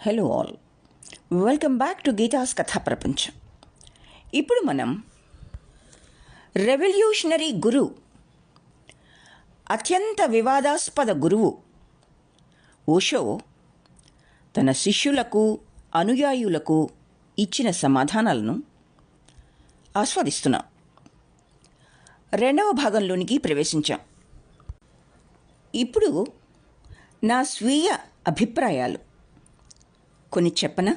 Hello all, welcome back to Geetha's కథా ప్రపంచం. ఇప్పుడు మనం రెవల్యూషనరీ గురువు, అత్యంత వివాదాస్పద గురువు ఓషో తన శిష్యులకు అనుయాయులకు ఇచ్చిన సమాధానాలను ఆస్వాదిస్తున్నాం. రెండవ భాగంలోనికి ప్రవేశించాం. ఇప్పుడు నా స్వీయ అభిప్రాయాలు కొన్ని చెప్పనా,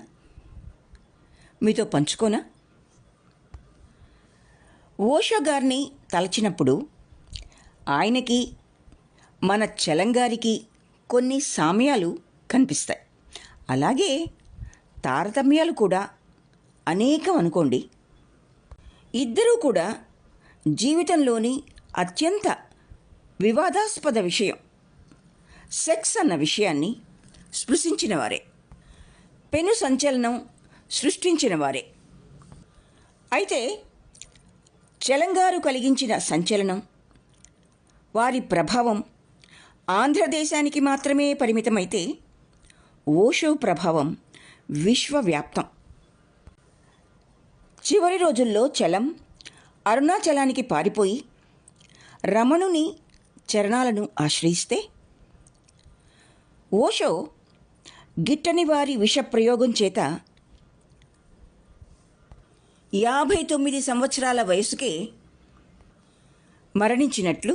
మీతో పంచుకోనా? ఓషో గారిని తలచినప్పుడు ఆయనకి మన చలంగారికి కొన్ని సామ్యాలు కనిపిస్తాయి. అలాగే తారతమ్యాలు కూడా అనేకం అనుకోండి. ఇద్దరూ కూడా జీవితంలోని అత్యంత వివాదాస్పద విషయం సెక్స్ అన్న విషయాన్ని స్పృశించిన వారే, పెను సంచలనం సృష్టించిన వారే. అయితే చలంగారు కలిగించిన సంచలనం, వారి ప్రభావం ఆంధ్రదేశానికి మాత్రమే పరిమితమైతే ఓషో ప్రభావం విశ్వవ్యాప్తం. చివరి రోజుల్లో చలం అరుణాచలానికి పారిపోయి రమణుని చరణాలను ఆశ్రయిస్తే, ఓషో గిట్టని వారి విషప్రయోగం చేత 59 సంవత్సరాల వయసుకే మరణించినట్లు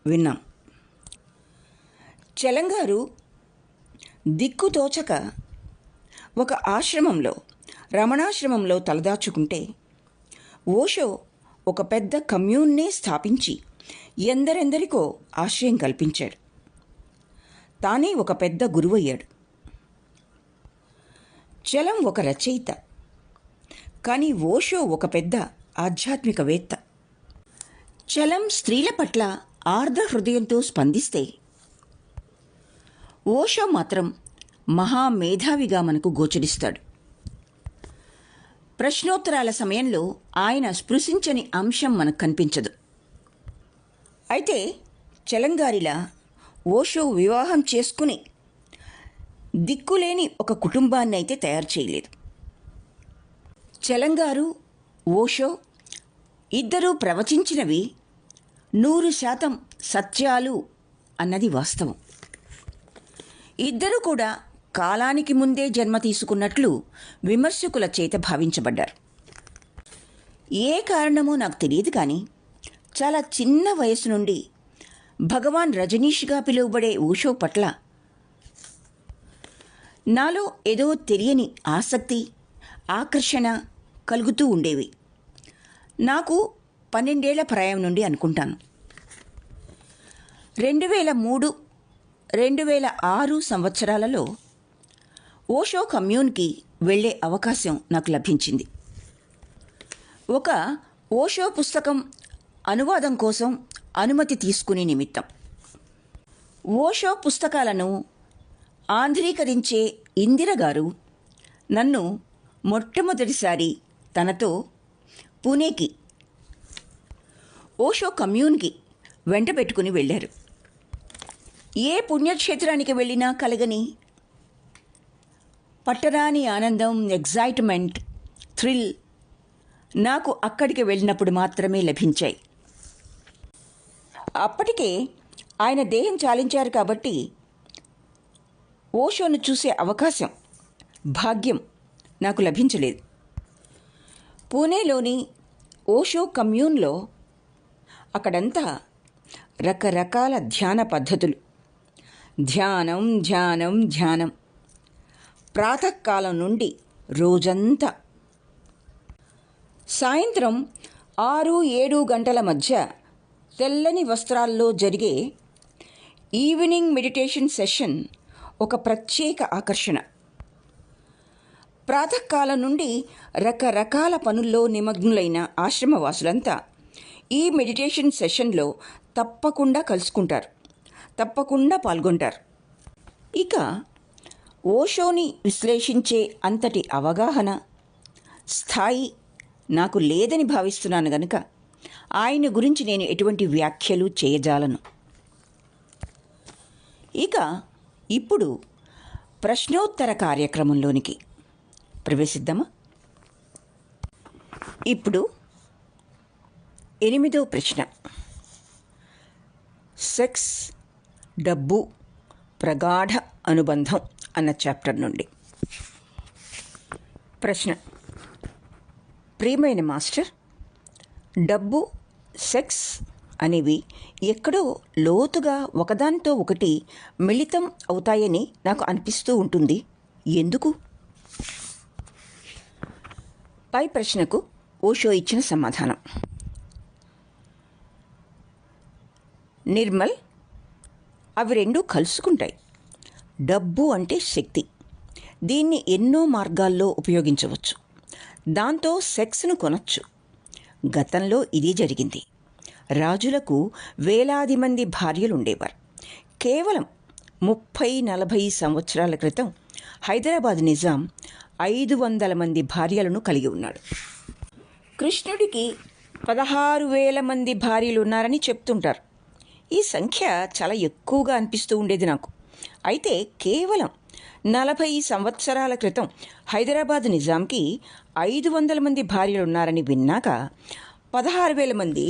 విన్నాం. చలంగారు దిక్కుతోచక ఒక ఆశ్రమంలో, రమణాశ్రమంలో తలదాచుకుంటే, ఓషో ఒక పెద్ద కమ్యూన్నే స్థాపించి ఎందరెందరికో ఆశ్రయం కల్పించాడు. తానే ఒక పెద్ద గురువయ్యాడు. చలం ఒక రచయిత, కానీ ఓషో ఒక పెద్ద ఆధ్యాత్మికవేత్త. చలం స్త్రీల పట్ల ఆర్ద్ర హృదయంతో స్పందిస్తే, ఓషో మాత్రం మహామేధావిగా మనకు గోచరిస్తాడు. ప్రశ్నోత్తరాల సమయంలో ఆయన స్పృశించని అంశం మనకు కనిపించదు. అయితే చలంగారిలా ఓషో వివాహం చేసుకుని దిక్కులేని ఒక కుటుంబాన్ని అయితే తయారు చేయలేదు. చలంగారు, ఓషో ఇద్దరూ ప్రవచించినవి 100% సత్యాలు అన్నది వాస్తవం. ఇద్దరూ కూడా కాలానికి ముందే జన్మ తీసుకున్నట్లు విమర్శకుల చేత భావించబడ్డారు. ఏ కారణమో నాకు తెలియదు, కానీ చాలా చిన్న వయసు నుండి భగవాన్ రజనీష్గా పిలువబడే ఓషో పట్ల నాలో ఏదో తెలియని ఆసక్తి, ఆకర్షణ కలుగుతూ ఉండేవి. నాకు 12 ఏళ్ల ప్రాయం నుండి అనుకుంటాను. 2003, 2006 సంవత్సరాలలో ఓషో కమ్యూన్కి వెళ్ళే అవకాశం నాకు లభించింది. ఒక ఓషో పుస్తకం అనువాదం కోసం అనుమతి తీసుకునే నిమిత్తం. ఓషో పుస్తకాలను ఆంధ్రీకరించే ఇందిరగారు నన్ను మొట్టమొదటిసారి తనతో పూణేకి, ఓషో కమ్యూన్కి వెంట పెట్టుకుని వెళ్ళారు. ఏ పుణ్యక్షేత్రానికి వెళ్ళినా కలగని పట్టరాని ఆనందం, ఎగ్జైట్మెంట్, థ్రిల్ నాకు అక్కడికి వెళ్ళినప్పుడు మాత్రమే లభించాయి. అప్పటికే ఆయన దేహం చాలించారు కాబట్టి ఓషోను చూసే అవకాశం, భాగ్యం నాకు లభించలేదు. పూణేలోని ఓషో కమ్యూన్లో అక్కడంతా రకరకాల ధ్యాన పద్ధతులు. ధ్యానం ధ్యానం ధ్యానం ప్రాతకాలం నుండి రోజంతా. సాయంత్రం 6-7 గంటల మధ్య తెల్లని వస్త్రాల్లో జరిగే ఈవినింగ్ మెడిటేషన్ సెషన్ ఒక ప్రత్యేక ఆకర్షణ. ప్రాతకాలం నుండి రకరకాల పనుల్లో నిమగ్నులైన ఆశ్రమవాసులంతా ఈ మెడిటేషన్ సెషన్లో తప్పకుండా కలుసుకుంటారు, తప్పకుండా పాల్గొంటారు. ఇక ఓషోని విశ్లేషించే అంతటి అవగాహన స్థాయి నాకు లేదని భావిస్తున్నాను గనుక ఆయన గురించి నేను ఎటువంటి వ్యాఖ్యలు చేయజాలను. ఇక ఇప్పుడు ప్రశ్నోత్తర కార్యక్రమంలోనికి ప్రవేశిద్దామా? ఇప్పుడు 8వ ప్రశ్న, సెక్స్, డబ్బు, ప్రగాఢ అనుబంధం అన్న చాప్టర్ నుండి ప్రశ్న. ప్రియమైన మాస్టర్, డబ్బు, సెక్స్ అనేవి ఎక్కడో లోతుగా ఒకదానితో ఒకటి మిళితం అవుతాయని నాకు అనిపిస్తూ ఉంటుంది. ఎందుకు? పై ప్రశ్నకు ఓషో ఇచ్చిన సమాధానం. నిర్మల్, అవి రెండూ కలుసుకుంటాయి. డబ్బు అంటే శక్తి. దీన్ని ఎన్నో మార్గాల్లో ఉపయోగించవచ్చు. దాంతో సెక్స్ను కొనచ్చు. గతంలో ఇదే జరిగింది. రాజులకు వేలాది మంది భార్యలు ఉండేవారు. కేవలం 30-40 సంవత్సరాల క్రితం హైదరాబాద్ నిజాం 500 మంది భార్యలను కలిగి ఉన్నాడు. కృష్ణుడికి 16,000 మంది భార్యలు ఉన్నారని చెప్తుంటారు. ఈ సంఖ్య చాలా ఎక్కువగా అనిపిస్తూ ఉండేది నాకు. అయితే కేవలం 40 సంవత్సరాల క్రితం హైదరాబాద్ నిజాంకి 500 మంది భార్యలు ఉన్నారని విన్నాక 16,000 మంది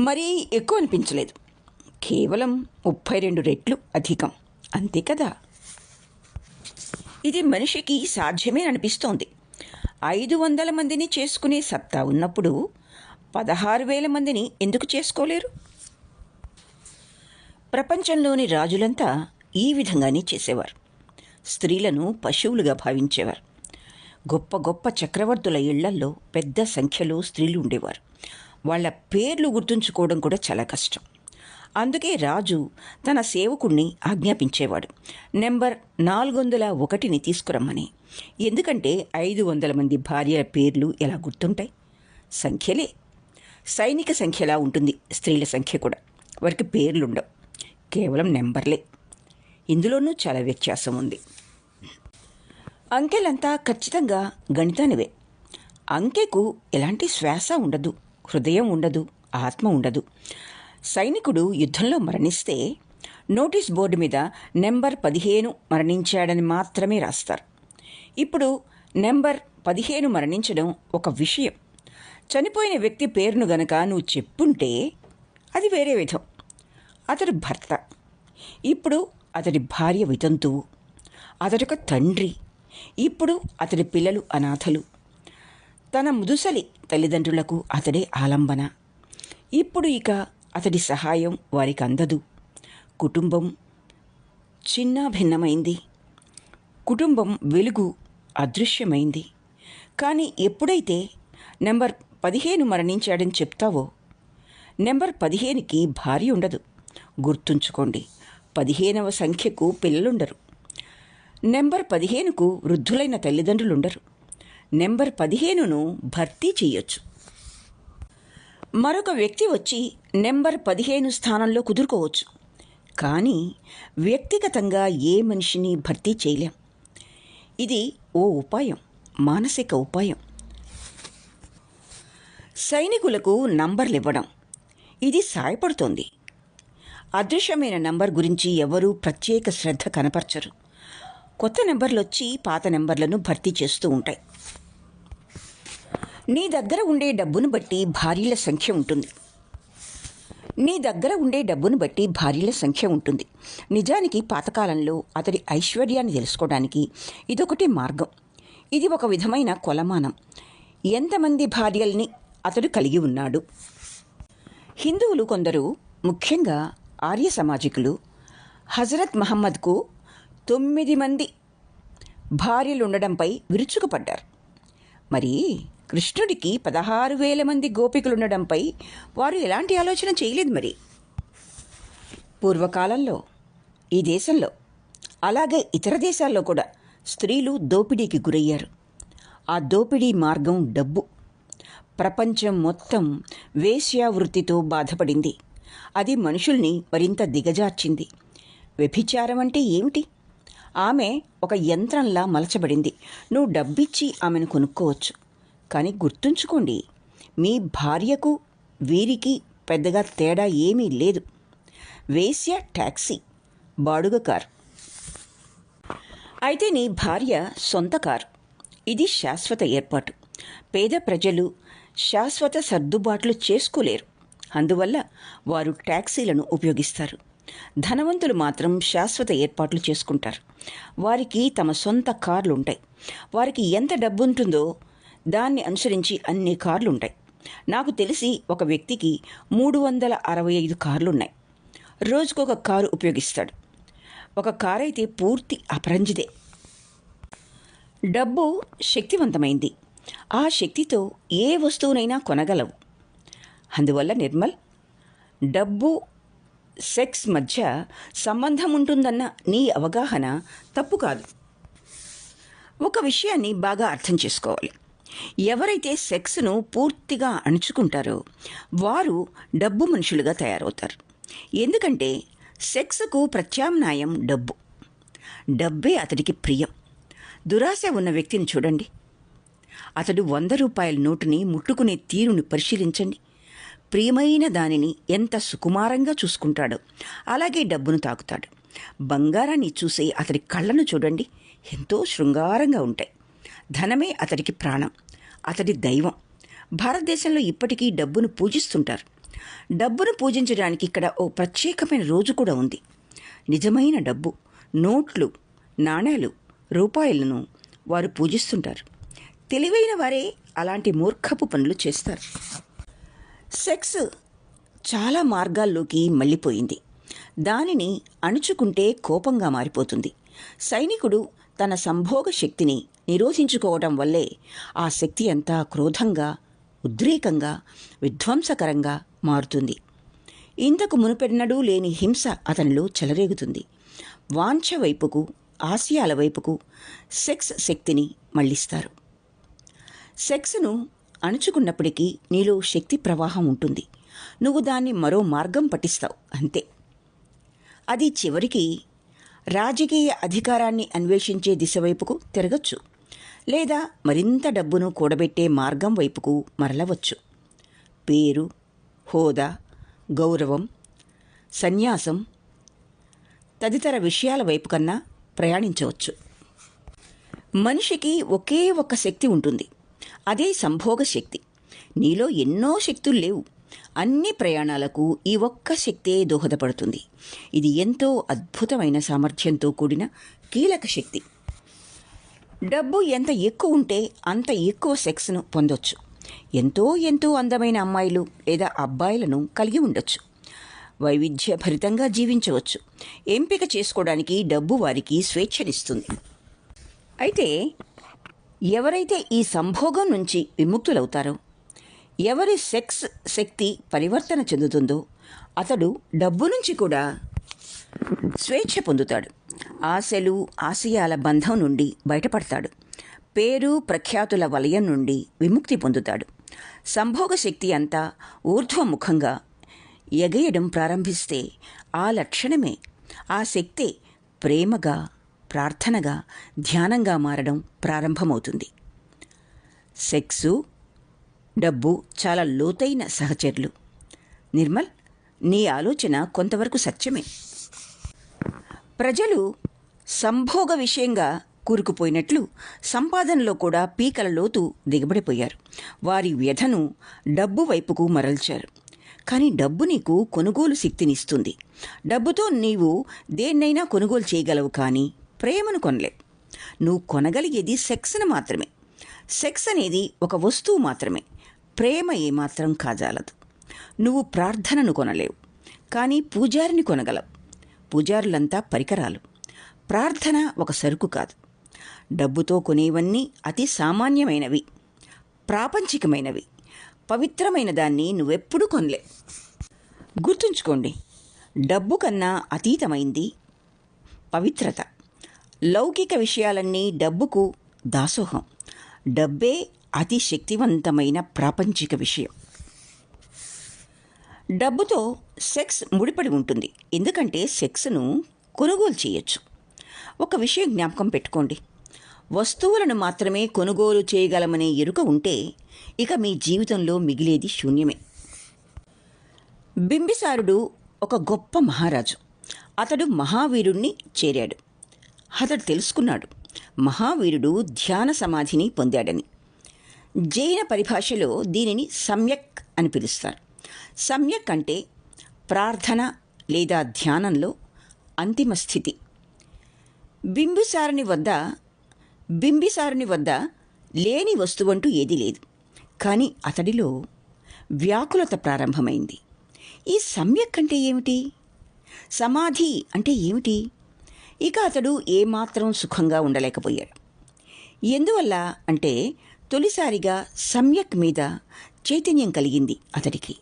మరీ ఎక్కువ అనిపించలేదు. కేవలం 32 రెట్లు అధికం, అంతే కదా. ఇది మనిషికి సాధ్యమే అనిపిస్తోంది. 500 మందిని చేసుకునే సత్తా ఉన్నప్పుడు 16,000 మందిని ఎందుకు చేసుకోలేరు? ప్రపంచంలోని రాజులంతా ఈ విధంగానే చేసేవారు. స్త్రీలను పశువులుగా భావించేవారు. గొప్ప గొప్ప చక్రవర్తుల ఇళ్లల్లో పెద్ద సంఖ్యలో స్త్రీలు ఉండేవారు. వాళ్ళ పేర్లు గుర్తుంచుకోవడం కూడా చాలా కష్టం. అందుకే రాజు తన సేవకుణ్ణి ఆజ్ఞాపించేవాడు, నెంబర్ 401ని తీసుకురమ్మని. ఎందుకంటే 500 మంది భార్యల పేర్లు ఎలా గుర్తుంటాయి? సంఖ్యలే. సైనిక సంఖ్యలా ఉంటుంది స్త్రీల సంఖ్య కూడా. వారికి పేర్లుండవు, కేవలం నెంబర్లే. ఇందులోనూ చాలా వ్యత్యాసం ఉంది. అంకెలంతా ఖచ్చితంగా గణితానివే. అంకెకు ఎలాంటి శ్వాస ఉండదు, హృదయం ఉండదు, ఆత్మ ఉండదు. సైనికుడు యుద్ధంలో మరణిస్తే నోటీస్ బోర్డు మీద నెంబర్ 15 మరణించాడని మాత్రమే రాస్తారు. ఇప్పుడు నెంబర్ 15 మరణించడం ఒక విషయం. చనిపోయిన వ్యక్తి పేరును గనక నువ్వు చెప్పుంటే అది వేరే విధం. అతడు భర్త, ఇప్పుడు అతడి భార్య వితంతువు. అతడొక తండ్రి, ఇప్పుడు అతడి పిల్లలు అనాథలు. తన ముదుసలి తల్లిదండ్రులకు అతడే ఆలంబన. ఇప్పుడు ఇక అతడి సహాయం వారికి అందదు. కుటుంబం చిన్నాభిన్నమైంది. కుటుంబం వెలుగు అదృశ్యమైంది. కానీ ఎప్పుడైతే నెంబర్ 15 మరణించాడని చెప్తావో, నెంబర్ 15కి భార్య ఉండదు. గుర్తుంచుకోండి, 15వ సంఖ్యకు పిల్లలుండరు. నెంబర్ 15కు వృద్ధులైన తల్లిదండ్రులుండరు. నెంబర్ 15ను భర్తీ చేయొచ్చు. మరొక వ్యక్తి వచ్చి నెంబర్ 15 స్థానంలో కుదురుకోవచ్చు. కానీ వ్యక్తిగతంగా ఏ మనిషిని భర్తీ చేయలేం. ఇది ఓ ఉపాయం, మానసిక ఉపాయం. సైనికులకు నంబర్లు ఇవ్వడం, ఇది సాయపడుతోంది. అదృశ్యమైన నంబర్ గురించి ఎవరూ ప్రత్యేక శ్రద్ధ కనపరచరు. కొత్త నెంబర్లు వచ్చి పాత నెంబర్లను భర్తీ చేస్తూ ఉంటాయి. నీ దగ్గర ఉండే డబ్బును బట్టి భార్యల సంఖ్య ఉంటుంది. నీ దగ్గర ఉండే డబ్బును బట్టి భార్యల సంఖ్య ఉంటుంది. నిజానికి పాతకాలంలో అతడి ఐశ్వర్యాన్ని తెలుసుకోవడానికి ఇదొకటి మార్గం. ఇది ఒక విధమైన కొలమానం. ఎంతమంది భార్యల్ని అతడు కలిగి ఉన్నాడు. హిందువులు కొందరు, ముఖ్యంగా ఆర్య సమాజికులు, హజరత్ మహమ్మద్కు 9 మంది భార్యలుండడంపై విరుచుకుపడ్డారు. మరి కృష్ణుడికి 16,000 మంది గోపికలుండడంపై వారు ఎలాంటి ఆలోచన చేయలేదు. మరి పూర్వకాలంలో ఈ దేశంలో, అలాగే ఇతర దేశాల్లో కూడా స్త్రీలు దోపిడీకి గురయ్యారు. ఆ దోపిడీ మార్గం డబ్బు. ప్రపంచం మొత్తం వేశ్యావృత్తితో బాధపడింది. అది మనుషుల్ని మరింత దిగజార్చింది. వ్యభిచారం అంటే ఏమిటి? ఆమె ఒక యంత్రంలా మలచబడింది. నువ్వు డబ్బిచ్చి ఆమెను కొనుక్కోవచ్చు. కానీ గుర్తుంచుకోండి, మీ భార్యకు వీరికి పెద్దగా తేడా ఏమీ లేదు. వేశ్య టాక్సీ, బాడుగ కారు. అయితే నీ భార్య సొంత కారు. ఇది శాశ్వత ఏర్పాటు. పేద ప్రజలు శాశ్వత సర్దుబాట్లు చేసుకోలేరు. అందువల్ల వారు ట్యాక్సీలను ఉపయోగిస్తారు. ధనవంతులు మాత్రం శాశ్వత ఏర్పాట్లు చేసుకుంటారు. వారికి తమ సొంత కార్లుంటాయి. వారికి ఎంత డబ్బు ఉంటుందో దాన్ని అనుసరించి అన్ని కార్లుంటాయి. నాకు తెలిసి ఒక వ్యక్తికి 365 కార్లున్నాయి. రోజుకొక కారు ఉపయోగిస్తాడు. ఒక కారైతే పూర్తి అపరంజిదే. డబ్బు శక్తివంతమైంది. ఆ శక్తితో ఏ వస్తువునైనా కొనగలవు. అందువల్ల నిర్మల్, డబ్బు సెక్స్ మధ్య సంబంధం ఉంటుందన్న నీ అవగాహన తప్పు కాదు. ఒక విషయాన్ని బాగా అర్థం చేసుకోవాలి. ఎవరైతే సెక్స్ను పూర్తిగా అణుచుకుంటారో వారు డబ్బు మనుషులుగా తయారవుతారు. ఎందుకంటే సెక్స్కు ప్రత్యామ్నాయం డబ్బు. డబ్బే అతడికి ప్రియం. దురాశ ఉన్న వ్యక్తిని చూడండి. అతడు 100 రూపాయల నోటుని ముట్టుకునే తీరుని పరిశీలించండి. ప్రియమైన దానిని ఎంత సుకుమారంగా చూసుకుంటాడో అలాగే డబ్బును తాకుతాడు. బంగారాన్ని చూసే అతడి కళ్ళను చూడండి, ఎంతో శృంగారంగా ఉంటాయి. ధనమే అతడికి ప్రాణం, అతడి దైవం. భారతదేశంలో ఇప్పటికీ డబ్బును పూజిస్తుంటారు. డబ్బును పూజించడానికి ఇక్కడ ఓ ప్రత్యేకమైన రోజు కూడా ఉంది. నిజమైన డబ్బు, నోట్లు, నాణేలు, రూపాయలను వారు పూజిస్తుంటారు. తెలివైన వారే అలాంటి మూర్ఖపు పనులు చేస్తారు. సెక్స్ చాలా మార్గాల్లోకి మళ్ళీపోయింది. దానిని అణుచుకుంటే కోపంగా మారిపోతుంది. సైనికుడు తన సంభోగ శక్తిని నిరోధించుకోవడం వల్లే ఆ శక్తి అంతా క్రోధంగా, ఉద్రేకంగా, విధ్వంసకరంగా మారుతుంది. ఇంతకు మునుపెన్నడూ లేని హింస అతనిలో చెలరేగుతుంది. వాంఛ వైపుకు, ఆశయాల వైపుకు సెక్స్ శక్తిని మళ్లిస్తారు. సెక్స్ను అణుచుకున్నప్పటికీ నీలో శక్తి ప్రవాహం ఉంటుంది. నువ్వు దాన్ని మరో మార్గం పట్టిస్తావు, అంతే. అది చివరికి రాజకీయ అధికారాన్ని అన్వేషించే దిశ వైపుకు తిరగచ్చు, లేదా మరింత డబ్బును కూడబెట్టే మార్గం వైపుకు మరలవచ్చు. పేరు, హోదా, గౌరవం, సన్యాసం తదితర విషయాల వైపు కన్నా ప్రయాణించవచ్చు. మనిషికి ఒకే ఒక్క శక్తి ఉంటుంది. అదే సంభోగ శక్తి. నీలో ఎన్నో శక్తులు లేవు. అన్ని ప్రయాణాలకు ఈ ఒక్క శక్తే దోహదపడుతుంది. ఇది ఎంతో అద్భుతమైన సామర్థ్యంతో కూడిన కీలక శక్తి. డబ్బు ఎంత ఎక్కువ ఉంటే అంత ఎక్కువ సెక్స్ను పొందొచ్చు. ఎంతో ఎంతో అందమైన అమ్మాయిలు లేదా అబ్బాయిలను కలిగి ఉండొచ్చు. వైవిధ్యభరితంగా జీవించవచ్చు. ఎంపిక చేసుకోవడానికి డబ్బు వారికి స్వేచ్ఛనిస్తుంది. అయితే ఎవరైతే ఈ సంభోగం నుంచి విముక్తులవుతారో, ఎవరి సెక్స్ శక్తి పరివర్తన చెందుతుందో అతడు డబ్బు నుంచి కూడా స్వేచ్ఛ పొందుతాడు. ఆశలు, ఆశయాల బంధం నుండి బయటపడతాడు. పేరు, ప్రఖ్యాతుల వలయం నుండి విముక్తి పొందుతాడు. సంభోగ శక్తి అంతా ఊర్ధ్వముఖంగా ఎగయడం ప్రారంభిస్తే ఆ లక్షణమే, ఆ శక్తే ప్రేమగా, ప్రార్థనగా, ధ్యానంగా మారడం ప్రారంభమవుతుంది. సెక్సు, డబ్బు చాలా లోతైన సహచరులు. నిర్మల్, నీ ఆలోచన కొంతవరకు సత్యమే. ప్రజలు సంభోగ విషయంగా కూరుకుపోయినట్లు సంపాదనలో కూడా పీకల లోతు దిగబడిపోయారు. వారి వ్యధను డబ్బు వైపుకు మరల్చారు. కానీ డబ్బు నీకు కొనుగోలు శక్తినిస్తుంది. డబ్బుతో నీవు దేన్నైనా కొనుగోలు చేయగలవు, కానీ ప్రేమను కొనలేవు. నువ్వు కొనగలిగేది సెక్స్ను మాత్రమే. సెక్స్ అనేది ఒక వస్తువు మాత్రమే. ప్రేమ ఏమాత్రం కాజాలదు. నువ్వు ప్రార్థనను కొనలేవు, కానీ పూజారిని కొనగలవు. పూజారులంతా పరికరాలు. ప్రార్థన ఒక సరుకు కాదు. డబ్బుతో కొనేవన్నీ అతి సామాన్యమైనవి, ప్రాపంచికమైనవి. పవిత్రమైన దాన్ని నువ్వెప్పుడూ కొనలేవు. గుర్తుంచుకోండి, డబ్బు కన్నా అతీతమైంది పవిత్రత. లౌకిక విషయాలన్నీ డబ్బుకు దాసోహం. డబ్బే అతి శక్తివంతమైన ప్రాపంచిక విషయం. డబ్బుతో సెక్స్ ముడిపడి ఉంటుంది, ఎందుకంటే సెక్స్ను కొనుగోలు చేయొచ్చు. ఒక విషయం జ్ఞాపకం పెట్టుకోండి, వస్తువులను మాత్రమే కొనుగోలు చేయగలమనే ఎరుక ఉంటే ఇక మీ జీవితంలో మిగిలేది శూన్యమే. బింబిసారుడు ఒక గొప్ప మహారాజు. అతడు మహావీరుణ్ణి చేరాడు. అతడు తెలుసుకున్నాడు మహావీరుడు ధ్యాన సమాధిని పొందాడని. జైన పరిభాషలో దీనిని సమ్యక్ అని పిలుస్తారు. సమ్యక్ అంటే ప్రార్థన లేదా ధ్యానంలో అంతిమ స్థితి. బింబిసారుని వద్ద లేని వస్తువంటూ ఏదీ లేదు. కానీ అతడిలో వ్యాకులత ప్రారంభమైంది. ఈ సమ్యక్ అంటే ఏమిటి? సమాధి అంటే ఏమిటి? ఇక అతడు ఏమాత్రం సుఖంగా ఉండలేకపోయాడు. ఎందువల్ల అంటే తొలిసారిగా సమ్యక్ మీద చైతన్యం కలిగింది అతడికి.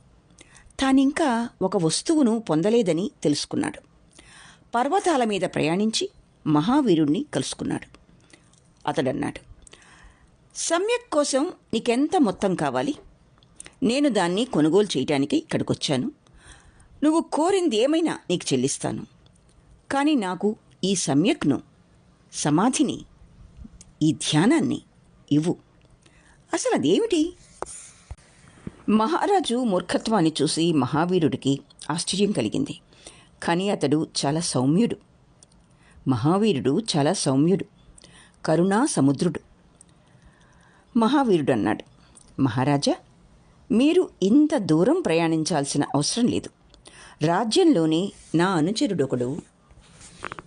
తానింకా ఒక వస్తువును పొందలేదని తెలుసుకున్నాడు. పర్వతాల మీద ప్రయాణించి మహావీరుణ్ణి కలుసుకున్నాడు. అతడన్నాడు, సమ్యక్ కోసం నీకెంత మొత్తం కావాలి? నేను దాన్ని కొనుగోలు చేయటానికి ఇక్కడికొచ్చాను. నువ్వు కోరింది ఏమైనా నీకు చెల్లిస్తాను. కానీ నాకు ఈ సమ్యక్ను, సమాధిని, ఈ ధ్యానాన్ని ఇవ్వు. అసలు అదేమిటి? మహారాజు మూర్ఖత్వాన్ని చూసి మహావీరుడికి ఆశ్చర్యం కలిగింది. కానీ అతడు చాలా సౌమ్యుడు. మహావీరుడు చాలా సౌమ్యుడు, కరుణా సముద్రుడు. మహావీరుడు అన్నాడు, మహారాజా, మీరు ఇంత దూరం ప్రయాణించాల్సిన అవసరం లేదు. రాజ్యంలోనే నా అనుచరుడొకడు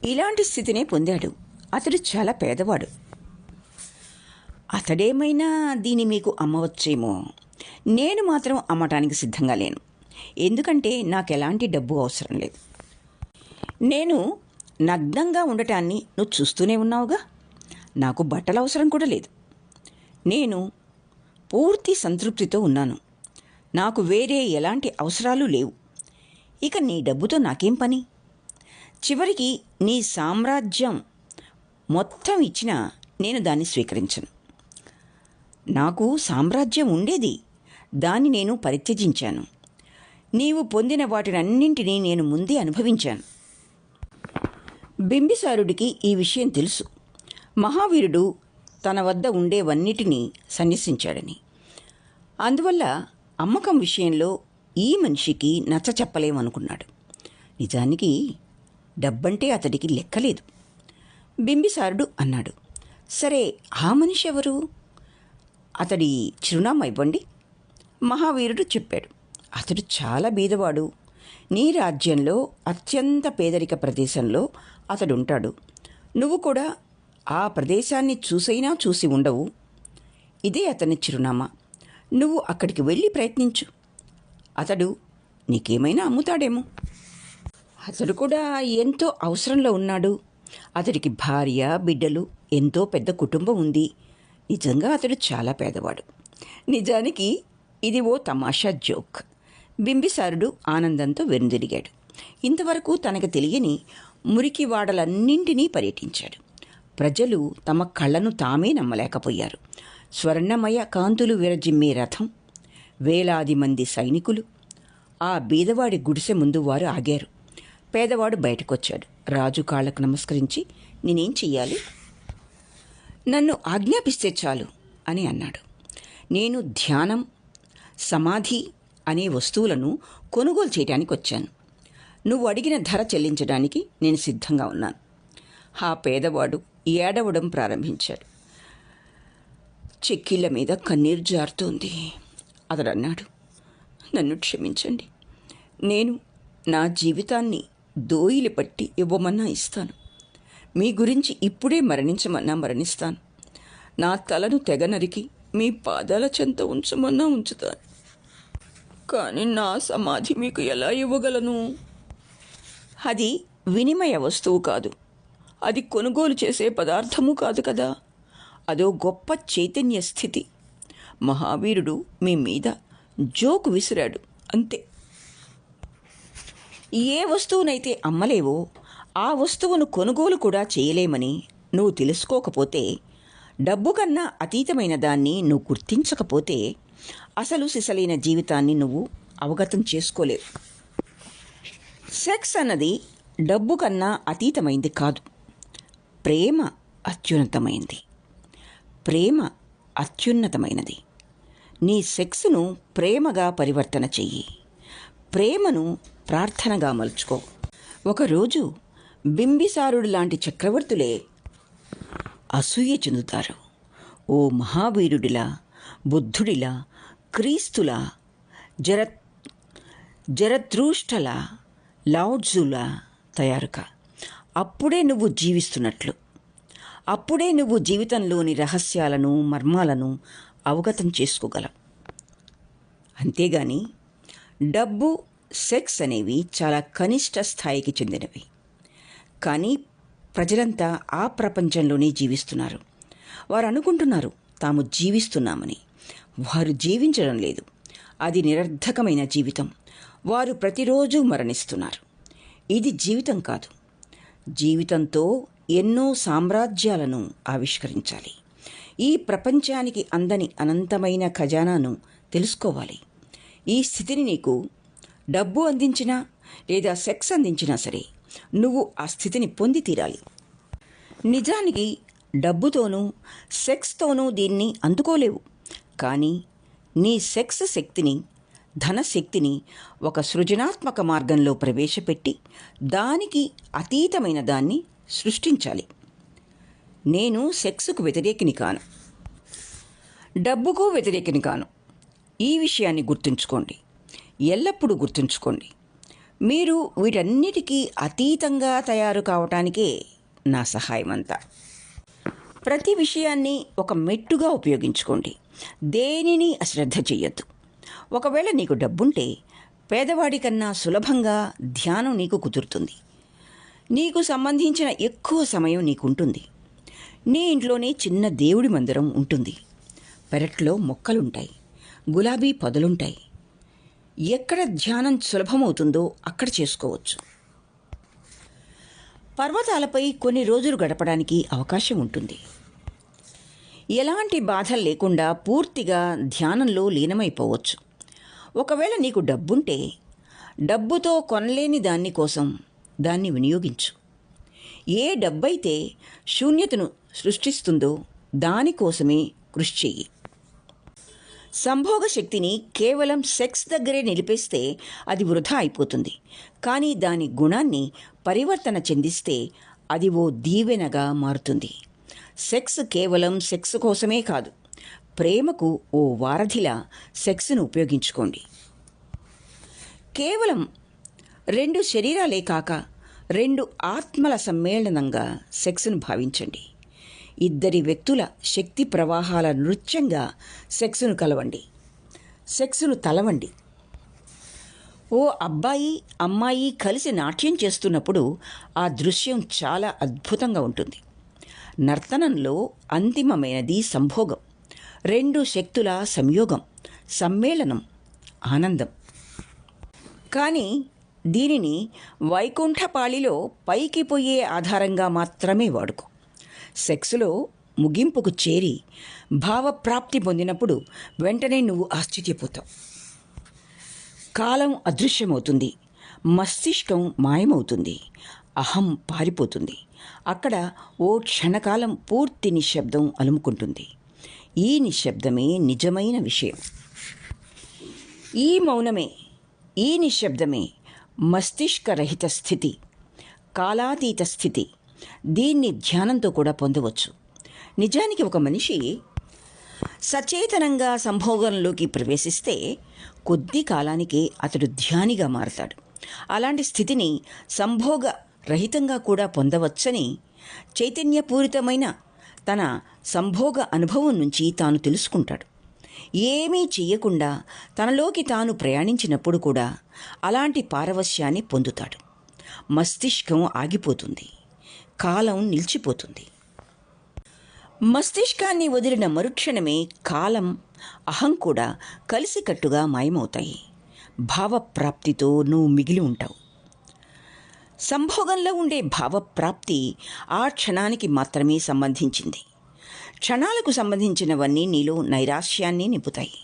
ఇలాంటి స్థితినే పొందాడు. అతడు చాలా పేదవాడు. అతడేమైనా దీన్ని మీకు అమ్మవచ్చేమో. నేను మాత్రం అమ్మటానికి సిద్ధంగా లేను. ఎందుకంటే నాకు ఎలాంటి డబ్బు అవసరం లేదు. నేను నగ్నంగా ఉండటాన్ని నువ్వు చూస్తూనే ఉన్నావుగా. నాకు బట్టల అవసరం కూడా లేదు. నేను పూర్తి సంతృప్తితో ఉన్నాను. నాకు వేరే ఎలాంటి అవసరాలు లేవు. ఇక నీ డబ్బుతో నాకేం పని? చివరికి నీ సామ్రాజ్యం మొత్తం ఇచ్చినా నేను దాన్ని స్వీకరించను. నాకు సామ్రాజ్యం ఉండేది, దాన్ని నేను పరిత్యజించాను. నీవు పొందిన వాటినన్నింటినీ నేను ముందే అనుభవించాను. బింబిసారుడికి ఈ విషయం తెలుసు. మహావీరుడు తన వద్ద ఉండేవన్నిటినీ సన్యసించాడని. అందువల్ల అమ్మకం విషయంలో ఈ మనిషికి నచ్చ చెప్పలేమనుకున్నాడు. నిజానికి డబ్బంటే అతడికి లెక్కలేదు. బింబిసారుడు అన్నాడు, సరే, ఆ మనిషి ఎవరు? అతడి చిరునామా ఇవ్వండి. మహావీరుడు చెప్పాడు, అతడు చాలా బీదవాడు. నీ రాజ్యంలో అత్యంత పేదరిక ప్రదేశంలో అతడుంటాడు. నువ్వు కూడా ఆ ప్రదేశాన్ని చూసి ఉండవు. ఇదే అతని చిరునామా. నువ్వు అక్కడికి వెళ్ళి ప్రయత్నించు. అతడు నీకేమైనా అమ్ముతాడేమో. అతడు కూడా ఎంతో అవసరంలో ఉన్నాడు. అతడికి భార్య, బిడ్డలు, ఎంతో పెద్ద కుటుంబం ఉంది. నిజంగా అతడు చాలా పేదవాడు. నిజానికి ఇది ఓ తమాషా జోక్. బింబిసారుడు ఆనందంతో వెనుదిరిగాడు. ఇంతవరకు తనకు తెలియని మురికి వాడలన్నింటినీ పర్యటించాడు. ప్రజలు తమ కళ్ళను తామే నమ్మలేకపోయారు. స్వర్ణమయ కాంతులు విరజిమ్మే రథం, వేలాది మంది సైనికులు. ఆ బీదవాడి గుడిసె ముందు వారు ఆగారు. పేదవాడు బయటకొచ్చాడు. రాజు కాళ్లకు నమస్కరించి, నేనేం చెయ్యాలి? నన్ను ఆజ్ఞాపిస్తే చాలు అని అన్నాడు. నేను ధ్యానం, సమాధి అనే వస్తువులను కొనుగోలు చేయడానికి వచ్చాను. నువ్వు అడిగిన ధర చెల్లించడానికి నేను సిద్ధంగా ఉన్నాను. ఆ పేదవాడు ఏడవడం ప్రారంభించాడు. చెక్కిళ్ళ మీద కన్నీరు జారుతోంది. అతడు అన్నాడు, నన్ను క్షమించండి. నేను నా జీవితాన్ని దోయిలి పట్టి ఇవ్వమన్నా ఇస్తాను. మీ గురించి ఇప్పుడే మరణించమన్నా మరణిస్తాను. నా తలను తెగ నరికి మీ పాదాల చెంత ఉంచమన్నా ఉంచుతాను. కానీ నా సమాధి మీకు ఎలా ఇవ్వగలను? అది వినిమయ వస్తువు కాదు. అది కొనుగోలు చేసే పదార్థము కాదు కదా. అదో గొప్ప చైతన్య స్థితి. మహావీరుడు మీ మీద జోకు విసిరాడు, అంతే. ఏ వస్తువునైతే అమ్మలేవో ఆ వస్తువును కొనుగోలు కూడా చేయలేమని నువ్వు తెలుసుకోకపోతే, డబ్బు కన్నా అతీతమైన దాన్ని నువ్వు గుర్తించకపోతే, అసలు సిసలైన జీవితాన్ని నువ్వు అవగతం చేసుకోలేవు. సెక్స్ అన్నది డబ్బు కన్నా అతీతమైంది కాదు. ప్రేమ అత్యున్నతమైంది. ప్రేమ అత్యున్నతమైనది. నీ సెక్స్ను ప్రేమగా పరివర్తన చెయ్యి. ప్రేమను ప్రార్థనగా మలుచుకో. ఒకరోజు బింబిసారుడు లాంటి చక్రవర్తులే అసూయ చెందుతారు. ఓ మహావీరుడిలా, బుద్ధుడిలా, క్రీస్తులా, జర జరత్రూష్టలా, లావుడ్జులా తయారుకా. అప్పుడే నువ్వు జీవిస్తున్నట్లు. అప్పుడే నువ్వు జీవితంలోని రహస్యాలను, మర్మాలను అవగతం చేసుకోగలవు. అంతేగాని డబ్బు, సెక్స్ అనేవి చాలా కనిష్ట స్థాయికి చెందినవి. కానీ ప్రజలంతా ఆ ప్రపంచంలోనే జీవిస్తున్నారు. వారు అనుకుంటున్నారు తాము జీవిస్తున్నామని. వారు జీవించడం లేదు. అది నిరర్ధకమైన జీవితం. వారు ప్రతిరోజు మరణిస్తున్నారు. ఇది జీవితం కాదు. జీవితంతో ఎన్నో సామ్రాజ్యాలను ఆవిష్కరించాలి. ఈ ప్రపంచానికి అందని అనంతమైన ఖజానాను తెలుసుకోవాలి. ఈ స్థితిని నీకు డబ్బు అందించినా లేదా సెక్స్ అందించినా సరే, నువ్వు ఆ స్థితిని పొంది తీరాలి. నిజానికి డబ్బుతోనూ సెక్స్తోనూ దీన్ని అందుకోలేవు. కానీ నీ సెక్స్ శక్తిని, ధనశక్తిని ఒక సృజనాత్మక మార్గంలో ప్రవేశపెట్టి దానికి అతీతమైన దాన్ని సృష్టించాలి. నేను సెక్స్కు వ్యతిరేకిని కాను, డబ్బుకు వ్యతిరేకిని కాను. ఈ విషయాన్ని గుర్తుంచుకోండి, ఎల్లప్పుడూ గుర్తుంచుకోండి. మీరు వీటన్నిటికీ అతీతంగా తయారు కావటానికే నా సహాయం అంతా. ప్రతి విషయాన్ని ఒక మెట్టుగా ఉపయోగించుకోండి. దేనిని అశ్రద్ధ చెయ్యొద్దు. ఒకవేళ నీకు డబ్బుంటే పేదవాడి కన్నా సులభంగా ధ్యానం నీకు కుదురుతుంది. నీకు సంబంధించిన ఎక్కువ సమయం నీకుంటుంది. నీ ఇంట్లోనే చిన్న దేవుడి మందిరం ఉంటుంది. పెరట్లో మొక్కలుంటాయి, గులాబీ పొదలుంటాయి. ఎక్కడ ధ్యానం సులభమవుతుందో అక్కడ చేసుకోవచ్చు. పర్వతాలపై కొన్ని రోజులు గడపడానికి అవకాశం ఉంటుంది. ఎలాంటి బాధలు లేకుండా పూర్తిగా ధ్యానంలో లీనమైపోవచ్చు. ఒకవేళ నీకు డబ్బుంటే డబ్బుతో కొనలేని దాన్ని కోసం దాన్ని వినియోగించు. ఏ డబ్బైతే శూన్యతను సృష్టిస్తుందో దానికోసమే కృషి చెయ్యి. సంభోగ శక్తిని కేవలం సెక్స్ దగ్గరే నిలిపేస్తే అది వృధా అయిపోతుంది. కానీ దాని గుణాన్ని పరివర్తన చెందిస్తే అది ఓ దీవెనగా మారుతుంది. సెక్స్ కేవలం సెక్స్ కోసమే కాదు, ప్రేమకు ఓ వారధిలా సెక్స్ను ఉపయోగించుకోండి. కేవలం 2 శరీరాలే కాక 2 ఆత్మల సమ్మేళనంగా సెక్స్ను భావించండి. 2 వ్యక్తుల శక్తి ప్రవాహాల నృత్యంగా సెక్స్ను కలవండి, సెక్స్ను తలవండి. ఓ అబ్బాయి, అమ్మాయి కలిసి నాట్యం చేస్తున్నప్పుడు ఆ దృశ్యం చాలా అద్భుతంగా ఉంటుంది. నర్తనంలో అంతిమమైనది సంభోగం, 2 శక్తుల సంయోగం, సమ్మేళనం, ఆనందం. కానీ దీనిని వైకుంఠపాళిలో పైకి పోయే ఆధారంగా మాత్రమే వాడుకో. సెక్స్లో ముగింపుకు చేరి భావప్రాప్తి పొందినప్పుడు వెంటనే నువ్వు ఆశ్చర్యపోతావు. కాలం అదృశ్యమవుతుంది, మస్తిష్కం మాయమవుతుంది, అహం పారిపోతుంది. అక్కడ ఓ క్షణకాలం పూర్తి నిశ్శబ్దం అలుముకుంటుంది. ఈ నిశ్శబ్దమే నిజమైన విషయం. ఈ మౌనమే, ఈ నిశ్శబ్దమే మస్తిష్కరహిత స్థితి, కాలాతీత స్థితి. దీన్ని ధ్యానంతో కూడా పొందవచ్చు. నిజానికి ఒక మనిషి సచేతనంగా సంభోగంలోకి ప్రవేశిస్తే కొద్ది కాలానికే అతడు ధ్యానిగా మారతాడు. అలాంటి స్థితిని సంభోగ రహితంగా కూడా పొందవచ్చని చైతన్యపూరితమైన తన సంభోగ అనుభవం నుంచి తాను తెలుసుకుంటాడు. ఏమీ చెయ్యకుండా తనలోకి తాను ప్రయాణించినప్పుడు కూడా అలాంటి పారవశ్యాన్ని పొందుతాడు. మస్తిష్కం ఆగిపోతుంది, కాలం నిలిచిపోతుంది. మస్తిష్కాన్ని వదిలిన మరుక్షణమే కాలం, అహం కూడా కలిసికట్టుగా మాయమవుతాయి. భావప్రాప్తితో నువ్వు మిగిలి ఉంటావు. సంభోగంలో ఉండే భావప్రాప్తి ఆ క్షణానికి మాత్రమే సంబంధించింది. క్షణాలకు సంబంధించినవన్నీ నీలో నైరాశ్యాన్ని నింపుతాయి.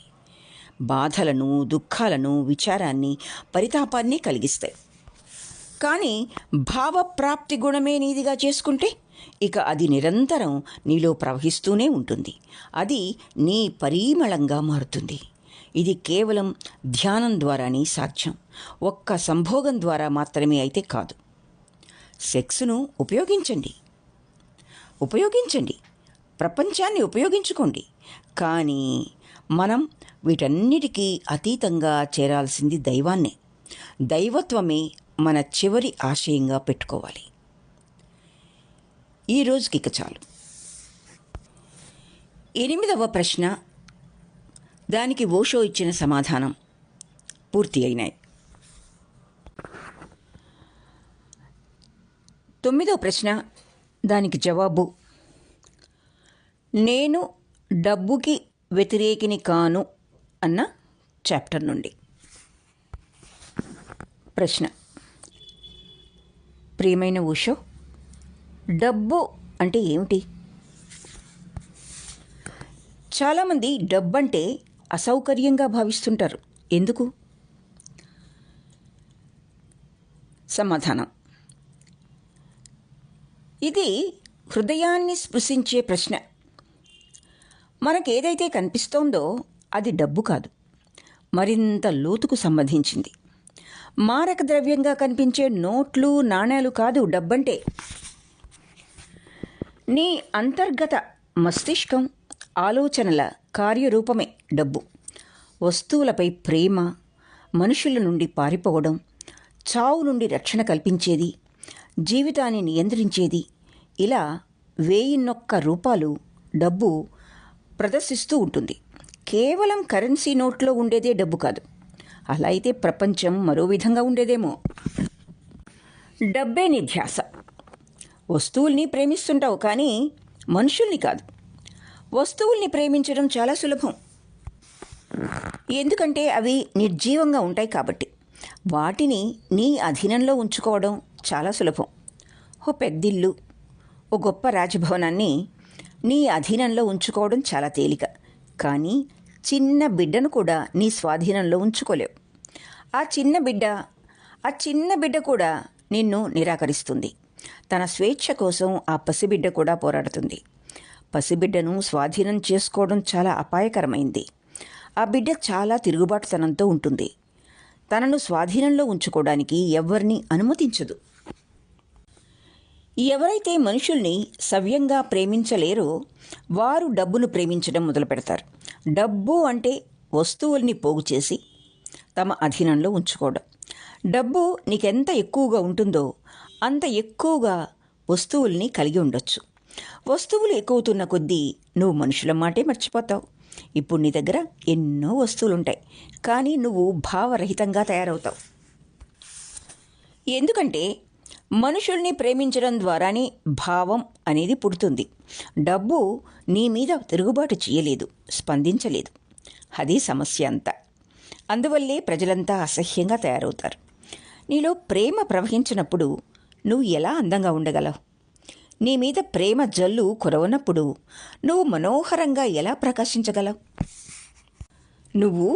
బాధలను, దుఃఖాలను, విచారాన్ని, పరితాపాన్ని కలిగిస్తాయి. కానీ భావప్రాప్తి గుణమే నీదిగా చేసుకుంటే ఇక అది నిరంతరం నీలో ప్రవహిస్తూనే ఉంటుంది. అది నీ పరిమళంగా మారుతుంది. ఇది కేవలం ధ్యానం ద్వారానే సాధ్యం. ఒక్క సంభోగం ద్వారా మాత్రమే అయితే కాదు. సెక్స్ను ఉపయోగించండి, ప్రపంచాన్ని ఉపయోగించుకోండి. కానీ మనం వీటన్నిటికీ అతీతంగా చేరాల్సింది దైవాన్నే. దైవత్వమే మన చివరి ఆశయంగా పెట్టుకోవాలి. ఈ రోజుకి ఇక చాలు. 8వ ప్రశ్న, దానికి ఓషో ఇచ్చిన సమాధానం పూర్తి అయినాయి. 9వ ప్రశ్న, దానికి జవాబు నేను డబ్బుకి వ్యతిరేకిని కాను అన్న చాప్టర్ నుండి. ప్రశ్న: ప్రియమైన ఓషో, డబ్బు అంటే ఏమిటి? చాలామంది డబ్బంటే అసౌకర్యంగా భావిస్తుంటారు. ఎందుకు? సమాధానం: ఇది హృదయాన్ని స్పృశించే ప్రశ్న. మనకేదైతే కనిపిస్తోందో అది డబ్బు కాదు, మరింత లోతుకు సంబంధించింది. మారక ద్రవ్యంగా కనిపించే నోట్లు, నాణేలు కాదు డబ్బంటే. నీ అంతర్గత మస్తిష్కం, ఆలోచనల కార్యరూపమే డబ్బు. వస్తువులపై ప్రేమ, మనుషుల నుండి పారిపోవడం, చావు నుండి రక్షణ కల్పించేది, జీవితాన్ని నియంత్రించేది, ఇలా 1001 రూపాలు డబ్బు ప్రదర్శిస్తూ ఉంటుంది. కేవలం కరెన్సీ నోట్లో ఉండేదే డబ్బు కాదు. అలా అయితే ప్రపంచం మరో విధంగా ఉండేదేమో. డబ్బే నీ ధ్యాస. వస్తువుల్ని ప్రేమిస్తుంటావు కానీ మనుషుల్ని కాదు. వస్తువుల్ని ప్రేమించడం చాలా సులభం, ఎందుకంటే అవి నిర్జీవంగా ఉంటాయి కాబట్టి. వాటిని నీ అధీనంలో ఉంచుకోవడం చాలా సులభం. ఓ పెద్దిల్లు, ఓ గొప్ప రాజభవనాన్ని నీ అధీనంలో ఉంచుకోవడం చాలా తేలిక. కానీ చిన్న బిడ్డను కూడా నీ స్వాధీనంలో ఉంచుకోలేవు. ఆ చిన్న బిడ్డ కూడా నిన్ను నిరాకరిస్తుంది. తన స్వేచ్ఛ కోసం ఆ పసిబిడ్డ కూడా పోరాడుతుంది. పసిబిడ్డను స్వాధీనం చేసుకోవడం చాలా అపాయకరమైంది. ఆ బిడ్డ చాలా తిరుగుబాటుతనంతో ఉంటుంది. తనను స్వాధీనంలో ఉంచుకోవడానికి ఎవరిని అనుమతించదు. ఎవరైతే మనుషుల్ని సవ్యంగా ప్రేమించలేరో వారు డబ్బును ప్రేమించడం మొదలు పెడతారు. డబ్బు అంటే వస్తువుల్ని పోగు చేసి తమ అధీనంలో ఉంచుకోవడం. డబ్బు నీకెంత ఎక్కువగా ఉంటుందో అంత ఎక్కువగా వస్తువుల్ని కలిగి ఉండొచ్చు. వస్తువులు ఎక్కువతున్న కొద్దీ నువ్వు మనుషుల మాటే మర్చిపోతావు. ఇప్పుడు నీ దగ్గర ఎన్నో వస్తువులుంటాయి, కానీ నువ్వు భావరహితంగా తయారవుతావు. ఎందుకంటే మనుషుల్ని ప్రేమించడం ద్వారానే భావం అనేది పుడుతుంది. డబ్బు నీ మీద తిరుగుబాటు చేయలేదు, స్పందించలేదు. అది సమస్య అంతా. అందువల్లే ప్రజలంతా అసహ్యంగా తయారవుతారు. నీలో ప్రేమ ప్రవహించినప్పుడు నువ్వు ఎలా అందంగా ఉండగలవు? నీ మీద ప్రేమ జల్లు కురవనప్పుడు నువ్వు మనోహరంగా ఎలా ప్రకాశించగలవు? నువ్వు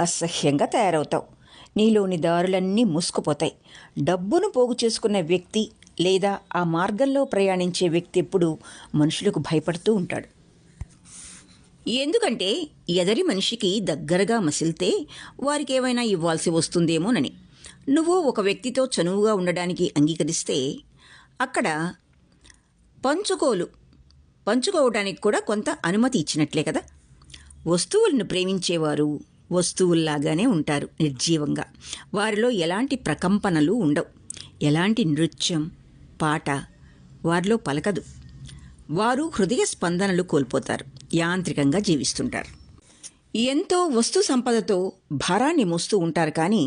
అసహ్యంగా తయారవుతావు. నీలోని దారులన్నీ మూసుకుపోతాయి. డబ్బును పోగు చేసుకున్న వ్యక్తి లేదా ఆ మార్గంలో ప్రయాణించే వ్యక్తి ఎప్పుడూ మనుషులకు భయపడుతూ ఉంటాడు. ఎందుకంటే ఎదరి మనిషికి దగ్గరగా మసిలితే వారికి ఏమైనా ఇవ్వాల్సి వస్తుందేమోనని. నువ్వు ఒక వ్యక్తితో చనువుగా ఉండడానికి అంగీకరిస్తే అక్కడ పంచుకోవడానికి కూడా కొంత అనుమతి ఇచ్చినట్లే కదా. వస్తువులను ప్రేమించేవారు వస్తువుల్లాగానే ఉంటారు, నిర్జీవంగా. వారిలో ఎలాంటి ప్రకంపనలు ఉండవు. ఎలాంటి నృత్యం, పాట వారిలో పలకదు. వారు హృదయ స్పందనలు కోల్పోతారు, యాంత్రికంగా జీవిస్తుంటారు. ఎంతో వస్తు సంపదతో భారాన్ని మోస్తూ ఉంటారు, కానీ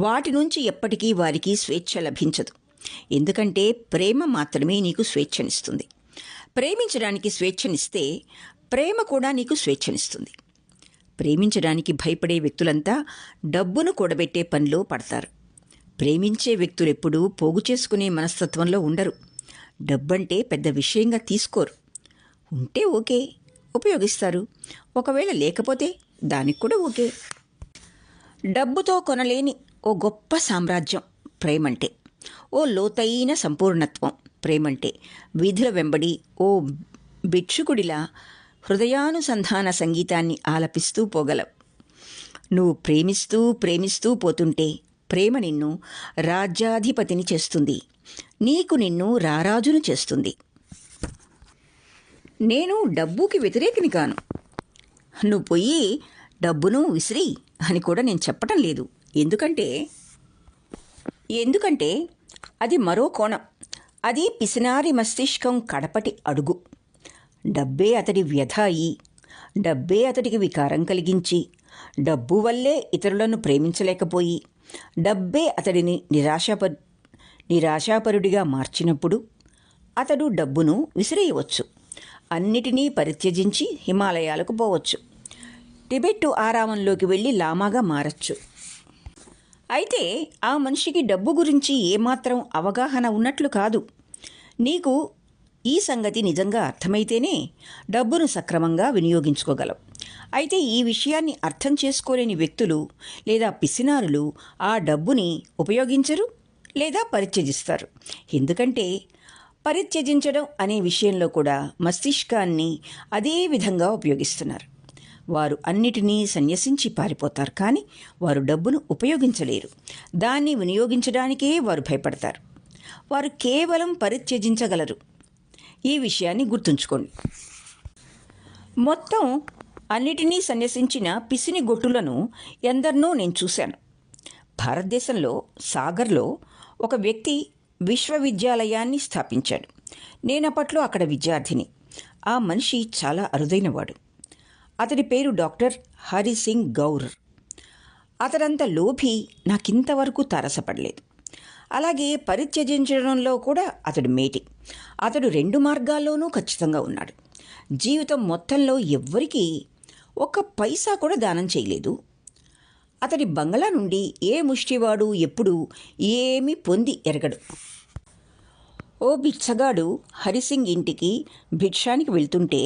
వాటి నుంచి ఎప్పటికీ వారికి స్వేచ్ఛ లభించదు. ఎందుకంటే ప్రేమ మాత్రమే నీకు స్వేచ్ఛనిస్తుంది. ప్రేమించడానికి స్వేచ్ఛనిస్తే ప్రేమ కూడా నీకు స్వేచ్ఛనిస్తుంది. ప్రేమించడానికి భయపడే వ్యక్తులంతా డబ్బును కూడబెట్టే పనిలో పడతారు. ప్రేమించే వ్యక్తులెప్పుడూ పోగు చేసుకునే మనస్తత్వంలో ఉండరు. డబ్బంటే పెద్ద విషయంగా తీసుకోరు. ఉంటే ఓకే, ఉపయోగిస్తారు. ఒకవేళ లేకపోతే దానికి కూడా ఓకే. డబ్బుతో కొనలేని ఓ గొప్ప సామ్రాజ్యం ప్రేమంటే. ఓ లోతైన సంపూర్ణత్వం ప్రేమంటే. వీధుల వెంబడి ఓ భిక్షుకుడిలా హృదయానుసంధాన సంగీతాన్ని ఆలపిస్తూ పోగలవు. నువ్వు ప్రేమిస్తూ పోతుంటే ప్రేమ నిన్ను రాజ్యాధిపతిని చేస్తుంది. నీకు నిన్ను రారాజును చేస్తుంది. నేను డబ్బుకి వ్యతిరేకిని కాను. నువ్వు పోయి డబ్బును విసిరి అని కూడా నేను చెప్పటం లేదు. ఎందుకంటే అది మరో కోణం. అది పిసినారి మస్తిష్కం కడపటి అడుగు. డబ్బే అతడి వ్యధ అయి, డబ్బే అతడికి వికారం కలిగించి, డబ్బు వల్లే ఇతరులను ప్రేమించలేకపోయి, డబ్బే అతడిని నిరాశాపరుడిగా మార్చినప్పుడు అతడు డబ్బును విసిరేయవచ్చు. అన్నిటినీ పరిత్యజించి హిమాలయాలకు పోవచ్చు. టిబెట్టు ఆరామంలోకి వెళ్ళి లామాగా మారచ్చు. అయితే ఆ మనిషికి డబ్బు గురించి ఏమాత్రం అవగాహన ఉన్నట్లు కాదు. నీకు ఈ సంగతి నిజంగా అర్థమైతేనే డబ్బును సక్రమంగా వినియోగించుకోగలవు. అయితే ఈ విషయాన్ని అర్థం చేసుకోలేని వ్యక్తులు లేదా పిసినారులు ఆ డబ్బుని ఉపయోగించరు లేదా పరిత్యజిస్తారు. ఎందుకంటే పరిత్యజించడం అనే విషయంలో కూడా మస్తిష్కాన్ని అదే విధంగా ఉపయోగిస్తున్నారు. వారు అన్నిటినీ సన్యసించి పారిపోతారు, కానీ వారు డబ్బును ఉపయోగించలేరు. దాన్ని వినియోగించడానికే వారు భయపడతారు. వారు కేవలం పరిత్యజించగలరు. ఈ విషయాన్ని గుర్తుంచుకోండి. మొత్తం అన్నిటినీ సన్యసించిన పిసిని గొట్టులను ఎందరినో నేను చూశాను. భారతదేశంలో సాగర్లో ఒక వ్యక్తి విశ్వవిద్యాలయాన్ని స్థాపించాడు. నేనప్పట్లో అక్కడ విద్యార్థిని. ఆ మనిషి చాలా అరుదైనవాడు. అతడి పేరు డాక్టర్ హరిసింగ్ గౌర్. అతడంత లోభి నాకింతవరకు తారసపడలేదు. అలాగే పరిత్యజించడంలో కూడా అతడు మేటి. అతడు 2 మార్గాల్లోనూ ఖచ్చితంగా ఉన్నాడు. జీవితం మొత్తంలో ఎవ్వరికీ ఒక్క పైసా కూడా దానం చేయలేదు. అతడి బంగళా నుండి ఏ ముష్టివాడు ఎప్పుడూ ఏమీ పొంది ఎరగడు. ఓ బిచ్చగాడు హరిసింగ్ ఇంటికి భిక్షానికి వెళ్తుంటే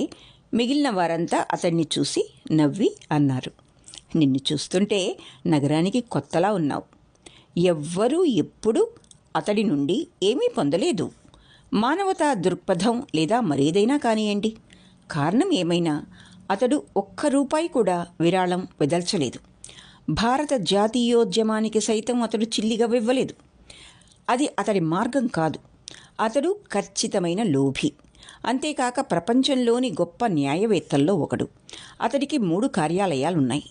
మిగిలిన వారంతా అతన్ని చూసి నవ్వి అన్నారు, నిన్ను చూస్తుంటే నగరానికి కొత్తలా ఉన్నావు. ఎవ్వరూ ఎప్పుడూ అతడి నుండి ఏమీ పొందలేదు. మానవతా దృక్పథం లేదా మరేదైనా కానియండి, కారణం ఏమైనా అతడు ₹1 కూడా విరాళం వెదల్చలేదు. భారత జాతీయోద్యమానికి సైతం అతడు చిల్లిగా ఇవ్వలేదు. అది అతడి మార్గం కాదు. అతడు ఖచ్చితమైన లోభి. అంతేకాక ప్రపంచంలోని గొప్ప న్యాయవేత్తల్లో ఒకడు. అతడికి 3 కార్యాలయాలున్నాయి.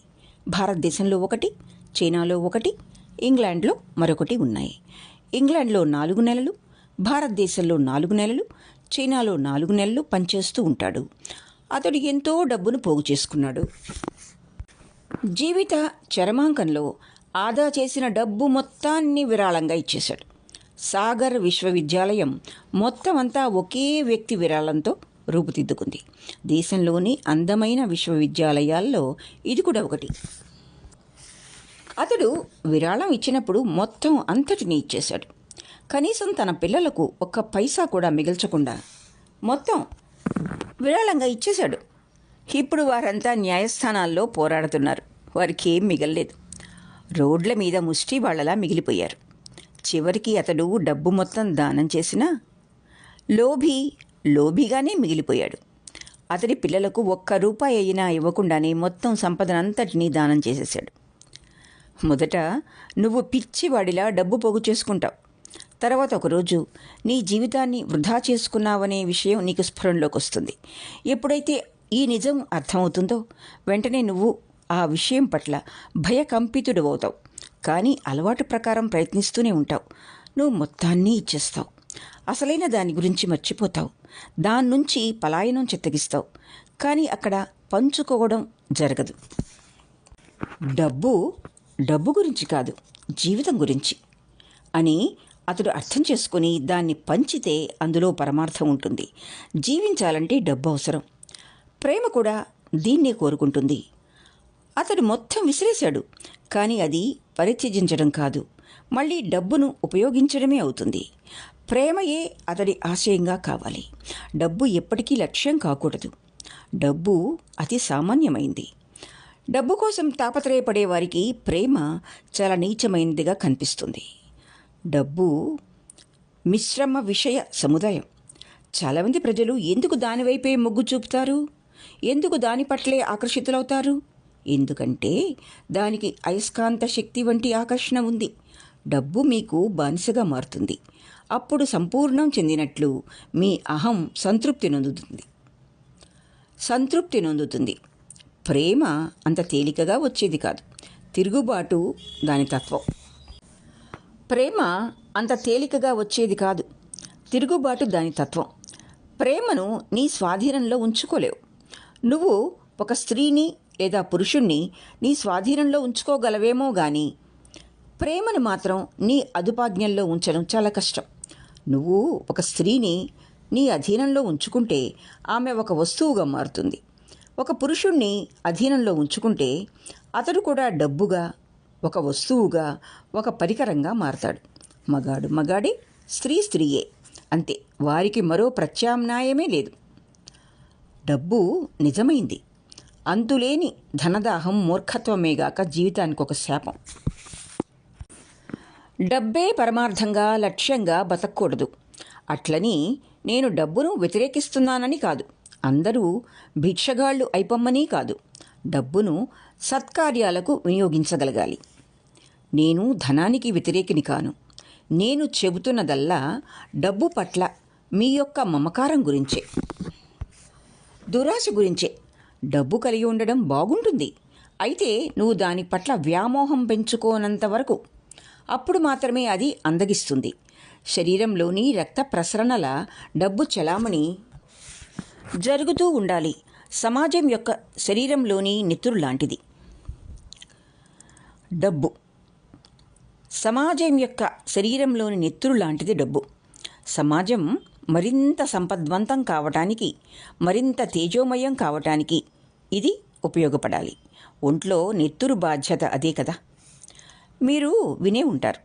భారతదేశంలో 1, చైనాలో 1, ఇంగ్లాండ్లో మరొకటి ఉన్నాయి. ఇంగ్లాండ్లో 4 నెలలు, భారతదేశంలో 4 నెలలు, చైనాలో 4 నెలలు పనిచేస్తూ ఉంటాడు. అతడు ఎంతో డబ్బును పోగు చేసుకున్నాడు. జీవిత చరమాంకంలో ఆదా చేసిన డబ్బు మొత్తాన్ని విరాళంగా ఇచ్చేశాడు. సాగర్ విశ్వవిద్యాలయం మొత్తం అంతా ఒకే వ్యక్తి విరాళంతో రూపుదిద్దుకుంది. దేశంలోని అందమైన విశ్వవిద్యాలయాల్లో ఇది కూడా ఒకటి. అతడు విరాళం ఇచ్చినప్పుడు మొత్తం అంతటినీ ఇచ్చేశాడు. కనీసం తన పిల్లలకు ఒక్క పైసా కూడా మిగల్చకుండా మొత్తం విరాళంగా ఇచ్చేశాడు. ఇప్పుడు వారంతా న్యాయస్థానాల్లో పోరాడుతున్నారు. వారికి ఏం మిగల్లేదు. రోడ్ల మీద ముష్టి వాళ్ళలా మిగిలిపోయారు. చివరికి అతడు డబ్బు మొత్తం దానం చేసినా లోభిగానే మిగిలిపోయాడు. అతడి పిల్లలకు ₹1 అయినా ఇవ్వకుండానే మొత్తం సంపదనంతటినీ దానం చేసేశాడు. మొదట నువ్వు పిచ్చివాడిలా డబ్బు పోగు చేసుకుంటావు. తర్వాత ఒకరోజు నీ జీవితాన్ని వృధా చేసుకున్నావనే విషయం నీకు స్ఫురణలోకి వస్తుంది. ఎప్పుడైతే ఈ నిజం అర్థమవుతుందో వెంటనే నువ్వు ఆ విషయం పట్ల భయకంపితుడవుతావు. కానీ అలవాటు ప్రకారం ప్రయత్నిస్తూనే ఉంటావు. నువ్వు మొత్తాన్ని ఇచ్చేస్తావు. అసలైన దాని గురించి మర్చిపోతావు. దాని నుంచి పలాయనం చిత్తగిస్తావు. కానీ అక్కడ పంచుకోవడం జరగదు. డబ్బు గురించి కాదు, జీవితం గురించి అని అతడు అర్థం చేసుకుని దాన్ని పంచితే అందులో పరమార్థం ఉంటుంది. జీవించాలంటే డబ్బు అవసరం. ప్రేమ కూడా దీన్నే కోరుకుంటుంది. అతడు మొత్తం విసిరేశాడు. కానీ అది పరిత్యజించడం కాదు, మళ్ళీ డబ్బును ఉపయోగించడమే అవుతుంది. ప్రేమయే అతడి ఆశయంగా కావాలి. డబ్బు ఎప్పటికీ లక్ష్యం కాకూడదు. డబ్బు అతి సామాన్యమైంది. డబ్బు కోసం తాపత్రయపడే వారికి ప్రేమ చాలా నీచమైనదిగా కనిపిస్తుంది. డబ్బు మిశ్రమ విషయ సముదాయం. చాలామంది ప్రజలు ఎందుకు దానివైపే మొగ్గు చూపుతారు? ఎందుకు దాని పట్లే ఆకర్షితులవుతారు? ఎందుకంటే దానికి అయస్కాంత శక్తి వంటి ఆకర్షణ ఉంది. డబ్బు మీకు బానిసగా మారుతుంది. అప్పుడు సంపూర్ణం చెందినట్లు మీ అహం సంతృప్తి నొందుతుంది. సంతృప్తి నొందుతుంది. ప్రేమ అంత తేలికగా వచ్చేది కాదు. తిరుగుబాటు దాని తత్వం. ప్రేమ అంత తేలికగా వచ్చేది కాదు. తిరుగుబాటు దాని తత్వం. ప్రేమను నీ స్వాధీనంలో ఉంచుకోలేవు. నువ్వు ఒక స్త్రీని లేదా పురుషుణ్ణి నీ స్వాధీనంలో ఉంచుకోగలవేమో కానీ ప్రేమను మాత్రం నీ అదుపాజ్ఞంలో ఉంచడం చాలా కష్టం. నువ్వు ఒక స్త్రీని నీ అధీనంలో ఉంచుకుంటే ఆమె ఒక వస్తువుగా మారుతుంది. ఒక పురుషుణ్ణి అధీనంలో ఉంచుకుంటే అతడు కూడా డబ్బుగా, ఒక వస్తువుగా, ఒక పరికరంగా మారతాడు. మగాడు మగాడే, స్త్రీ స్త్రీయే, అంతే. వారికి మరో ప్రత్యామ్నాయమే లేదు. డబ్బు నిజమైంది. అంతులేని ధనదాహం మూర్ఖత్వమేగాక జీవితానికి ఒక శాపం. డబ్బే పరమార్థంగా, లక్ష్యంగా బతకూడదు. అట్లని నేను డబ్బును వ్యతిరేకిస్తున్నానని కాదు. అందరూ భిక్షగాళ్ళు అయిపోమ్మని కాదు. డబ్బును సత్కార్యాలకు వినియోగించగలగాలి. నేను ధనానికి వ్యతిరేకిని కాను. నేను చెబుతున్నదల్లా డబ్బు పట్ల మీ యొక్క మమకారం గురించే, దురాశ గురించే. డబ్బు కలిగి ఉండడం బాగుంటుంది. అయితే నువ్వు దాని పట్ల వ్యామోహం పెంచుకోనంత వరకు. అప్పుడు మాత్రమే అది అందగిస్తుంది. శరీరంలోని రక్త ప్రసరణల డబ్బు చలామణి జరుగుతూ ఉండాలి. సమాజం యొక్క శరీరంలోని నెత్తురు లాంటిది డబ్బు. సమాజం యొక్క శరీరంలోని నెత్తురు లాంటిది డబ్బు. సమాజం మరింత సంపద్వంతం కావటానికి, మరింత తేజోమయం కావటానికి ఇది ఉపయోగపడాలి. ఒంట్లో నెత్తురు బాధ్యత అదే కదా. మీరు వినే ఉంటారు,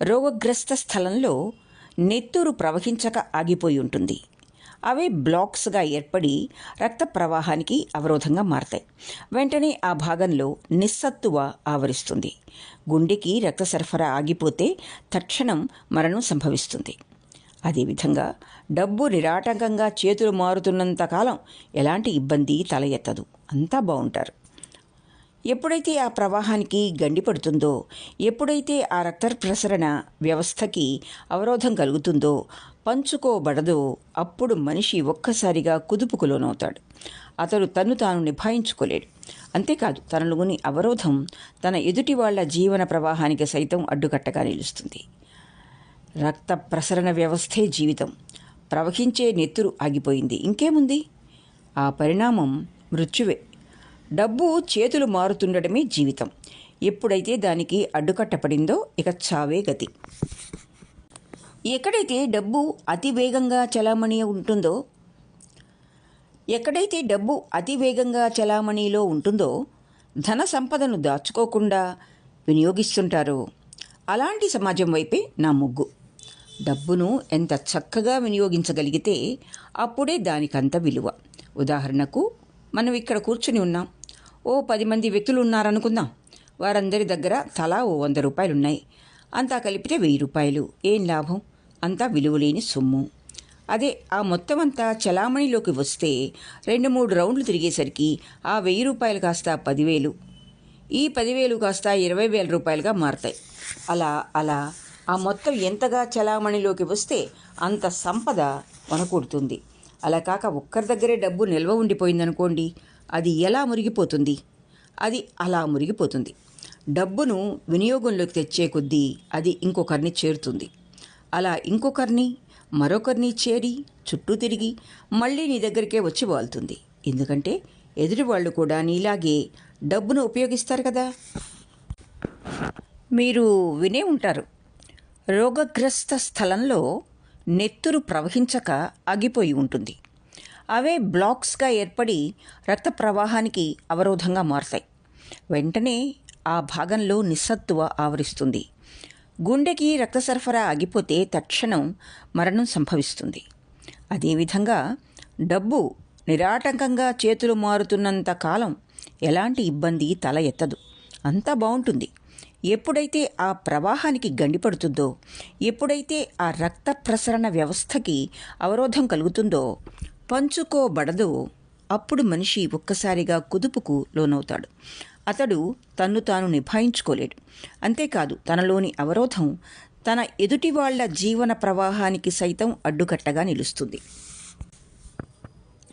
రోగగ్రస్త స్థలంలో నెత్తురు ప్రవహించక ఆగిపోయి ఉంటుంది. అవే బ్లాక్స్గా ఏర్పడి రక్త ప్రవాహానికి అవరోధంగా మారతాయి. వెంటనే ఆ భాగంలో నిస్సత్తువ ఆవరిస్తుంది. గుండెకి రక్త సరఫరా ఆగిపోతే తక్షణం మరణం సంభవిస్తుంది. అదేవిధంగా డబ్బు నిరాటంకంగా చేతులు మారుతున్నంత కాలం ఎలాంటి ఇబ్బంది తల ఎత్తదు. అంతా బాగుంటారు. ఎప్పుడైతే ఆ ప్రవాహానికి గండి పడుతుందో, ఎప్పుడైతే ఆ రక్త ప్రసరణ వ్యవస్థకి అవరోధం కలుగుతుందో, పంచుకోబడదో, అప్పుడు మనిషి ఒక్కసారిగా కుదుపుకు లోనవుతాడు. అతడు తన్ను తాను నిభాయించుకోలేడు. అంతేకాదు, తనలోని అవరోధం తన ఎదుటి వాళ్ల జీవన ప్రవాహానికి సైతం అడ్డుకట్టగా నిలుస్తుంది. రక్త ప్రసరణ వ్యవస్థే జీవితం. ప్రవహించే నెత్తురు ఆగిపోయింది, ఇంకేముంది? ఆ పరిణామం మృత్యువే. డబ్బు చేతులు మారుతుండడమే జీవితం. ఎప్పుడైతే దానికి అడ్డుకట్టపడిందో ఇక చావే గతి. ఎక్కడైతే డబ్బు అతి వేగంగా చలామణిలో ఉంటుందో, ధన సంపదను దాచుకోకుండా వినియోగిస్తుంటారో అలాంటి సమాజం వైపే నా మొగ్గు. డబ్బును ఎంత చక్కగా వినియోగించగలిగితే అప్పుడే దానికంత విలువ. ఉదాహరణకు, మనం ఇక్కడ కూర్చుని ఉన్నాం. ఓ 10 మంది వ్యక్తులు ఉన్నారనుకుందాం. వారందరి దగ్గర తలా ఓ 100 రూపాయలున్నాయి. అంతా కలిపితే 1000 రూపాయలు. ఏం లాభం? అంతా విలువలేని సొమ్ము. అదే ఆ మొత్తం అంతా చలామణిలోకి వస్తే 2-3 రౌండ్లు తిరిగేసరికి ఆ 1000 రూపాయలు కాస్త 10,000, ఈ 10,000 కాస్త 20,000 రూపాయలుగా మారతాయి. అలా అలా ఆ మొత్తం ఎంతగా చలామణిలోకి వస్తే అంత సంపద వనకూడుతుంది. అలా కాక ఒక్కరి దగ్గరే డబ్బు నిల్వ ఉండిపోయిందనుకోండి, అది ఎలా మురిగిపోతుంది? అది అలా మురిగిపోతుంది. డబ్బును వినియోగంలోకి తెచ్చే కొద్దీ అది ఇంకొకరిని చేరుతుంది. అలా ఇంకొకరిని, మరొకరిని చేరి చుట్టూ తిరిగి మళ్ళీ నీ దగ్గరికే వచ్చి వాళ్తుంది. ఎందుకంటే ఎదుటి వాళ్ళు కూడా నీలాగే డబ్బును ఉపయోగిస్తారు కదా. మీరు వినే ఉంటారు, రోగగ్రస్త స్థలంలో నెత్తురు ప్రవహించక ఆగిపోయి ఉంటుంది. అవే బ్లాక్స్గా ఏర్పడి రక్త ప్రవాహానికి అవరోధంగా మారతాయి. వెంటనే ఆ భాగంలో నిస్సత్తువ ఆవరిస్తుంది. గుండెకి రక్త సరఫరా ఆగిపోతే తక్షణం మరణం సంభవిస్తుంది. అదేవిధంగా డబ్బు నిరాటంకంగా చేతులు మారుతున్నంత కాలం ఎలాంటి ఇబ్బంది తల ఎత్తదు. అంతా బాగుంటుంది. ఎప్పుడైతే ఆ ప్రవాహానికి గండిపడుతుందో, ఎప్పుడైతే ఆ రక్త ప్రసరణ వ్యవస్థకి అవరోధం కలుగుతుందో, పంచుకోబడదో, అప్పుడు మనిషి ఒక్కసారిగా కుదుపుకు లోనవుతాడు. అతడు తన్ను తాను నిభాయించుకోలేడు. అంతేకాదు, తనలోని అవరోధం తన ఎదుటి వాళ్ల జీవన ప్రవాహానికి సైతం అడ్డుకట్టగా నిలుస్తుంది.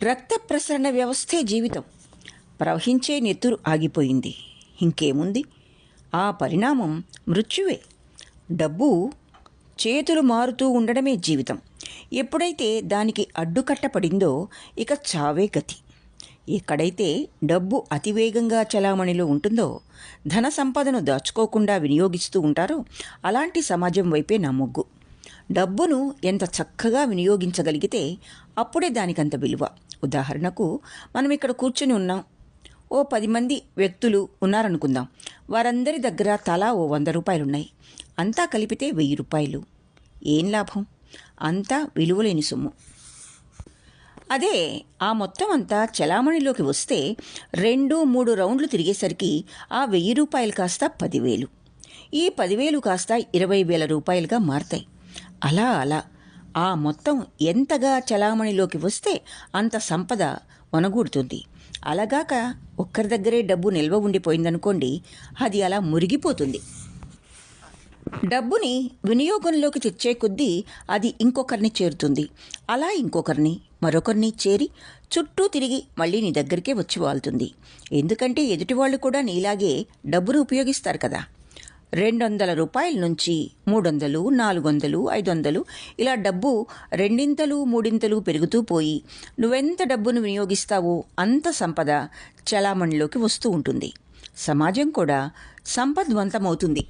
రక్త ప్రసరణ వ్యవస్థే జీవితం. ప్రవహించే నెత్తురు ఆగిపోయింది. ఇంకేముంది? ఆ పరిణామం మృత్యువే. డబ్బు చేతులు మారుతూ ఉండడమే జీవితం. ఎప్పుడైతే దానికి అడ్డుకట్టపడిందో ఇక చావే గతి. ఎక్కడైతే డబ్బు అతివేగంగా చలామణిలో ఉంటుందో, ధన సంపదను దాచుకోకుండా వినియోగిస్తూ ఉంటారో అలాంటి సమాజం వైపే నా మొగ్గు. డబ్బును ఎంత చక్కగా వినియోగించగలిగితే అప్పుడే దానికంత విలువ. ఉదాహరణకు, మనం ఇక్కడ కూర్చొని ఉన్నాం. ఓ 10 మంది వ్యక్తులు ఉన్నారనుకుందాం. వారందరి దగ్గర తలా ఓ 100 రూపాయలున్నాయి. అంతా కలిపితే 1000 రూపాయలు. ఏం లాభం? అంతా విలువలేని సొమ్ము. అదే ఆ మొత్తం అంతా చలామణిలోకి వస్తే 2-3 రౌండ్లు తిరిగేసరికి ఆ 1000 రూపాయలు కాస్త 10,000. ఈ 10,000 కాస్త 20,000 రూపాయలుగా మారతాయి. అలా అలా ఆ మొత్తం ఎంతగా చలామణిలోకి వస్తే అంత సంపద వనగూడుతుంది. అలాగాక ఒక్కరి దగ్గరే డబ్బు నిల్వ ఉండిపోయిందనుకోండి, అది అలా మురిగిపోతుంది. డబ్బుని వినియోగంలోకి తెచ్చే కొద్దీ అది ఇంకొకరిని చేరుతుంది. అలా ఇంకొకరిని, మరొకరిని చేరి చుట్టూ తిరిగి మళ్ళీ నీ దగ్గరికే వచ్చి వాళ్తుంది. ఎందుకంటే ఎదుటివాళ్ళు కూడా నీలాగే డబ్బును ఉపయోగిస్తారు కదా. 200 రూపాయల నుంచి 300, 400, 500 ఇలా డబ్బు రెండింతలు మూడింతలు పెరుగుతూ పోయి నువ్వెంత డబ్బును వినియోగిస్తావో అంత సంపద చలామణిలోకి వస్తూ ఉంటుంది. సమాజం కూడా సంపద్వంతమవుతుంది.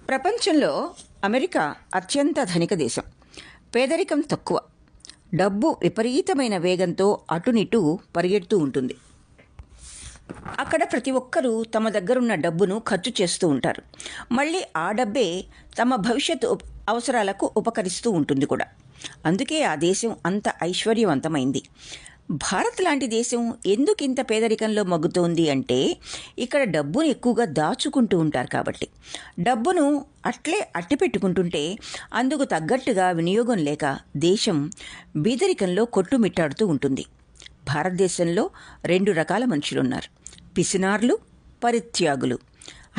ప్రపంచంలో అమెరికా అత్యంత ధనిక దేశం. పేదరికం తక్కువ. డబ్బు విపరీతమైన వేగంతో అటునిటు పరిగెడుతూ ఉంటుంది. అక్కడ ప్రతి ఒక్కరూ తమ దగ్గరున్న డబ్బును ఖర్చు చేస్తూ ఉంటారు. మళ్ళీ ఆ డబ్బే తమ భవిష్యత్తు అవసరాలకు ఉపకరిస్తూ ఉంటుంది కూడా. అందుకే ఆ దేశం అంత ఐశ్వర్యవంతమైంది. భారత్ లాంటి దేశం ఎందుకు ఇంత పేదరికంలో మగ్గుతోంది అంటే, ఇక్కడ డబ్బును ఎక్కువగా దాచుకుంటూ ఉంటారు కాబట్టి. డబ్బును అట్లే అట్టిపెట్టుకుంటుంటే అందుకు తగ్గట్టుగా వినియోగం లేక దేశం బీదరికంలో కొట్టుమిట్టాడుతూ ఉంటుంది. భారతదేశంలో 2 రకాల మనుషులున్నారు: పిసినార్లు, పరిత్యాగులు.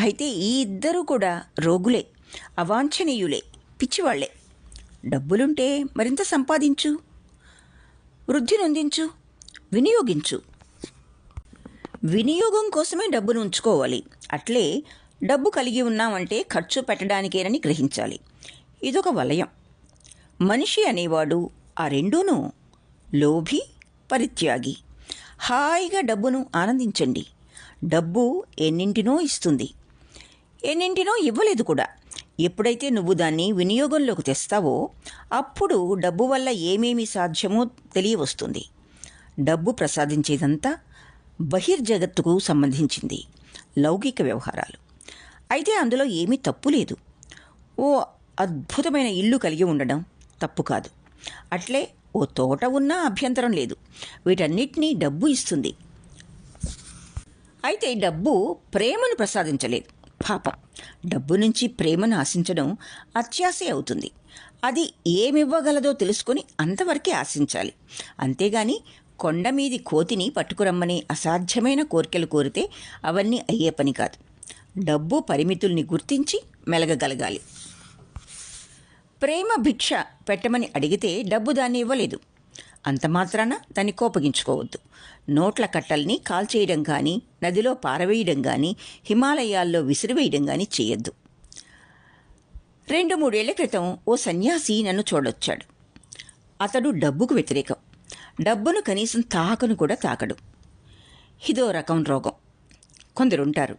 అయితే ఈ ఇద్దరూ కూడా రోగులే, అవాంఛనీయులే, పిచ్చివాళ్లే. డబ్బులుంటే మరింత సంపాదించు, వృద్ధి నొందించు, వినియోగించు. వినియోగం కోసమే డబ్బును ఉంచుకోవాలి. అట్లే డబ్బు కలిగి ఉన్నామంటే ఖర్చు పెట్టడానికేనని గ్రహించాలి. ఇదొక వలయం. మనిషి అనేవాడు ఆ రెండూనూ లోభి, పరిత్యాగి. హాయిగా డబ్బును ఆనందించండి. డబ్బు ఎన్నింటినో ఇస్తుంది, ఎన్నింటినో ఇవ్వలేదు కూడా. ఎప్పుడైతే నువ్వు దాన్ని వినియోగంలోకి తెస్తావో అప్పుడు డబ్బు వల్ల ఏమేమి సాధ్యమో తెలియవస్తుంది. డబ్బు ప్రసాదించేదంతా బహిర్జగత్తుకు సంబంధించింది, లౌకిక వ్యవహారాలు. అయితే అందులో ఏమీ తప్పు లేదు. ఓ అద్భుతమైన ఇల్లు కలిగి ఉండడం తప్పు కాదు. అట్లే ఓ తోట ఉన్నా అభ్యంతరం లేదు. వీటన్నిటినీ డబ్బు ఇస్తుంది. అయితే డబ్బు ప్రేమను ప్రసాదించలేదు. పాపం, డబ్బు నుంచి ప్రేమను ఆశించడం అత్యాశే అవుతుంది. అది ఏమివ్వగలదో తెలుసుకొని అంతవరకే ఆశించాలి. అంతేగాని కొండ మీది కోతిని పట్టుకురమ్మని అసాధ్యమైన కోరికలు కోరితే అవన్నీ అయ్యే పని కాదు. డబ్బు పరిమితుల్ని గుర్తించి మెలగగలగాలి. ప్రేమ భిక్ష పెట్టమని అడిగితే డబ్బు దాన్ని ఇవ్వలేదు. అంత మాత్రాన దాన్ని కోపగించుకోవద్దు. నోట్ల కట్టల్ని కాల్చేయడం కానీ, నదిలో పారవేయడం కానీ, హిమాలయాల్లో విసిరివేయడం కానీ చేయొద్దు. 2-3 ఏళ్ల క్రితం ఓ సన్యాసి నన్ను చూడొచ్చాడు. అతడు డబ్బుకు వ్యతిరేకం. డబ్బును కనీసం తాకను కూడా తాకడు. ఇదో రకం రోగం. కొందరుంటారు,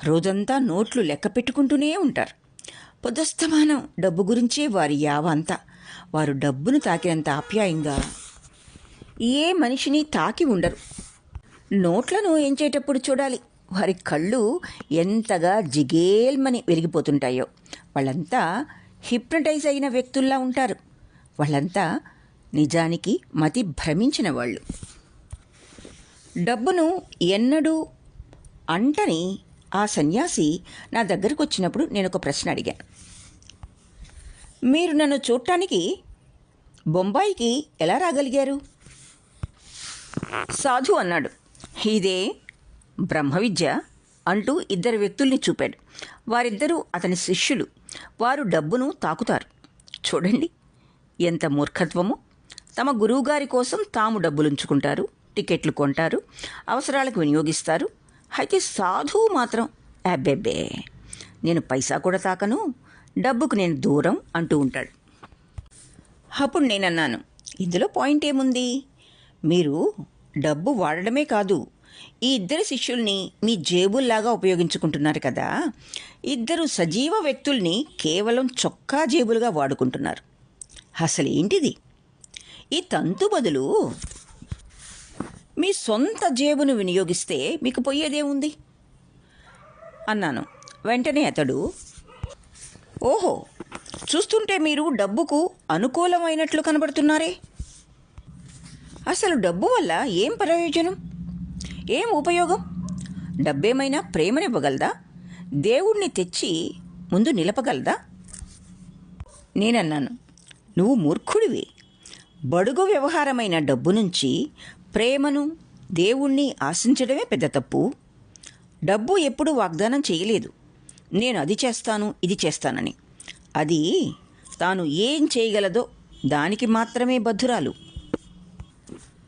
రోజంతా నోట్లు లెక్క పెట్టుకుంటూనే ఉంటారు. పొద్దస్తమానం డబ్బు గురించే వారి యావ అంతా. వారు డబ్బును తాకినంత ఆప్యాయంగా ఏ మనిషిని తాకి ఉండరు. నోట్లను ఎంచేటప్పుడు చూడాలి, వారి కళ్ళు ఎంతగా జిగేల్మని వెలిగిపోతుంటాయో. వాళ్ళంతా హిప్నటైజ్ అయిన వ్యక్తుల్లా ఉంటారు. వాళ్ళంతా నిజానికి మతి భ్రమించిన వాళ్ళు. డబ్బును ఎన్నడూ అంటని ఆ సన్యాసి నా దగ్గరకు వచ్చినప్పుడు నేను ఒక ప్రశ్న అడిగాను. మీరు నన్ను చూడటానికి బొంబాయికి ఎలా రాగలిగారు? సాధు అన్నాడు. ఇదే బ్రహ్మ విద్య అంటూ 2 వ్యక్తుల్ని చూపాడు. వారిద్దరూ అతని శిష్యులు. వారు డబ్బును తాకుతారు. చూడండి ఎంత మూర్ఖత్వమో. తమ గురువుగారి కోసం తాము డబ్బులుంచుకుంటారు, టికెట్లు కొంటారు, అవసరాలకు వినియోగిస్తారు. అయితే సాధువు మాత్రం అబ్బెబ్బే, నేను పైసా కూడా తాకను, డబ్బుకు నేను దూరం అంటూ ఉంటాడు. అప్పుడు నేనన్నాను, ఇందులో పాయింట్ ఏముంది? మీరు డబ్బు వాడడమే కాదు, ఈ ఇద్దరు శిష్యుల్ని మీ జేబుల్లాగా ఉపయోగించుకుంటున్నారు కదా. ఇద్దరు సజీవ వ్యక్తుల్ని కేవలం చొక్కా జేబులుగా వాడుకుంటున్నారు. అసలు ఏంటిది? ఈ తంతు బదులు మీ సొంత జేబును వినియోగిస్తే మీకు పోయేదేముంది అన్నాను. వెంటనే అతడు, ఓహో, చూస్తుంటే మీరు డబ్బుకు అనుకూలమైనట్లు కనబడుతున్నారే. అసలు డబ్బు వల్ల ఏం ప్రయోజనం, ఏం ఉపయోగం? డబ్బేమైనా ప్రేమనివ్వగలదా? దేవుణ్ణి తెచ్చి ముందు నిలపగలదా? నేనన్నాను, నువ్వు మూర్ఖుడివి. బడుగు వ్యవహారమైన డబ్బు నుంచి ప్రేమను, దేవుణ్ణి ఆశించడమే పెద్ద తప్పు. డబ్బు ఎప్పుడూ వాగ్దానం చేయలేదు, నేను అది చేస్తాను, ఇది చేస్తానని. అది తాను ఏం చేయగలదో దానికి మాత్రమే బద్ధురాలు.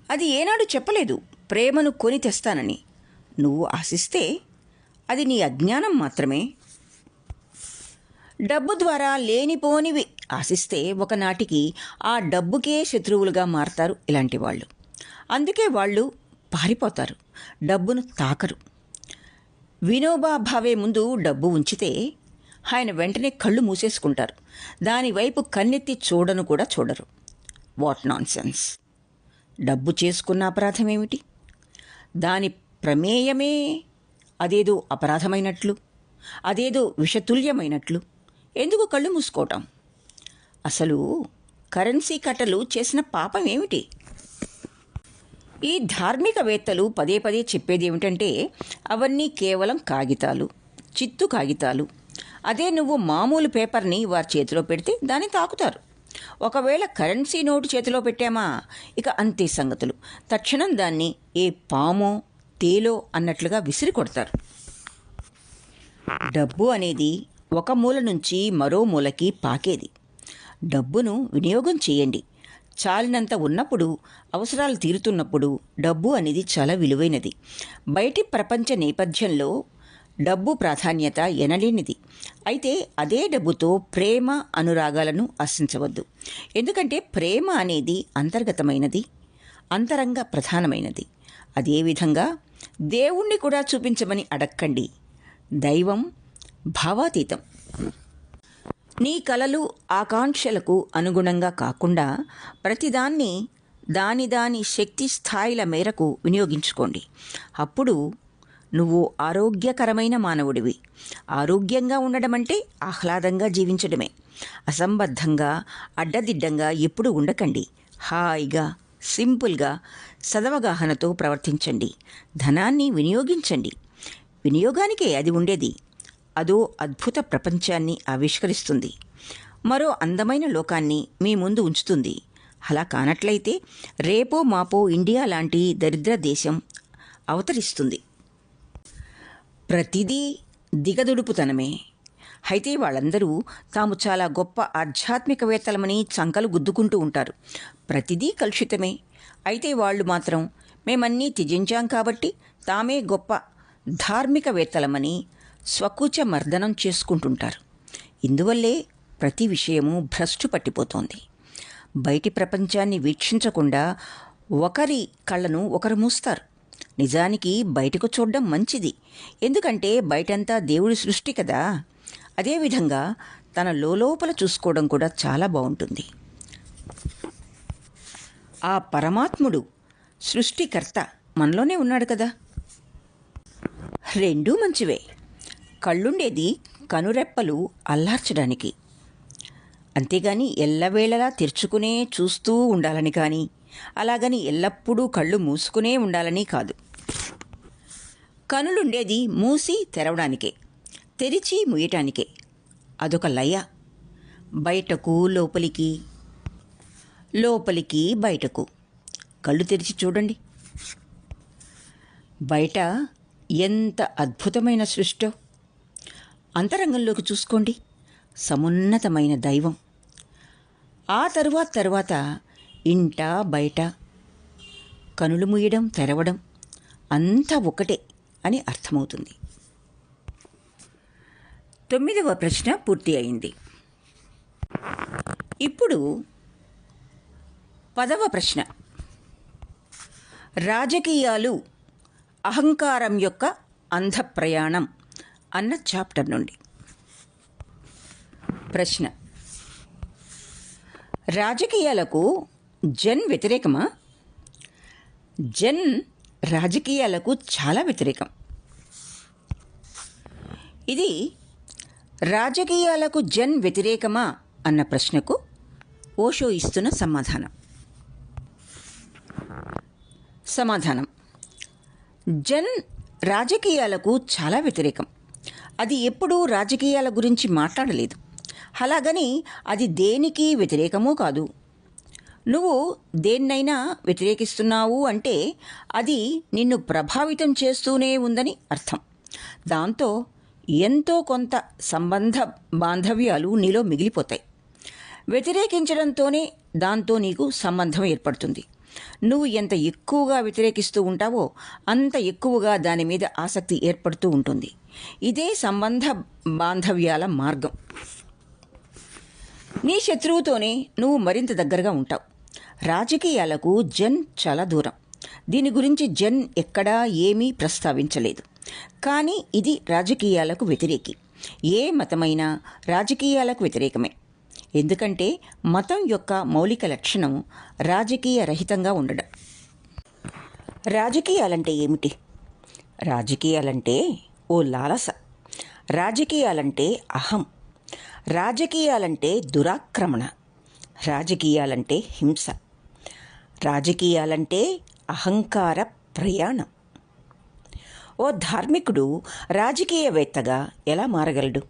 అది ఏనాడు చెప్పలేదు ప్రేమను కొని తెస్తానని. నువ్వు ఆశిస్తే అది నీ అజ్ఞానం మాత్రమే. డబ్బు ద్వారా లేనిపోనివి ఆశిస్తే ఒకనాటికి ఆ డబ్బుకే శత్రువులుగా మారతారు ఇలాంటి వాళ్ళు. అందుకే వాళ్ళు పారిపోతారు, డబ్బును తాకరు. వినోబా భావే ముందు డబ్బు ఉంచితే ఆయన వెంటనే కళ్ళు మూసేసుకుంటారు, దానివైపు కన్నెత్తి చూడను కూడా చూడరు. What non sense! డబ్బు చేసుకున్న అపరాధం ఏమిటి? దాని ప్రమేయమే అదేదో అపరాధమైనట్లు, అదేదో విషతుల్యమైనట్లు. ఎందుకు కళ్ళు మూసుకోవటం? అసలు కరెన్సీ కట్టలు చేసిన పాపం ఏమిటి? ఈ ధార్మికవేత్తలు పదే పదే చెప్పేది ఏమిటంటే అవన్నీ కేవలం కాగితాలు, చిత్తు కాగితాలు. అదే నువ్వు మామూలు పేపర్ని వారి చేతిలో పెడితే దాన్ని తాకుతారు. ఒకవేళ కరెన్సీ నోటు చేతిలో పెట్టామా, ఇక అంతే సంగతులు. తక్షణం దాన్ని ఏ పామో తేలో అన్నట్లుగా విసిరి కొడతారు. డబ్బు అనేది ఒక మూల నుంచి మరో మూలకి పాకేది. డబ్బును వినియోగం చేయండి. చాలినంత ఉన్నప్పుడు, అవసరాలు తీరుతున్నప్పుడు డబ్బు అనేది చాలా విలువైనది. బయటి ప్రపంచ నేపథ్యంలో డబ్బు ప్రాధాన్యత ఎనలేనిది. అయితే అదే డబ్బుతో ప్రేమ, అనురాగాలను ఆశించవద్దు. ఎందుకంటే ప్రేమ అనేది అంతర్గతమైనది, అంతరంగ ప్రధానమైనది. అదేవిధంగా దేవుణ్ణి కూడా చూపించమని అడక్కండి. దైవం భావాతీతం. నీ కలలు, ఆకాంక్షలకు అనుగుణంగా కాకుండా ప్రతిదాన్ని దాని శక్తి స్థాయిల మేరకు వినియోగించుకోండి. అప్పుడు నువ్వు ఆరోగ్యకరమైన మానవుడివి. ఆరోగ్యంగా ఉండడం అంటే ఆహ్లాదంగా జీవించడమే. అసంబద్ధంగా, అడ్డదిడ్డంగా ఎప్పుడు ఉండకండి. హాయిగా, సింపుల్గా, సదవగాహనతో ప్రవర్తించండి. ధనాన్ని వినియోగించండి. వినియోగానికే అది ఉండేది. అదో అద్భుత ప్రపంచాన్ని ఆవిష్కరిస్తుంది. మరో అందమైన లోకాన్ని మీ ముందు ఉంచుతుంది. అలా కానట్లయితే రేపో మాపో ఇండియా లాంటి దరిద్ర దేశం అవతరిస్తుంది. ప్రతిదీ దిగదుడుపుతనమే. అయితే వాళ్ళందరూ తాము చాలా గొప్ప ఆధ్యాత్మికవేత్తలమని చంకలు గుద్దుకుంటూ ఉంటారు. ప్రతిదీ కలుషితమే. అయితే వాళ్ళు మాత్రం మేమన్నీ త్యజించాం కాబట్టి తామే గొప్ప ధార్మికవేత్తలమని స్వకూచ మర్దనం చేసుకుంటుంటారు. ఇందువల్లే ప్రతి విషయము భ్రష్టు పట్టిపోతోంది. బయటి ప్రపంచాన్ని వీక్షించకుండా ఒకరి కళ్ళను ఒకరు మూస్తారు. నిజానికి బయటకు చూడడం మంచిది. ఎందుకంటే బయటంతా దేవుడి సృష్టి కదా. అదేవిధంగా తన లోపల చూసుకోవడం కూడా చాలా బాగుంటుంది. ఆ పరమాత్ముడు, సృష్టికర్త మనలోనే ఉన్నాడు కదా. రెండూ మంచివే. కళ్ళుండేది కనురెప్పలు అల్లార్చడానికి, అంతేగాని ఎల్లవేళలా తెరుచుకునే చూస్తూ ఉండాలని కానీ, అలాగని ఎల్లప్పుడూ కళ్ళు మూసుకునే ఉండాలని కాదు. కనులుండేది మూసి తెరవడానికే, తెరిచి ముయ్యటానికే. అదొక లయ. బయటకు లోపలికి, లోపలికి బయటకు. కళ్ళు తెరిచి చూడండి. బయట ఎంత అద్భుతమైన సృష్టో. అంతరంగంలోకి చూసుకోండి. సమున్నతమైన దైవం. ఆ తరువాత ఇంట బయట కనులు మూయడం తెరవడం అంతా ఒకటే అని అర్థమవుతుంది. 9వ ప్రశ్న పూర్తి అయింది. ఇప్పుడు 10వ ప్రశ్న, రాజకీయాలు అహంకారం యొక్క అంధ ప్రయాణం అన్న చాప్టర్ నుండి ప్రశ్న: రాజకీయాలకు జన్ వ్యతిరేకమా? జన్ రాజకీయాలకు చాలా వ్యతిరేకం. ఇది రాజకీయాలకు జన్ వ్యతిరేకమా అన్న ప్రశ్నకు ఓషో ఇస్తున్న సమాధానం: జన్ రాజకీయాలకు చాలా వ్యతిరేకం. అది ఎప్పుడూ రాజకీయాల గురించి మాట్లాడలేదు. అలాగని అది దేనికి వ్యతిరేకమూ కాదు. నువ్వు దేన్నైనా వ్యతిరేకిస్తున్నావు అంటే అది నిన్ను ప్రభావితం చేస్తూనే ఉందని అర్థం. దాంతో ఎంతో కొంత సంబంధ బాంధవ్యాలు నీలో మిగిలిపోతాయి. వ్యతిరేకించడంతోనే దాంతో నీకు సంబంధం ఏర్పడుతుంది. నువ్వు ఎంత ఎక్కువగా వ్యతిరేకిస్తూ ఉంటావో అంత ఎక్కువగా దాని మీద ఆసక్తి ఏర్పడుతూ ఉంటుంది. ఇదే సంబంధ బాంధవ్యాల మార్గం. నీ శత్రువుతోనే నువ్వు మరింత దగ్గరగా ఉంటావు. రాజకీయాలకు జన్ చాలా దూరం. దీని గురించి జన్ ఎక్కడా ఏమీ ప్రస్తావించలేదు. కానీ ఇది రాజకీయాలకు వ్యతిరేకి. ఏ మతమైనా రాజకీయాలకు వ్యతిరేకమే. ఎందుకంటే మతం యొక్క మౌలిక లక్షణం రాజకీయ రహితంగా ఉండడం. రాజకీయాలంటే ఏమిటి? రాజకీయాలంటే ఓ లాలస. రాజకీయాలంటే అహం. రాజకీయాలంటే దురాక్రమణ. రాజకీయాలంటే హింస. రాజకీయాలంటే అహంకార ప్రయాణం. ఓ ధార్మికుడు రాజకీయవేత్తగా ఎలా మారగలడు?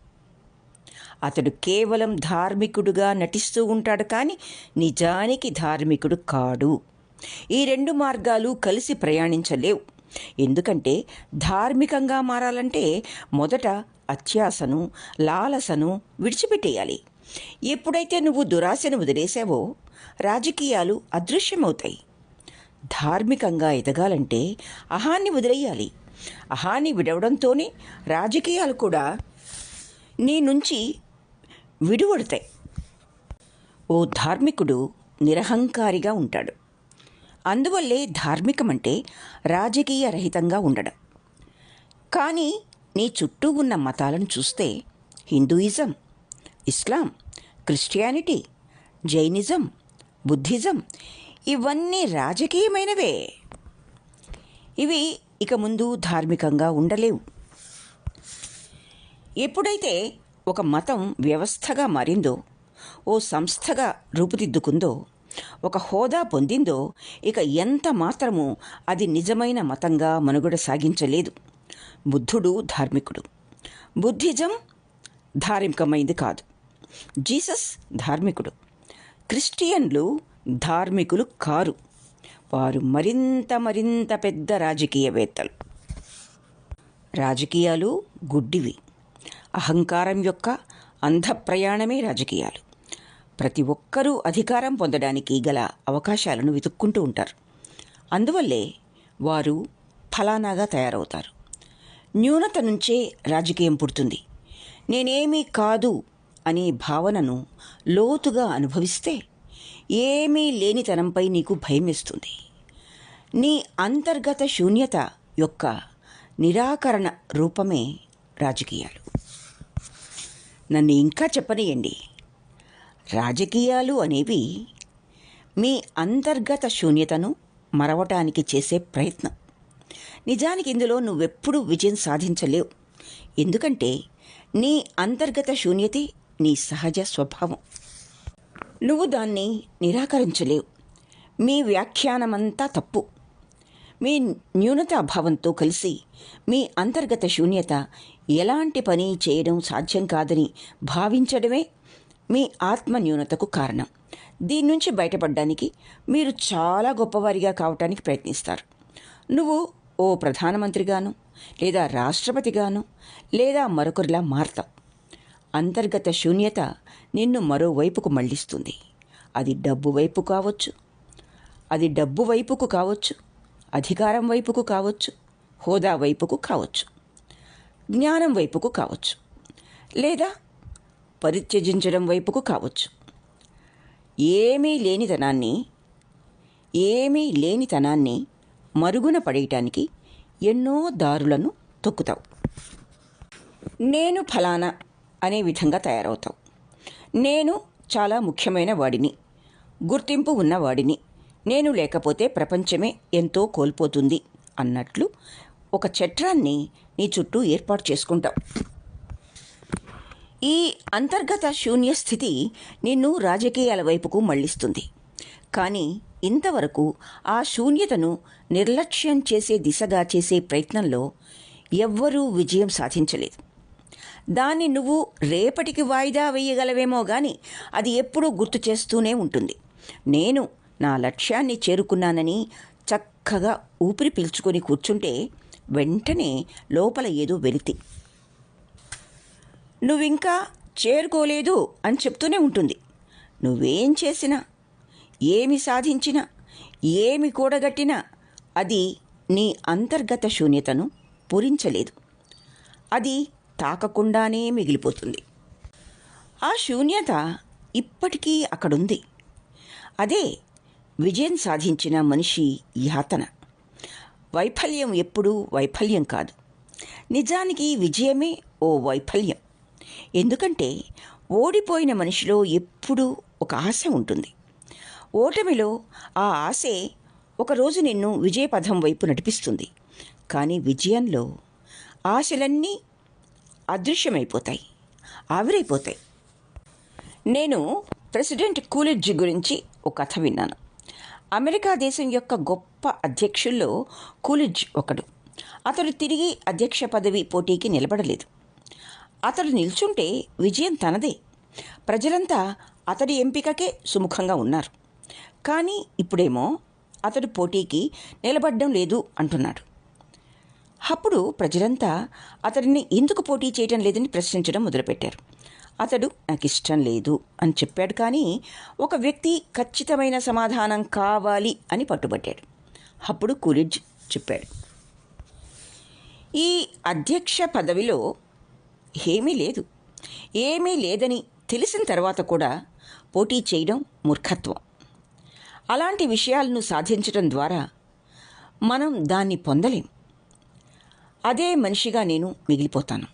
అతడు కేవలం ధార్మికుడుగా నటిస్తూ ఉంటాడు, కానీ నిజానికి ధార్మికుడు కాడు. ఈ రెండు మార్గాలు కలిసి ప్రయాణించలేవు. ఎందుకంటే ధార్మికంగా మారాలంటే మొదట అత్యాశను, లాలసను విడిచిపెట్టేయాలి. ఎప్పుడైతే నువ్వు దురాశను వదిలేసావో రాజకీయాలు అదృశ్యమవుతాయి. ధార్మికంగా ఎదగాలంటే అహాన్ని వదిలేయాలి. అహాన్ని విడవడంతోనే రాజకీయాలు కూడా నీ నుంచి విడివడతాయి. ఓ ధార్మికుడు నిరహంకారిగా ఉంటాడు. అందువల్లే ధార్మికమంటే రాజకీయ రహితంగా ఉండడం. కానీ నీ చుట్టూ ఉన్న మతాలను చూస్తే హిందూయిజం, ఇస్లాం, క్రిస్టియానిటీ, జైనిజం, బుద్ధిజం ఇవన్నీ రాజకీయమైనవే. ఇవి ఇక ముందు ధార్మికంగా ఉండలేవు. ఎప్పుడైతే ఒక మతం వ్యవస్థగా మారిందో, ఓ సంస్థగా రూపుదిద్దుకుందో, ఒక హోదా పొందిందో, ఇక ఎంత మాత్రమూ అది నిజమైన మతంగా మనుగడ సాగించలేదు. బుద్ధుడు ధార్మికుడు. బుద్ధిజం ధార్మికమైంది కాదు. జీసస్ ధార్మికుడు. క్రిస్టియన్లు ధార్మికులు కారు. వారు మరింత పెద్ద రాజకీయవేత్తలు. రాజకీయాలు గుడ్డివి. అహంకారం యొక్క అంధ ప్రయాణమే రాజకీయాలు. ప్రతి ఒక్కరూ అధికారం పొందడానికి గల అవకాశాలను వెతుక్కుంటూ ఉంటారు. అందువల్లే వారు ఫలానాగా తయారవుతారు. న్యూనత నుంచే రాజకీయం పుడుతుంది. నేనేమీ కాదు అనే భావనను లోతుగా అనుభవిస్తే ఏమీ లేనితనంపై నీకు భయమేస్తుంది. నీ అంతర్గత శూన్యత యొక్క నిరాకరణ రూపమే రాజకీయాలు. నన్ను ఇంకా చెప్పనీయండి. రాజకీయాలు అనేవి మీ అంతర్గత శూన్యతను మరవటానికి చేసే ప్రయత్నం. నిజానికి ఇందులో నువ్వెప్పుడూ విజయం సాధించలేవు. ఎందుకంటే నీ అంతర్గత శూన్యతే నీ సహజ స్వభావం. నువ్వు దాన్ని నిరాకరించలేవు. మీ వ్యాఖ్యానమంతా తప్పు. మీ న్యూనతా భావంతో కలిసి మీ అంతర్గత శూన్యత ఎలాంటి పని చేయడం సాధ్యం కాదని భావించడమే మీ ఆత్మ న్యూనతకు కారణం. దీని నుంచి బయటపడడానికి మీరు చాలా గొప్పవారిగా కావటానికి ప్రయత్నిస్తారు. నువ్వు ఓ ప్రధానమంత్రిగాను, లేదా రాష్ట్రపతిగాను, లేదా మరొకరిలా మారతావు. అంతర్గత శూన్యత నిన్ను మరోవైపుకు మళ్లిస్తుంది. అది డబ్బు వైపు కావచ్చు, అది డబ్బు వైపుకు కావచ్చు, అధికారం వైపుకు కావచ్చు, హోదా వైపుకు కావచ్చు, జ్ఞానం వైపుకు కావచ్చు, లేదా పరిత్యజించడం వైపుకు కావచ్చు. ఏమీ లేనితనాన్ని మరుగున పడేయటానికి ఎన్నో దారులను తొక్కుతావు. నేను ఫలానా అనే విధంగా తయారవుతావు. నేను చాలా ముఖ్యమైన వాడిని, గుర్తింపు ఉన్నవాడిని, నేను లేకపోతే ప్రపంచమే ఎంతో కోల్పోతుంది అన్నట్లు ఒక చట్రాన్ని నీ చుట్టూ ఏర్పాటు చేసుకుంటావు. ఈ అంతర్గత శూన్య స్థితి నిన్ను రాజకీయాల వైపుకు మళ్లిస్తుంది. కానీ ఇంతవరకు ఆ శూన్యతను నిర్లక్ష్యం చేసే దిశగా చేసే ప్రయత్నంలో ఎవ్వరూ విజయం సాధించలేదు. దాన్ని నువ్వు రేపటికి వాయిదా వేయగలవేమో కానీ అది ఎప్పుడూ గుర్తు చేస్తూనే ఉంటుంది. నేను నా లక్ష్యాన్ని చేరుకున్నానని చక్కగా ఊపిరి పీల్చుకొని కూర్చుంటే వెంటనే లోపల ఏదో వెలితి నువ్వింకా చేరుకోలేదు అని చెప్తూనే ఉంటుంది. నువ్వేం చేసినా, ఏమి సాధించినా, ఏమి కూడగట్టినా అది నీ అంతర్గత శూన్యతను పూరించలేదు. అది తాకకుండానే మిగిలిపోతుంది. ఆ శూన్యత ఇప్పటికీ అక్కడుంది. అదే విజయం సాధించిన మనిషి యాతన. వైఫల్యం ఎప్పుడూ వైఫల్యం కాదు. నిజానికి విజయమే ఓ వైఫల్యం. ఎందుకంటే ఓడిపోయిన మనిషిలో ఎప్పుడూ ఒక ఆశ ఉంటుంది. ఓటమిలో ఆ ఆశే ఒకరోజు నిన్ను విజయపథం వైపు నడిపిస్తుంది. కానీ విజయంలో ఆశలన్నీ అదృశ్యమైపోతాయి, ఆవిరైపోతాయి. నేను ప్రెసిడెంట్ కూలిడ్జ్ గురించి ఒక కథ విన్నాను. అమెరికా దేశం యొక్క గొప్ప అధ్యక్షుల్లో కూలిడ్జ్ ఒకడు. అతడు తిరిగి అధ్యక్ష పదవి పోటీకి నిలబడలేదు. అతడు నిల్చుంటే విజయం తనదే. ప్రజలంతా అతడి ఎంపికకే సుముఖంగా ఉన్నారు. కానీ ఇప్పుడేమో అతడు పోటీకి నిలబడడం లేదు అంటున్నాడు. అప్పుడు ప్రజలంతా అతడిని ఎందుకు పోటీ చేయడం లేదని ప్రశ్నించడం మొదలుపెట్టారు. అతడు నాకు ఇష్టం లేదు అని చెప్పాడు. కానీ ఒక వ్యక్తి ఖచ్చితమైన సమాధానం కావాలి అని పట్టుబట్టాడు. అప్పుడు కూలిడ్జ్ చెప్పాడు, ఈ అధ్యక్ష పదవిలో ఏమీ లేదని తెలిసిన తర్వాత కూడా పోటీ చేయడం మూర్ఖత్వం. అలాంటి విషయాలను సాధించడం ద్వారా మనం దాన్ని పొందలేం. అదే మనిషిగా నేను మిగిలిపోతాను.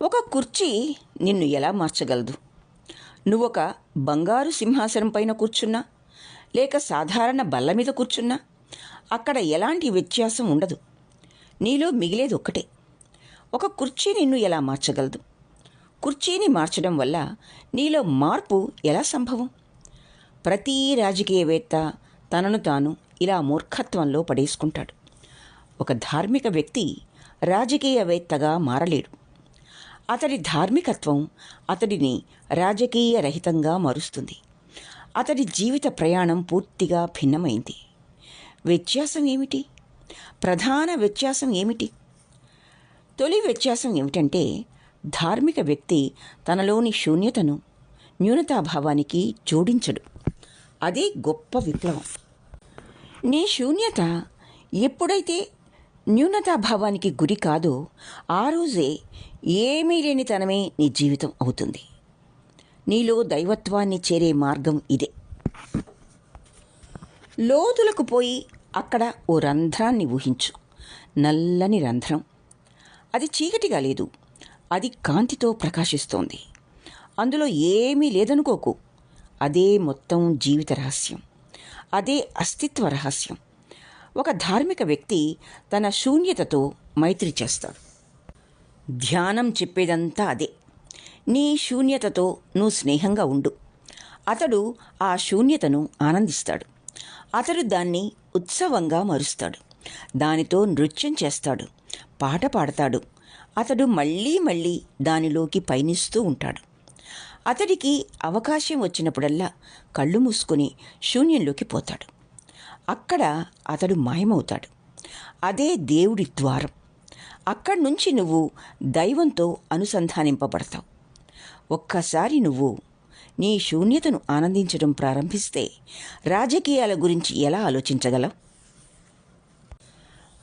ఒక కుర్చీ నిన్ను ఎలా మార్చగలదు? నువ్వొక బంగారు సింహాసనం పైన కూర్చున్నా, లేక సాధారణ బల్ల మీద కూర్చున్నా అక్కడ ఎలాంటి వ్యత్యాసం ఉండదు. నీలో మిగిలేది ఒక్కటే. ఒక కుర్చీ నిన్ను ఎలా మార్చగలదు? కుర్చీని మార్చడం వల్ల నీలో మార్పు ఎలా సంభవం? ప్రతి రాజకీయవేత్త తనను తాను ఇలా మూర్ఖత్వంలో పడేసుకుంటాడు. ఒక ధార్మిక వ్యక్తి రాజకీయవేత్తగా మారలేడు. అతడి ధార్మికత్వం అతడిని రాజకీయ రహితంగా మారుస్తుంది. అతడి జీవిత ప్రయాణం పూర్తిగా భిన్నమైంది. వ్యత్యాసం ఏమిటి? ప్రధాన వ్యత్యాసం ఏమిటి? తొలి వ్యత్యాసం ఏమిటంటే, ధార్మిక వ్యక్తి తనలోని శూన్యతను న్యూనతాభావానికి జోడించడు. అది గొప్ప విప్లవం. నీ శూన్యత ఎప్పుడైతే న్యూనతాభావానికి గురి కాదో ఆ రోజే ఏమీ లేని తనమే నీ జీవితం అవుతుంది. నీలో దైవత్వాన్ని చేరే మార్గం ఇదే. లోతులకు పోయి అక్కడ ఓ రంధ్రాన్ని ఊహించు. నల్లని రంధ్రం. అది చీకటిగా లేదు, అది కాంతితో ప్రకాశిస్తోంది. అందులో ఏమీ లేదనుకోకు. అదే మొత్తం జీవిత రహస్యం, అదే అస్తిత్వ రహస్యం. ఒక ధార్మిక వ్యక్తి తన శూన్యతతో మైత్రి చేస్తాడు. ధ్యానం చెప్పేదంతా అదే. నీ శూన్యతతో నువ్వు స్నేహంగా ఉండు. అతడు ఆ శూన్యతను ఆనందిస్తాడు. అతడు దాన్ని ఉత్సవంగా మారుస్తాడు. దానితో నృత్యం చేస్తాడు, పాట పాడతాడు. అతడు మళ్ళీ మళ్ళీ దానిలోకి పయనిస్తూ ఉంటాడు. అతడికి అవకాశం వచ్చినప్పుడల్లా కళ్ళు మూసుకొని శూన్యంలోకి పోతాడు. అక్కడ అతడు మాయమవుతాడు. అదే దేవుడి ద్వారం. అక్కడి నుంచి నువ్వు దైవంతో అనుసంధానింపబడతావు. ఒక్కసారి నువ్వు నీ శూన్యతను ఆనందించడం ప్రారంభిస్తే రాజకీయాల గురించి ఎలా ఆలోచించగలవు?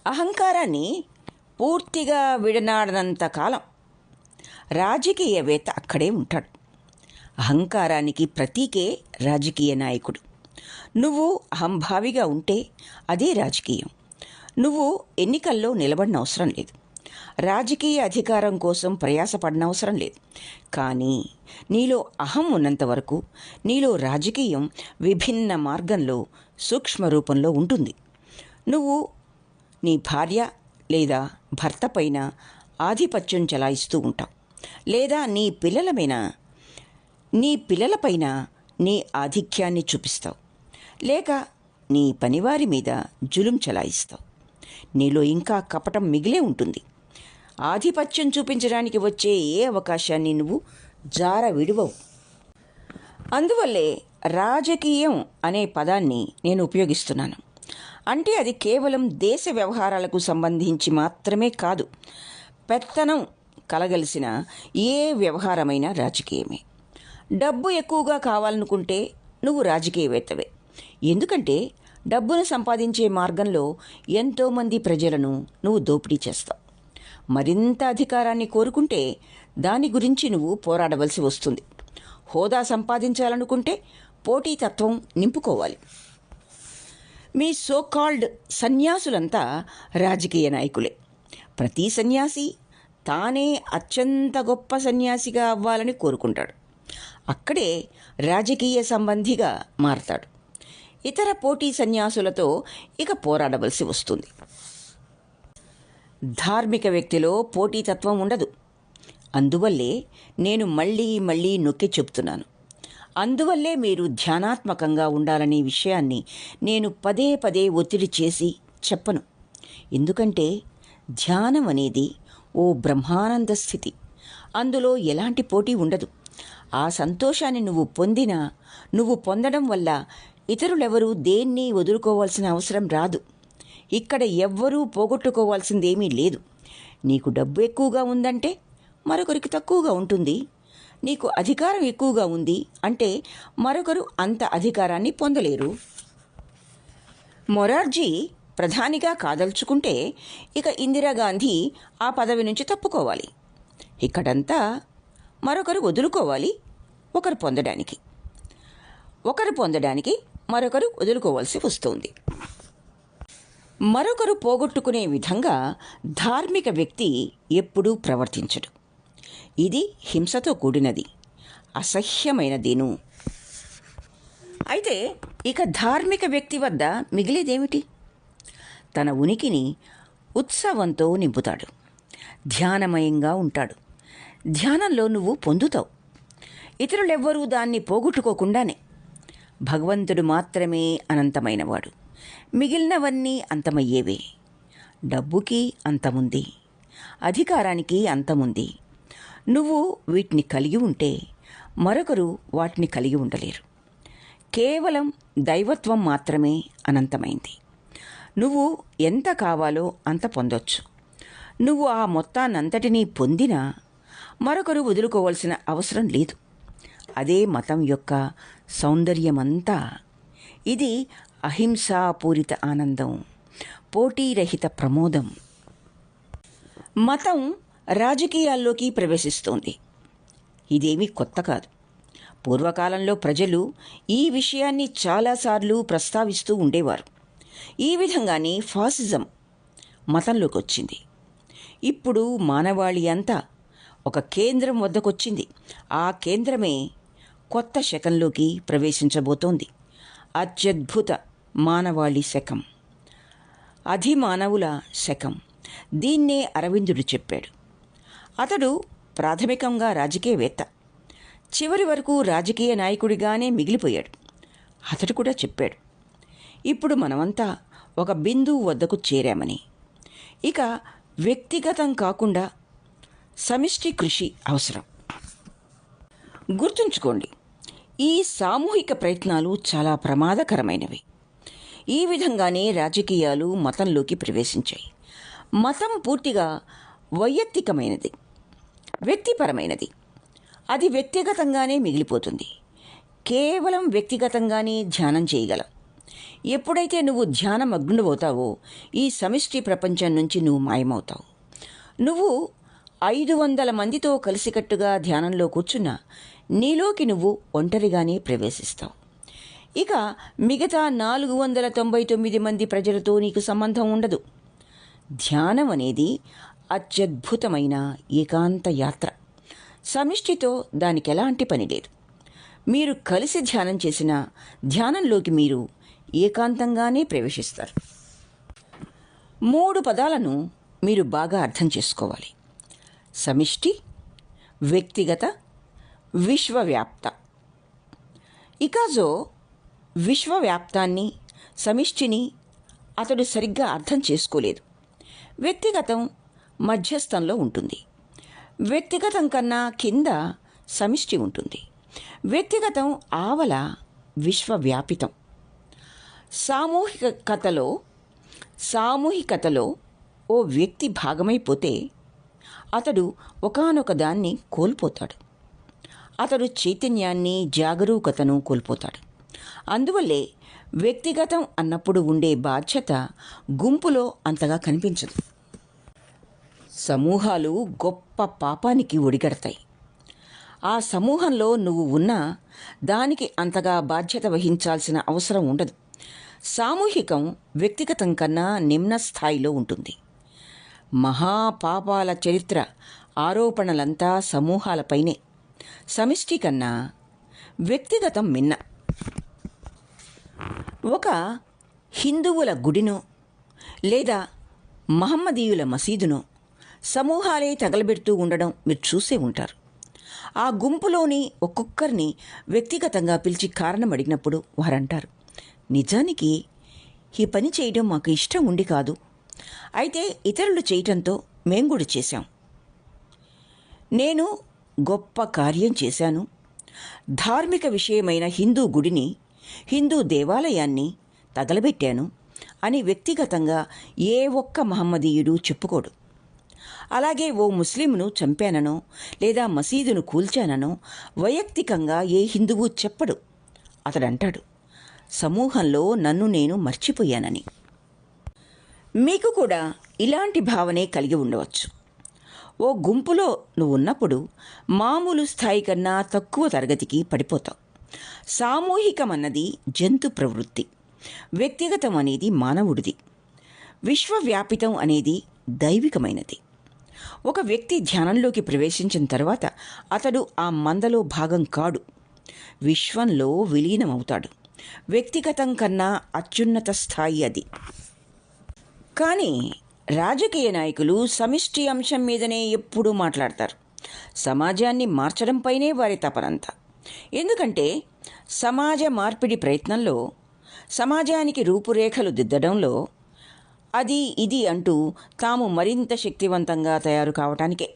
అహంకారాన్ని పూర్తిగా విడనాడనంత కాలం రాజకీయవేత్త అక్కడే ఉంటాడు. అహంకారానికి ప్రతీకే రాజకీయ నాయకుడు. నువ్వు అహంభావిగా ఉంటే అదే రాజకీయం. నువ్వు ఎన్నికల్లో నిలబడిన అవసరం లేదు, రాజకీయ అధికారం కోసం ప్రయాసపడిన అవసరం లేదు. కానీ నీలో అహం ఉన్నంత వరకు నీలో రాజకీయం విభిన్న మార్గంలో సూక్ష్మ రూపంలో ఉంటుంది. నువ్వు నీ భార్య లేదా భర్త పైన ఆధిపత్యం చెలాయిస్తూ ఉంటావు, లేదా నీ పిల్లలపైన నీ ఆధిక్యాన్ని చూపిస్తావు, లేక నీ పనివారి మీద జులుం చెలాయిస్తావు. నీలో ఇంకా కపటం మిగిలే ఉంటుంది. ఆధిపత్యం చూపించడానికి వచ్చే ఏ అవకాశాన్ని నువ్వు జార విడువవు. అందువల్లే రాజకీయం అనే పదాన్ని నేను ఉపయోగిస్తున్నాను. అంటే అది కేవలం దేశ వ్యవహారాలకు సంబంధించి మాత్రమే కాదు. పెత్తనం కలగలిసిన ఏ వ్యవహారమైనా రాజకీయమే. డబ్బు ఎక్కువగా కావాలనుకుంటే నువ్వు రాజకీయవేత్తవే. ఎందుకంటే డబ్బును సంపాదించే మార్గంలో ఎంతోమంది ప్రజలను నువ్వు దోపిడీ చేస్తావు. మరింత అధికారాన్ని కోరుకుంటే దాని గురించి నువ్వు పోరాడవలసి వస్తుంది. హోదా సంపాదించాలనుకుంటే పోటీతత్వం నింపుకోవాలి. మీ సోకాల్డ్ సన్యాసులంతా రాజకీయ నాయకులే. ప్రతి సన్యాసి తానే అత్యంత గొప్ప సన్యాసిగా అవ్వాలని కోరుకుంటాడు. అక్కడే రాజకీయ సంబంధిగా మారతాడు. ఇతర పోటీ సన్యాసులతో ఇక పోరాడవలసి వస్తుంది. ధార్మిక వ్యక్తిలో పోటీతత్వం ఉండదు. అందువల్లే నేను మళ్ళీ నొక్కి చెప్తున్నాను. అందువల్లే మీరు ధ్యానాత్మకంగా ఉండాలనే విషయాన్ని నేను పదే ఒత్తిడి చేసి చెప్పను. ఎందుకంటే ధ్యానం అనేది ఓ బ్రహ్మానంద స్థితి. అందులో ఎలాంటి పోటీ ఉండదు. ఆ సంతోషాన్ని నువ్వు పొందడం వల్ల ఇతరులెవరూ దేన్ని వదులుకోవాల్సిన అవసరం రాదు. ఇక్కడ ఎవ్వరూ పోగొట్టుకోవాల్సిందేమీ లేదు. నీకు డబ్బు ఎక్కువగా ఉందంటే మరొకరికి తక్కువగా ఉంటుంది. నీకు అధికారం ఎక్కువగా ఉంది అంటే మరొకరు అంత అధికారాన్ని పొందలేరు. మొరార్జీ ప్రధానిగా కాదలుచుకుంటే ఇక ఇందిరాగాంధీ ఆ పదవి నుంచి తప్పుకోవాలి. ఇక్కడంతా మరొకరు వదులుకోవాలి. ఒకరు పొందడానికి మరొకరు వదులుకోవాల్సి వస్తుంది. మరొకరు పోగొట్టుకునే విధంగా ధార్మిక వ్యక్తి ఎప్పుడూ ప్రవర్తించడు. ఇది హింసతో కూడినది, అసహ్యమైనదేను. అయితే ఇక ధార్మిక వ్యక్తి వద్ద మిగిలేదేమిటి? తన ఉనికిని ఉత్సవంతో నింపుతాడు. ధ్యానమయంగా ఉంటాడు. ధ్యానంలో నువ్వు పొందుతావు. ఇతరులెవ్వరూ దాన్ని పోగొట్టుకోకుండానే. భగవంతుడు మాత్రమే అనంతమైనవాడు. మిగిలినవన్నీ అంతమయ్యేవే. డబ్బుకి అంతముంది, అధికారానికి అంతముంది. నువ్వు వీటిని కలిగి ఉంటే మరొకరు వాటిని కలిగి ఉండలేరు. కేవలం దైవత్వం మాత్రమే అనంతమైంది. నువ్వు ఎంత కావాలో అంత పొందొచ్చు. నువ్వు ఆ మొత్తాన్నంతటినీ పొందినా మరొకరు వదులుకోవాల్సిన అవసరం లేదు. అదే మతం యొక్క సౌందర్యమంతా. ఇది అహింసాపూరిత ఆనందం, పోటీరహిత ప్రమోదం. మతం రాజకీయాల్లోకి ప్రవేశిస్తోంది. ఇదేమీ కొత్త కాదు. పూర్వకాలంలో ప్రజలు ఈ విషయాన్ని చాలాసార్లు ప్రస్తావిస్తూ ఉండేవారు. ఈ విధంగానే ఫాసిజం మతంలోకి వచ్చింది. ఇప్పుడు మానవాళి అంతా ఒక కేంద్రం వద్దకొచ్చింది. ఆ కేంద్రమే కొత్త శకంలోకి ప్రవేశించబోతోంది. అత్యద్భుత మానవాళి శకం, అధిమానవుల శకం. దీన్నే అరవిందుడు చెప్పాడు. అతడు ప్రాథమికంగా రాజకీయవేత్త, చివరి వరకు రాజకీయ నాయకుడిగానే మిగిలిపోయాడు. అతడు కూడా చెప్పాడు, ఇప్పుడు మనమంతా ఒక బిందువు వద్దకు చేరామని. ఇక వ్యక్తిగతం కాకుండా సమిష్టి కృషి అవసరం. గుర్తుంచుకోండి, ఈ సామూహిక ప్రయత్నాలు చాలా ప్రమాదకరమైనవి. ఈ విధంగానే రాజకీయాలు మతంలోకి ప్రవేశించాయి. మతం పూర్తిగా వైయక్తికమైనది, వ్యక్తిపరమైనది. అది వ్యక్తిగతంగానే మిగిలిపోతుంది. కేవలం వ్యక్తిగతంగానే ధ్యానం చేయగలం. ఎప్పుడైతే నువ్వు ధ్యానమగ్నుడవుతావో ఈ సమిష్టి ప్రపంచం నుంచి నువ్వు మాయమవుతావు. నువ్వు 500 మందితో కలిసికట్టుగా ధ్యానంలో కూర్చున్నా నీలోకి నువ్వు ఒంటరిగానే ప్రవేశిస్తావు. ఇక మిగతా 499 మంది ప్రజలతో నీకు సంబంధం ఉండదు. ధ్యానం అనేది అత్యద్భుతమైన ఏకాంత యాత్ర. సమిష్టితో దానికి ఎలాంటి పని లేదు. మీరు కలిసి ధ్యానం చేసిన ధ్యానంలోకి మీరు ఏకాంతంగానే ప్రవేశిస్తారు. 3 పదాలను మీరు బాగా అర్థం చేసుకోవాలి: సమిష్టి, వ్యక్తిగత, విశ్వవ్యాప్త. ఇకాజో విశ్వవ్యాప్తాన్ని, సమిష్టిని అతడు సరిగ్గా అర్థం చేసుకోలేదు. వ్యక్తిగతం మధ్యస్థంలో ఉంటుంది. వ్యక్తిగతం కన్నా కింద సమిష్టి ఉంటుంది. వ్యక్తిగతం ఆవల విశ్వవ్యాపితం. సామూహికతలో ఓ వ్యక్తి భాగమైపోతే అతడు ఒకానొక దాన్ని కోల్పోతాడు. అతడు చైతన్యాన్ని, జాగరూకతను కోల్పోతాడు. అందువల్లే వ్యక్తిగతం అన్నప్పుడు ఉండే బాధ్యత గుంపులో అంతగా కనిపించదు. సమూహాలు గొప్ప పాపానికి ఒడిగడతాయి. ఆ సమూహంలో నువ్వు ఉన్నా దానికి అంతగా బాధ్యత వహించాల్సిన అవసరం ఉండదు. సామూహికం వ్యక్తిగతం కన్నా నిమ్న స్థాయిలో ఉంటుంది. మహాపాపాల చరిత్ర ఆరోపణలంతా సమూహాలపైనే. సమిష్టి కన్నా వ్యక్తిగతం మిన్న. ఒక హిందువుల గుడినో లేదా మహమ్మదీయుల మసీదునో సమూహాలే తగలబెడుతూ ఉండడం మీరు చూసే ఉంటారు. ఆ గుంపులోని ఒక్కొక్కరిని వ్యక్తిగతంగా పిలిచి కారణం అడిగినప్పుడు వారంటారు, నిజానికి ఈ పని చేయడం మాకు ఇష్టం ఉండి కాదు, అయితే ఇతరులు చేయటంతో మేం కూడా చేశాం. నేను గొప్ప కార్యం చేశాను, ధార్మిక విషయమైన హిందూ గుడిని, హిందూ దేవాలయాన్ని తగలబెట్టాను అని వ్యక్తిగతంగా ఏ ఒక్క మహమ్మదీయుడు చెప్పుకోడు. అలాగే ఓ ముస్లింను చంపాననో లేదా మసీదును కూల్చాననో వైయక్తికంగా ఏ హిందువు చెప్పడు. అతడంటాడు, సమూహంలో నన్ను నేను మర్చిపోయానని. మీకు కూడా ఇలాంటి భావనే కలిగి ఉండవచ్చు. ఓ గుంపులో నువ్వు ఉన్నప్పుడు మామూలు స్థాయి కన్నా తక్కువ తరగతికి పడిపోతావు. సామూహికమన్నది జంతు ప్రవృత్తి, వ్యక్తిగతం అనేది మానవుడిది, విశ్వవ్యాపితం అనేది దైవికమైనది. ఒక వ్యక్తి ధ్యానంలోకి ప్రవేశించిన తర్వాత అతడు ఆ మందలో భాగం కాడు, విశ్వంలో విలీనమవుతాడు. వ్యక్తిగతం కన్నా అత్యున్నత స్థాయి అది. కానీ రాజకీయ నాయకులు సమిష్టి అంశం మీదనే ఎప్పుడూ మాట్లాడతారు. సమాజాన్ని మార్చడంపైనే వారి తపనంతా. ఎందుకంటే సమాజ మార్పిడి ప్రయత్నంలో, సమాజానికి రూపురేఖలు దిద్దడంలో అది ఇది అంటూ తాము మరింత శక్తివంతంగా తయారు కావటానికే.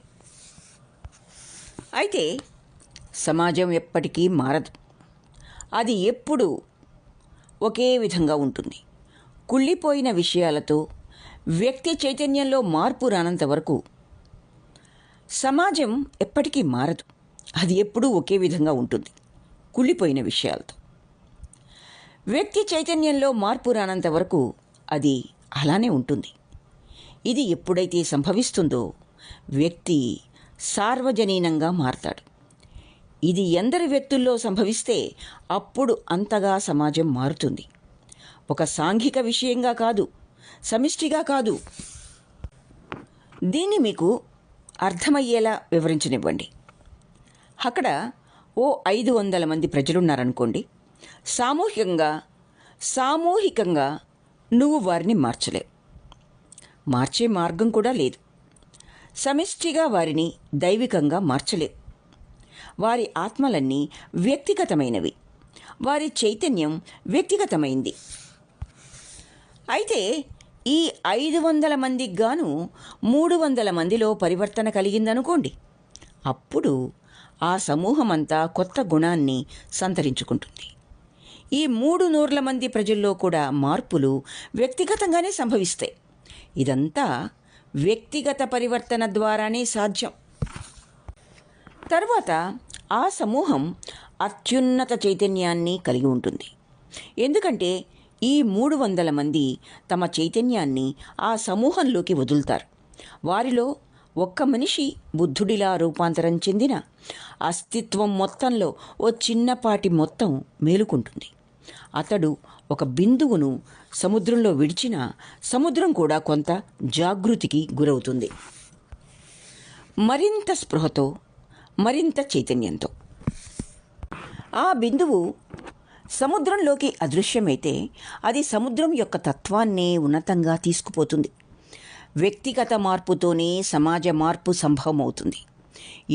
అయితే సమాజం ఎప్పటికీ మారదు. అది ఎప్పుడూ ఒకే విధంగా ఉంటుంది. కుళ్ళిపోయిన విషయాలతో వ్యక్తి చైతన్యంలో మార్పు రానంత వరకు సమాజం ఎప్పటికీ మారదు. అది ఎప్పుడూ ఒకే విధంగా ఉంటుంది, కుళ్ళిపోయిన విషయాలతో. వ్యక్తి చైతన్యంలో మార్పు రానంత వరకు అది అలానే ఉంటుంది. ఇది ఎప్పుడైతే సంభవిస్తుందో వ్యక్తి సార్వజనీనంగా మారతాడు. ఇది ఎందరి వ్యక్తుల్లో సంభవిస్తే అప్పుడు అంతగా సమాజం మారుతుంది. ఒక సాంఘిక విషయంగా కాదు, సమిష్టిగా కాదు. దీన్ని మీకు అర్థమయ్యేలా వివరించనివ్వండి. అక్కడ ఓ 500 మంది ప్రజలున్నారనుకోండి. సామూహికంగా నువ్వు వారిని మార్చలేవు, మార్చే మార్గం కూడా లేదు. సమిష్టిగా వారిని దైవికంగా మార్చలేవు. వారి ఆత్మలన్నీ వ్యక్తిగతమైనవి, వారి చైతన్యం వ్యక్తిగతమైంది. అయితే ఈ 500 మందికి గాను 300 మందిలో పరివర్తన కలిగిందనుకోండి. అప్పుడు ఆ సమూహమంతా కొత్త గుణాన్ని సంతరించుకుంటుంది. ఈ 300 మంది ప్రజల్లో కూడా మార్పులు వ్యక్తిగతంగానే సంభవిస్తాయి. ఇదంతా వ్యక్తిగత పరివర్తన ద్వారానే సాధ్యం. తర్వాత ఆ సమూహం అత్యున్నత చైతన్యాన్ని కలిగి ఉంటుంది. ఎందుకంటే ఈ 300 మంది తమ చైతన్యాన్ని ఆ సమూహంలోకి వదులుతారు. వారిలో ఒక్క మనిషి బుద్ధుడిలా రూపాంతరం చెందిన అస్తిత్వం మొత్తంలో ఓ చిన్నపాటి మొత్తం మేలుకుంటుంది. అతడు ఒక బిందువును సముద్రంలో విడిచిన సముద్రం కూడా కొంత జాగృతికి గురవుతుంది. మరింత స్పృహతో, మరింత చైతన్యంతో ఆ బిందువు సముద్రంలోకి అదృశ్యమైతే అది సముద్రం యొక్క తత్వాన్నే ఉన్నతంగా తీసుకుపోతుంది. వ్యక్తిగత మార్పుతోనే సమాజ మార్పు సంభవమవుతుంది.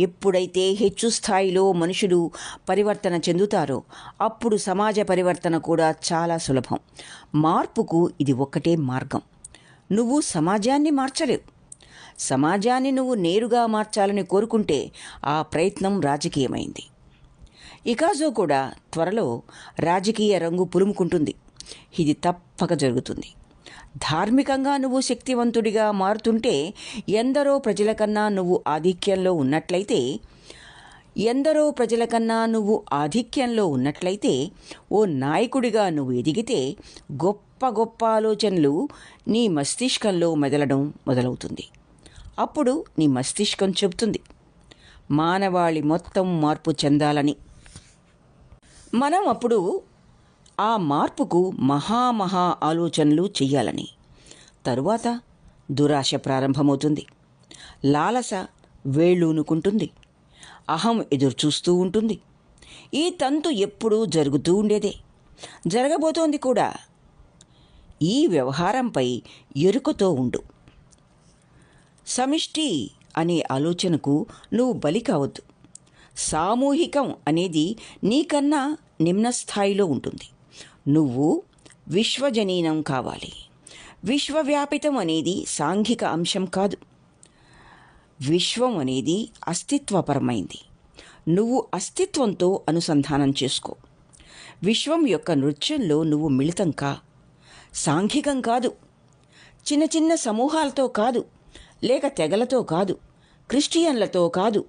ఎప్పుడైతే హెచ్చు స్థాయిలో మనుషులు పరివర్తన చెందుతారో అప్పుడు సమాజ పరివర్తన కూడా చాలా సులభం. మార్పుకు ఇది ఒక్కటే మార్గం. నువ్వు సమాజాన్ని మార్చలేవు. సమాజాన్ని నువ్వు నేరుగా మార్చాలని కోరుకుంటే ఆ ప్రయత్నం రాజకీయమైంది. ఇకాజో కూడా త్వరలో రాజకీయ రంగు పులుముకుంటుంది. ఇది తప్పక జరుగుతుంది. ధార్మికంగా నువ్వు శక్తివంతుడిగా మారుతుంటే ఎందరో ప్రజల కన్నా నువ్వు ఆధిక్యంలో ఉన్నట్లయితే ఓ నాయకుడిగా నువ్వు ఎదిగితే గొప్ప గొప్ప ఆలోచనలు నీ మస్తిష్కంలో మెదలడం మొదలవుతుంది. అప్పుడు నీ మస్తిష్కం చెబుతుంది మానవాళి మొత్తం మార్పు చెందాలని. మనం అప్పుడు ఆ మార్పుకు మహా ఆలోచనలు చెయ్యాలని. తరువాత దురాశ ప్రారంభమవుతుంది. లాలస వేళ్ళూనుకుంటుంది. అహం ఎదురుచూస్తూ ఉంటుంది. ఈ తంతు ఎప్పుడూ జరుగుతూ ఉండేదే, జరగబోతోంది కూడా. ఈ వ్యవహారంపై ఎరుకతో ఉండు. సమిష్టి అనే ఆలోచనకు నువ్వు బలి కావద్దు. సామూహికం అనేది నీకన్నా నిమ్న స్థాయిలో ఉంటుంది. నువ్వు విశ్వజనీనం కావాలి. విశ్వవ్యాపితం అనేది సాంఘిక అంశం కాదు. విశ్వం అనేది అస్తిత్వపరమైంది. నువ్వు అస్తిత్వంతో అనుసంధానం చేసుకో. విశ్వం యొక్క నృత్యంలో నువ్వు మిళితం కా. సాంఘికం కాదు. చిన్న చిన్న సమూహాలతో కాదు, లేక తెగలతో కాదు, క్రిస్టియన్లతో కాదు,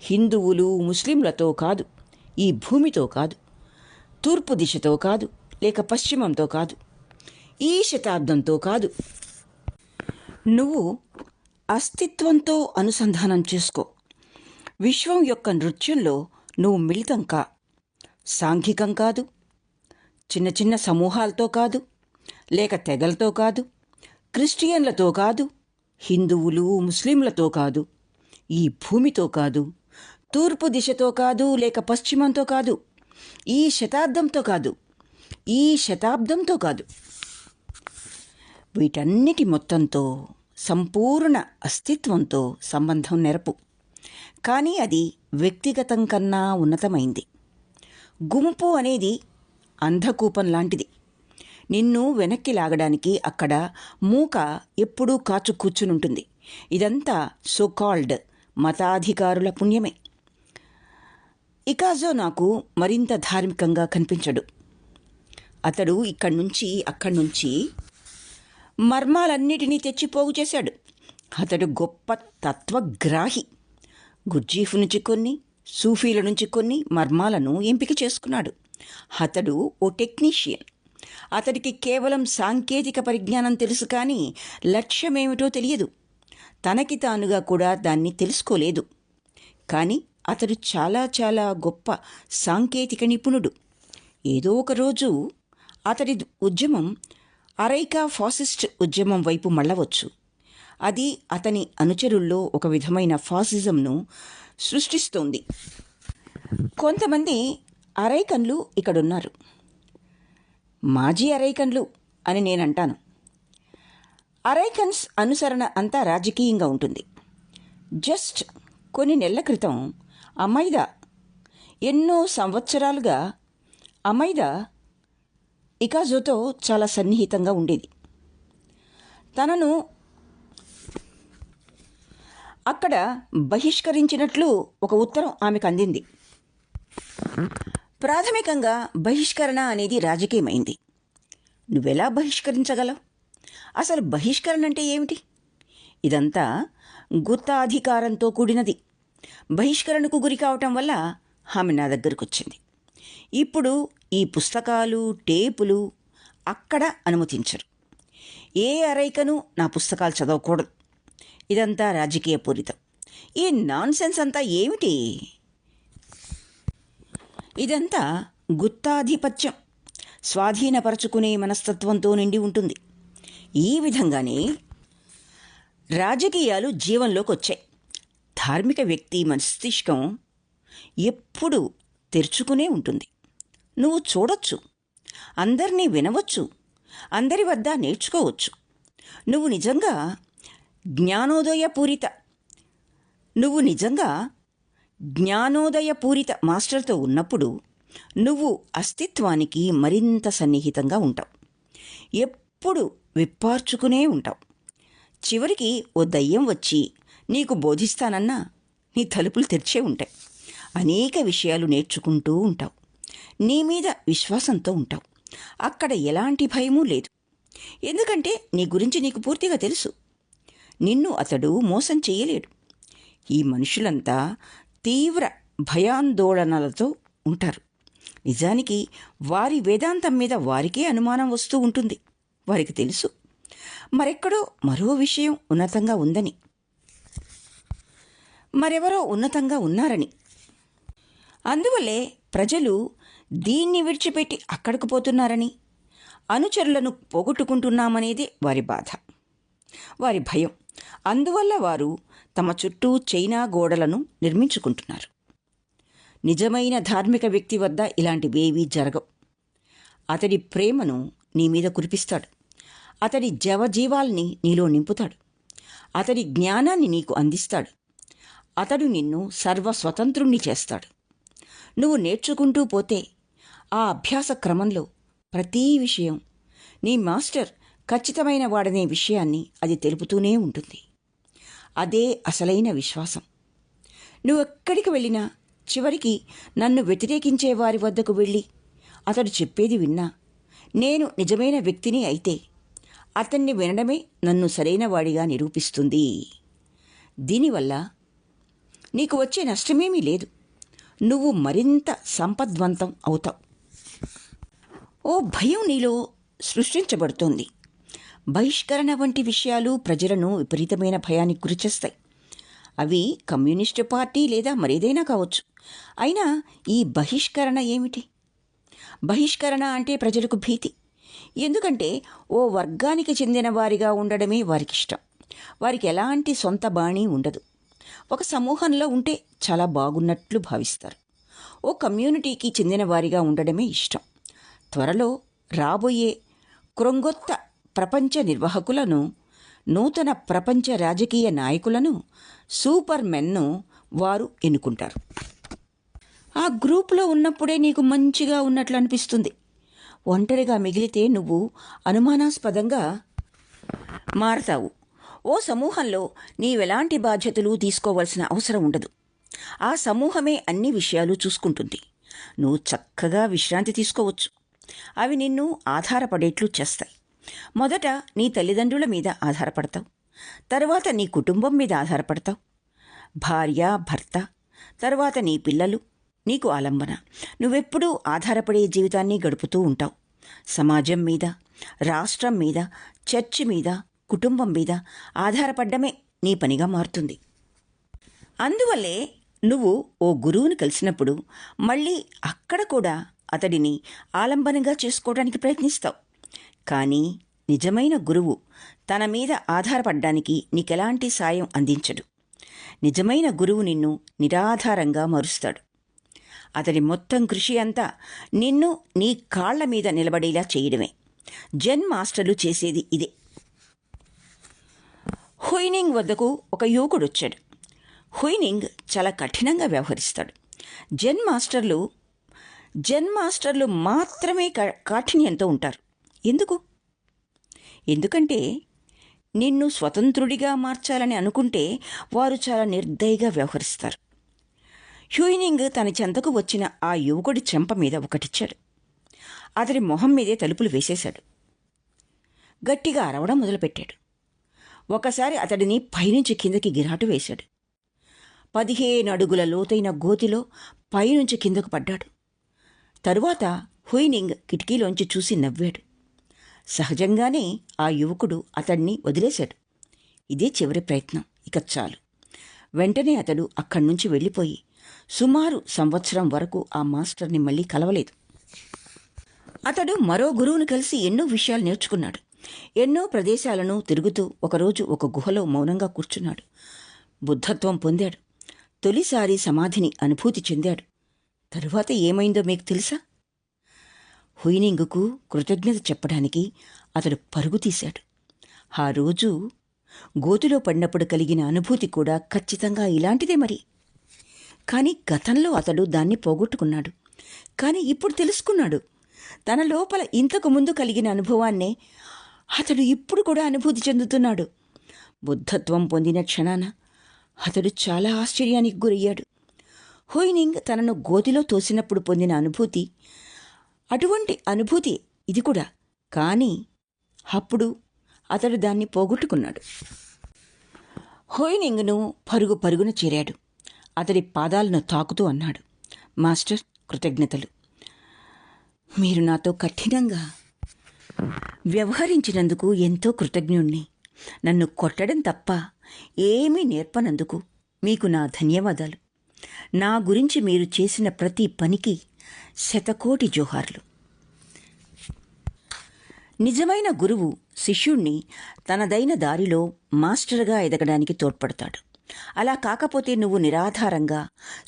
హిందువులు ముస్లింలతో కాదు, ఈ భూమితో కాదు, తూర్పు దిశతో కాదు, లేక పశ్చిమంతో కాదు, ఈ శతాబ్దంతో కాదు. నువ్వు అస్తిత్వంతో అనుసంధానం చేసుకో. విశ్వం యొక్క నృత్యంలో నువ్వు మిళితం కా. సాంఘికం కాదు, చిన్న చిన్న సమూహాలతో కాదు, లేక తెగలతో కాదు, క్రిస్టియన్లతో కాదు, హిందువులు ముస్లింలతో కాదు, ఈ భూమితో కాదు, తూర్పు దిశతో కాదు, లేక పశ్చిమంతో కాదు, ఈ శతాబ్దంతో కాదు, ఈ శతాబ్దంతో కాదు. వీటన్నిటి మొత్తంతో, సంపూర్ణ అస్తిత్వంతో సంబంధం నెరపు. కానీ అది వ్యక్తిగతం కన్నా ఉన్నతమైంది. గుంపు అనేది అంధకూపం లాంటిది. నిన్ను వెనక్కి లాగడానికి అక్కడ మూక ఎప్పుడూ కాచు కూర్చునుంటుంది. ఇదంతా సోకాల్డ్ మతాధికారుల పుణ్యమే. ఇకాజో నాకు మరింత ధార్మికంగా కనిపించడు. అతడు అక్కడి నుంచి మర్మాలన్నిటినీ తెచ్చి పోగు చేశాడు. అతడు గొప్ప తత్వగ్రాహి. గుర్జీఫ్ నుంచి కొన్ని, సూఫీల నుంచి కొన్ని మర్మాలను ఎంపిక చేసుకున్నాడు. అతడు ఓ టెక్నీషియన్. అతడికి కేవలం సాంకేతిక పరిజ్ఞానం తెలుసు, కానీ లక్ష్యమేమిటో తెలియదు. తనకి తానుగా కూడా దాన్ని తెలుసుకోలేదు. కానీ అతడు చాలా చాలా గొప్ప సాంకేతిక నిపుణుడు. ఏదో ఒక రోజు అతడి ఉద్యమం అరైకా ఫాసిస్ట్ ఉద్యమం వైపు మళ్ళవచ్చు. అది అతని అనుచరుల్లో ఒక విధమైన ఫాసిజంను సృష్టిస్తోంది. కొంతమంది అరైకన్లు ఇక్కడున్నారు. మాజీ అరైకన్లు అని నేనంటాను. అరైకన్స్ అనుసరణ అంతా రాజకీయంగా ఉంటుంది. జస్ట్ కొన్ని నెలల క్రితం అమైదా, ఎన్నో సంవత్సరాలుగా అమైదా ఇకాజోతో చాలా సన్నిహితంగా ఉండేది. తనను అక్కడ బహిష్కరించినట్లు ఒక ఉత్తరం ఆమెకు అందింది. ప్రాథమికంగా బహిష్కరణ అనేది రాజకీయమైంది. నువ్వెలా బహిష్కరించగలవు? అసలు బహిష్కరణ అంటే ఏమిటి? ఇదంతా గుత్తాధికారంతో కూడినది. బహిష్కరణకు గురి కావటం వల్ల ఆమె నా దగ్గరకు వచ్చింది. ఇప్పుడు ఈ పుస్తకాలు, టేపులు అక్కడ అనుమతించరు. ఏ అరైకను నా పుస్తకాలు చదవకూడదు. ఇదంతా రాజకీయ పూరితం. ఈ నాన్సెన్స్ అంతా ఏమిటి? ఇదంతా గుత్తాధిపత్యం, స్వాధీనపరచుకునే మనస్తత్వంతో నిండి ఉంటుంది. ఈ విధంగానే రాజకీయాలు జీవంలోకి వచ్చాయి. ధార్మిక వ్యక్తి మస్తిష్కం ఎప్పుడూ తెరుచుకునే ఉంటుంది. నువ్వు చూడొచ్చు, అందరినీ వినవచ్చు, అందరి వద్ద నేర్చుకోవచ్చు. నువ్వు నిజంగా జ్ఞానోదయపూరిత మాస్టర్తో ఉన్నప్పుడు నువ్వు అస్తిత్వానికి మరింత సన్నిహితంగా ఉంటావు. ఎప్పుడు విప్పార్చుకునే ఉంటావు. చివరికి ఓ దయ్యం వచ్చి నీకు బోధిస్తానన్నా నీ తలుపులు తెరిచే ఉంటాయి. అనేక విషయాలు నేర్చుకుంటూ ఉంటావు. నీ మీద విశ్వాసంతో ఉంటావు. అక్కడ ఎలాంటి భయమూ లేదు. ఎందుకంటే నీ గురించి నీకు పూర్తిగా తెలుసు. నిన్ను అతడు మోసం చేయలేడు. ఈ మనుషులంతా తీవ్ర భయాందోళనలతో ఉంటారు. నిజానికి వారి వేదాంతం మీద వారికే అనుమానం వస్తూ ఉంటుంది. వారికి తెలుసు మరెక్కడో మరో విషయం ఉన్నతంగా ఉందని, మరెవరో ఉన్నతంగా ఉన్నారని. అందువల్లే ప్రజలు దీన్ని విడిచిపెట్టి అక్కడికి పోతున్నారని, అనుచరులను పోగొట్టుకుంటున్నామనేదే వారి బాధ, వారి భయం. అందువల్ల వారు తమ చుట్టూ చైనా గోడలను నిర్మించుకుంటున్నారు. నిజమైన ధార్మిక వ్యక్తి వద్ద ఇలాంటివేవీ జరగవు. అతడి ప్రేమను నీ మీద కురిపిస్తాడు. అతడి జవజీవాల్ని నీలో నింపుతాడు. అతడి జ్ఞానాన్ని నీకు అందిస్తాడు. అతడు నిన్ను సర్వస్వతంత్రుణ్ణి చేస్తాడు. నువ్వు నేర్చుకుంటూ పోతే ఆ అభ్యాస క్రమంలో ప్రతీ విషయం నీ మాస్టర్ ఖచ్చితమైన వాడనే విషయాన్ని అది తెలుపుతూనే ఉంటుంది. అదే అసలైన విశ్వాసం. నువ్వెక్కడికి వెళ్ళినా చివరికి నన్ను వ్యతిరేకించే వారి వద్దకు వెళ్ళి అతడు చెప్పేది విన్నా, నేను నిజమైన వ్యక్తిని అయితే అతన్ని వినడమే నన్ను సరైన వాడిగా నిరూపిస్తుంది. దీనివల్ల నీకు వచ్చే నష్టమేమీ లేదు. నువ్వు మరింత సంపద్వంతం అవుతావు. ఓ భయం నీలో సృష్టించబడుతోంది. బహిష్కరణ వంటి విషయాలు ప్రజలను విపరీతమైన భయానికి గురిచేస్తాయి. అవి కమ్యూనిస్టు పార్టీ లేదా మరేదైనా కావచ్చు. అయినా ఈ బహిష్కరణ ఏమిటి? బహిష్కరణ అంటే ప్రజలకు భీతి. ఎందుకంటే ఓ వర్గానికి చెందిన వారిగా ఉండడమే వారికిష్టం. వారికి ఎలాంటి సొంత బాణీ ఉండదు. ఒక సమూహంలో ఉంటే చాలా బాగున్నట్లు భావిస్తారు. ఓ కమ్యూనిటీకి చెందిన వారిగా ఉండడమే ఇష్టం. త్వరలో రాబోయే క్రొంగొత్త ప్రపంచ నిర్వాహకులను, నూతన ప్రపంచ రాజకీయ నాయకులను, సూపర్ మెన్ను వారు ఎన్నుకుంటారు. ఆ గ్రూపులో ఉన్నప్పుడే నీకు మంచిగా ఉన్నట్లు అనిపిస్తుంది. ఒంటరిగా మిగిలితే నువ్వు అనుమానాస్పదంగా మారతావు. ఓ సమూహంలో నీవెలాంటి బాధ్యతలు తీసుకోవాల్సిన అవసరం ఉండదు. ఆ సమూహమే అన్ని విషయాలు చూసుకుంటుంది. నువ్వు చక్కగా విశ్రాంతి తీసుకోవచ్చు. అవి నిన్ను ఆధారపడేట్లు చేస్తాయి. మొదట నీ తల్లిదండ్రుల మీద ఆధారపడతావు. తర్వాత నీ కుటుంబం మీద ఆధారపడతావు. భార్య, భర్త, తర్వాత నీ పిల్లలు నీకు ఆలంబన. నువ్వెప్పుడూ ఆధారపడే జీవితాన్ని గడుపుతూ ఉంటావు. సమాజం మీద, రాష్ట్రం మీద, చర్చి మీద, కుటుంబం మీద ఆధారపడ్డమే నీ పనిగా మారుతుంది. అందువల్లే నువ్వు ఓ గురువుని కలిసినప్పుడు మళ్ళీ అక్కడ కూడా అతడిని ఆలంబనగా చేసుకోవడానికి ప్రయత్నిస్తావు. కానీ నిజమైన గురువు తన మీద ఆధారపడ్డానికి నీకెలాంటి సాయం అందించడు. నిజమైన గురువు నిన్ను నిరాధారంగా మారుస్తాడు. అతడి మొత్తం కృషి అంతా నిన్ను నీ కాళ్ల మీద నిలబడేలా చేయడమే. జెన్ మాస్టర్లు చేసేది ఇదే. హుయినింగ్ వద్దకు ఒక యువకుడు వచ్చాడు. హుయినింగ్ చాలా కఠినంగా వ్యవహరిస్తాడు. జెన్ మాస్టర్లు మాత్రమే కాఠిన్యంతో ఉంటారు. ఎందుకంటే నిన్ను స్వతంత్రుడిగా మార్చాలని అనుకుంటే వారు చాలా నిర్దయగా వ్యవహరిస్తారు. హ్యూయినింగ్ తన చెంతకు వచ్చిన ఆ యువకుడి చెంప మీద ఒకటిచ్చాడు. అతడి మొహం మీదే తలుపులు వేసేశాడు. గట్టిగా అరవడం మొదలుపెట్టాడు. ఒకసారి అతడిని పైనుంచి కిందకి గిరాటు వేశాడు. 15 అడుగుల లోతైన గోతిలో పైనుంచి కిందకు పడ్డాడు. తరువాత హుయినింగ్ కిటికీలోంచి చూసి నవ్వాడు. సహజంగానే ఆ యువకుడు అతడిని వదిలేశాడు. ఇదే చివరి ప్రయత్నం, ఇక చాలు. వెంటనే అతడు అక్కడి నుంచి వెళ్ళిపోయి సుమారు సంవత్సరం వరకు ఆ మాస్టర్ని మళ్ళీ కలవలేదు. అతడు మరో గురువును కలిసి ఎన్నో విషయాలు నేర్చుకున్నాడు. ఎన్నో ప్రదేశాలను తిరుగుతూ ఒకరోజు ఒక గుహలో మౌనంగా కూర్చున్నాడు. బుద్ధత్వం పొందాడు. తొలిసారి సమాధిని అనుభూతి చెందాడు. తరువాత ఏమైందో మీకు తెలుసా? హుయినింగుకు కృతజ్ఞత చెప్పడానికి అతడు పరుగు తీశాడు. ఆ రోజు గోతులో పడినప్పుడు కలిగిన అనుభూతి కూడా ఖచ్చితంగా ఇలాంటిదే మరి. కానీ గతంలో అతడు దాన్ని పోగొట్టుకున్నాడు. కానీ ఇప్పుడు తెలుసుకున్నాడు. తన లోపల ఇంతకు ముందు కలిగిన అనుభవాన్నే అతడు ఇప్పుడు కూడా అనుభూతి చెందుతున్నాడు. బుద్ధత్వం పొందిన క్షణాన అతడు చాలా ఆశ్చర్యానికి గురయ్యాడు. హుయినింగ్ తనను గోతిలో తోసినప్పుడు పొందిన అనుభూతి అటువంటి అనుభూతి ఇది కూడా. కానీ అప్పుడు అతడు దాన్ని పోగొట్టుకున్నాడు. హుయినింగ్ను పరుగున చేరాడు. అతడి పాదాలను తాకుతూ అన్నాడు, మాస్టర్, కృతజ్ఞతలు. మీరు నాతో కఠినంగా వ్యవహరించినందుకు ఎంతో కృతజ్ఞుణ్ణి. నన్ను కొట్టడం తప్ప ఏమీ నేర్పనందుకు మీకు నా ధన్యవాదాలు. నా గురించి మీరు చేసిన ప్రతి పనికి శతకోటి జోహార్లు. నిజమైన గురువు శిష్యుణ్ణి తనదైన దారిలో మాస్టర్గా ఎదగడానికి తోడ్పడతాడు. అలా కాకపోతే నువ్వు నిరాధారంగా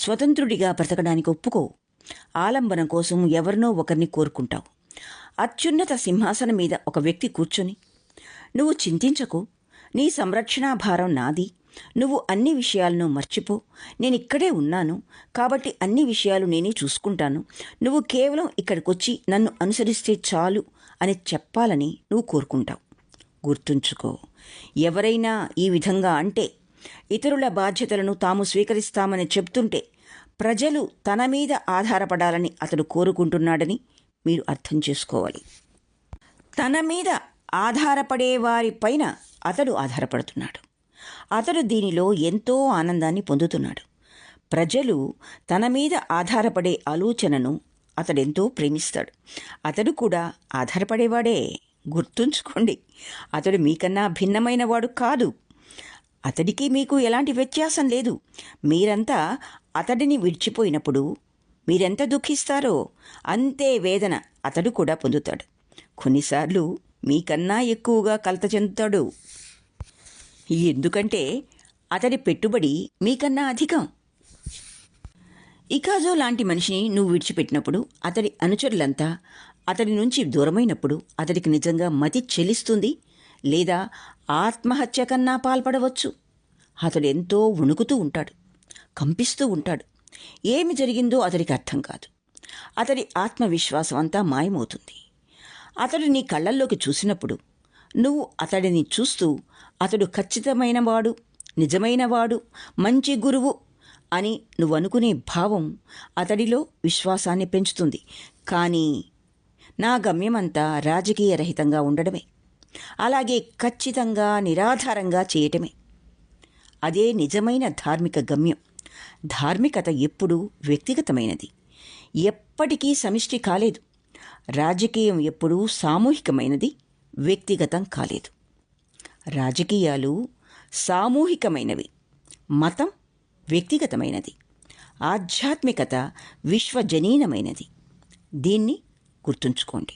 స్వతంత్రుడిగా బ్రతకడానికి ఒప్పుకోవు. ఆలంబనం కోసం ఎవరినో ఒకరిని కోరుకుంటావు. అత్యున్నత సింహాసనం మీద ఒక వ్యక్తి కూర్చొని, నువ్వు చింతించకు, నీ సంరక్షణా భారం నాది, నువ్వు అన్ని విషయాలను మర్చిపో, నేనిక్కడే ఉన్నాను, కాబట్టి అన్ని విషయాలు నేనే చూసుకుంటాను, నువ్వు కేవలం ఇక్కడికొచ్చి నన్ను అనుసరిస్తే చాలు అని చెప్పాలని నువ్వు కోరుకుంటావు. గుర్తుంచుకో, ఎవరైనా ఈ విధంగా అంటే, ఇతరుల బాధ్యతలను తాము స్వీకరిస్తామని చెప్తుంటే ప్రజలు తన మీద ఆధారపడాలని అతడు కోరుకుంటున్నాడని మీరు అర్థం చేసుకోవాలి. తన మీద ఆధారపడే వారిపైన అతడు ఆధారపడుతున్నాడు. అతడు దీనిలో ఎంతో ఆనందాన్ని పొందుతున్నాడు. ప్రజలు తన మీద ఆధారపడే ఆలోచనను అతడెంతో ప్రేమిస్తాడు. అతడు కూడా ఆధారపడేవాడే. గుర్తుంచుకోండి, అతడు మీకన్నా భిన్నమైన వాడు కాదు. అతడికి మీకు ఎలాంటి వ్యత్యాసం లేదు. మీరంతా అతడిని విడిచిపోయినప్పుడు మీరెంత దుఃఖిస్తారో అంతే వేదన అతడు కూడా పొందుతాడు. కొన్నిసార్లు మీకన్నా ఎక్కువగా కలత చెందుతాడు. ఎందుకంటే అతడి పెట్టుబడి మీకన్నా అధికం. ఇకాజో లాంటి మనిషిని నువ్వు విడిచిపెట్టినప్పుడు అతడి అనుచరులంతా అతడి నుంచి దూరమైనప్పుడు అతడికి నిజంగా మతి చెలిస్తుంది, లేదా ఆత్మహత్య కన్నా పాల్పడవచ్చు. అతడు ఎంతో వణుకుతూ ఉంటాడు, కంపిస్తూ ఉంటాడు. ఏమి జరిగిందో అతడికి అర్థం కాదు. అతడి ఆత్మవిశ్వాసం అంతా మాయమవుతుంది. అతడు నీ కళ్ళల్లోకి చూసినప్పుడు నువ్వు అతడిని చూస్తూ అతడు ఖచ్చితమైనవాడు, నిజమైనవాడు, మంచి గురువు అని నువ్వు అనుకునే భావం అతడిలో విశ్వాసాన్ని పెంచుతుంది. కానీ నా గమ్యమంతా రాజకీయ రహితంగా ఉండడమే, అలాగే ఖచ్చితంగా నిరాధారంగా చేయటమే. అదే నిజమైన ధార్మిక గమ్యం. ధార్మికత ఎప్పుడూ వ్యక్తిగతమైనది, ఎప్పటికీ సమిష్టి కాలేదు. రాజకీయం ఎప్పుడూ సామూహికమైనది, వ్యక్తిగతం కాలేదు. రాజకీయాలు సామూహికమైనవి, మతం వ్యక్తిగతమైనది, ఆధ్యాత్మికత విశ్వజనీనమైనది. దీన్ని గుర్తుంచుకోండి.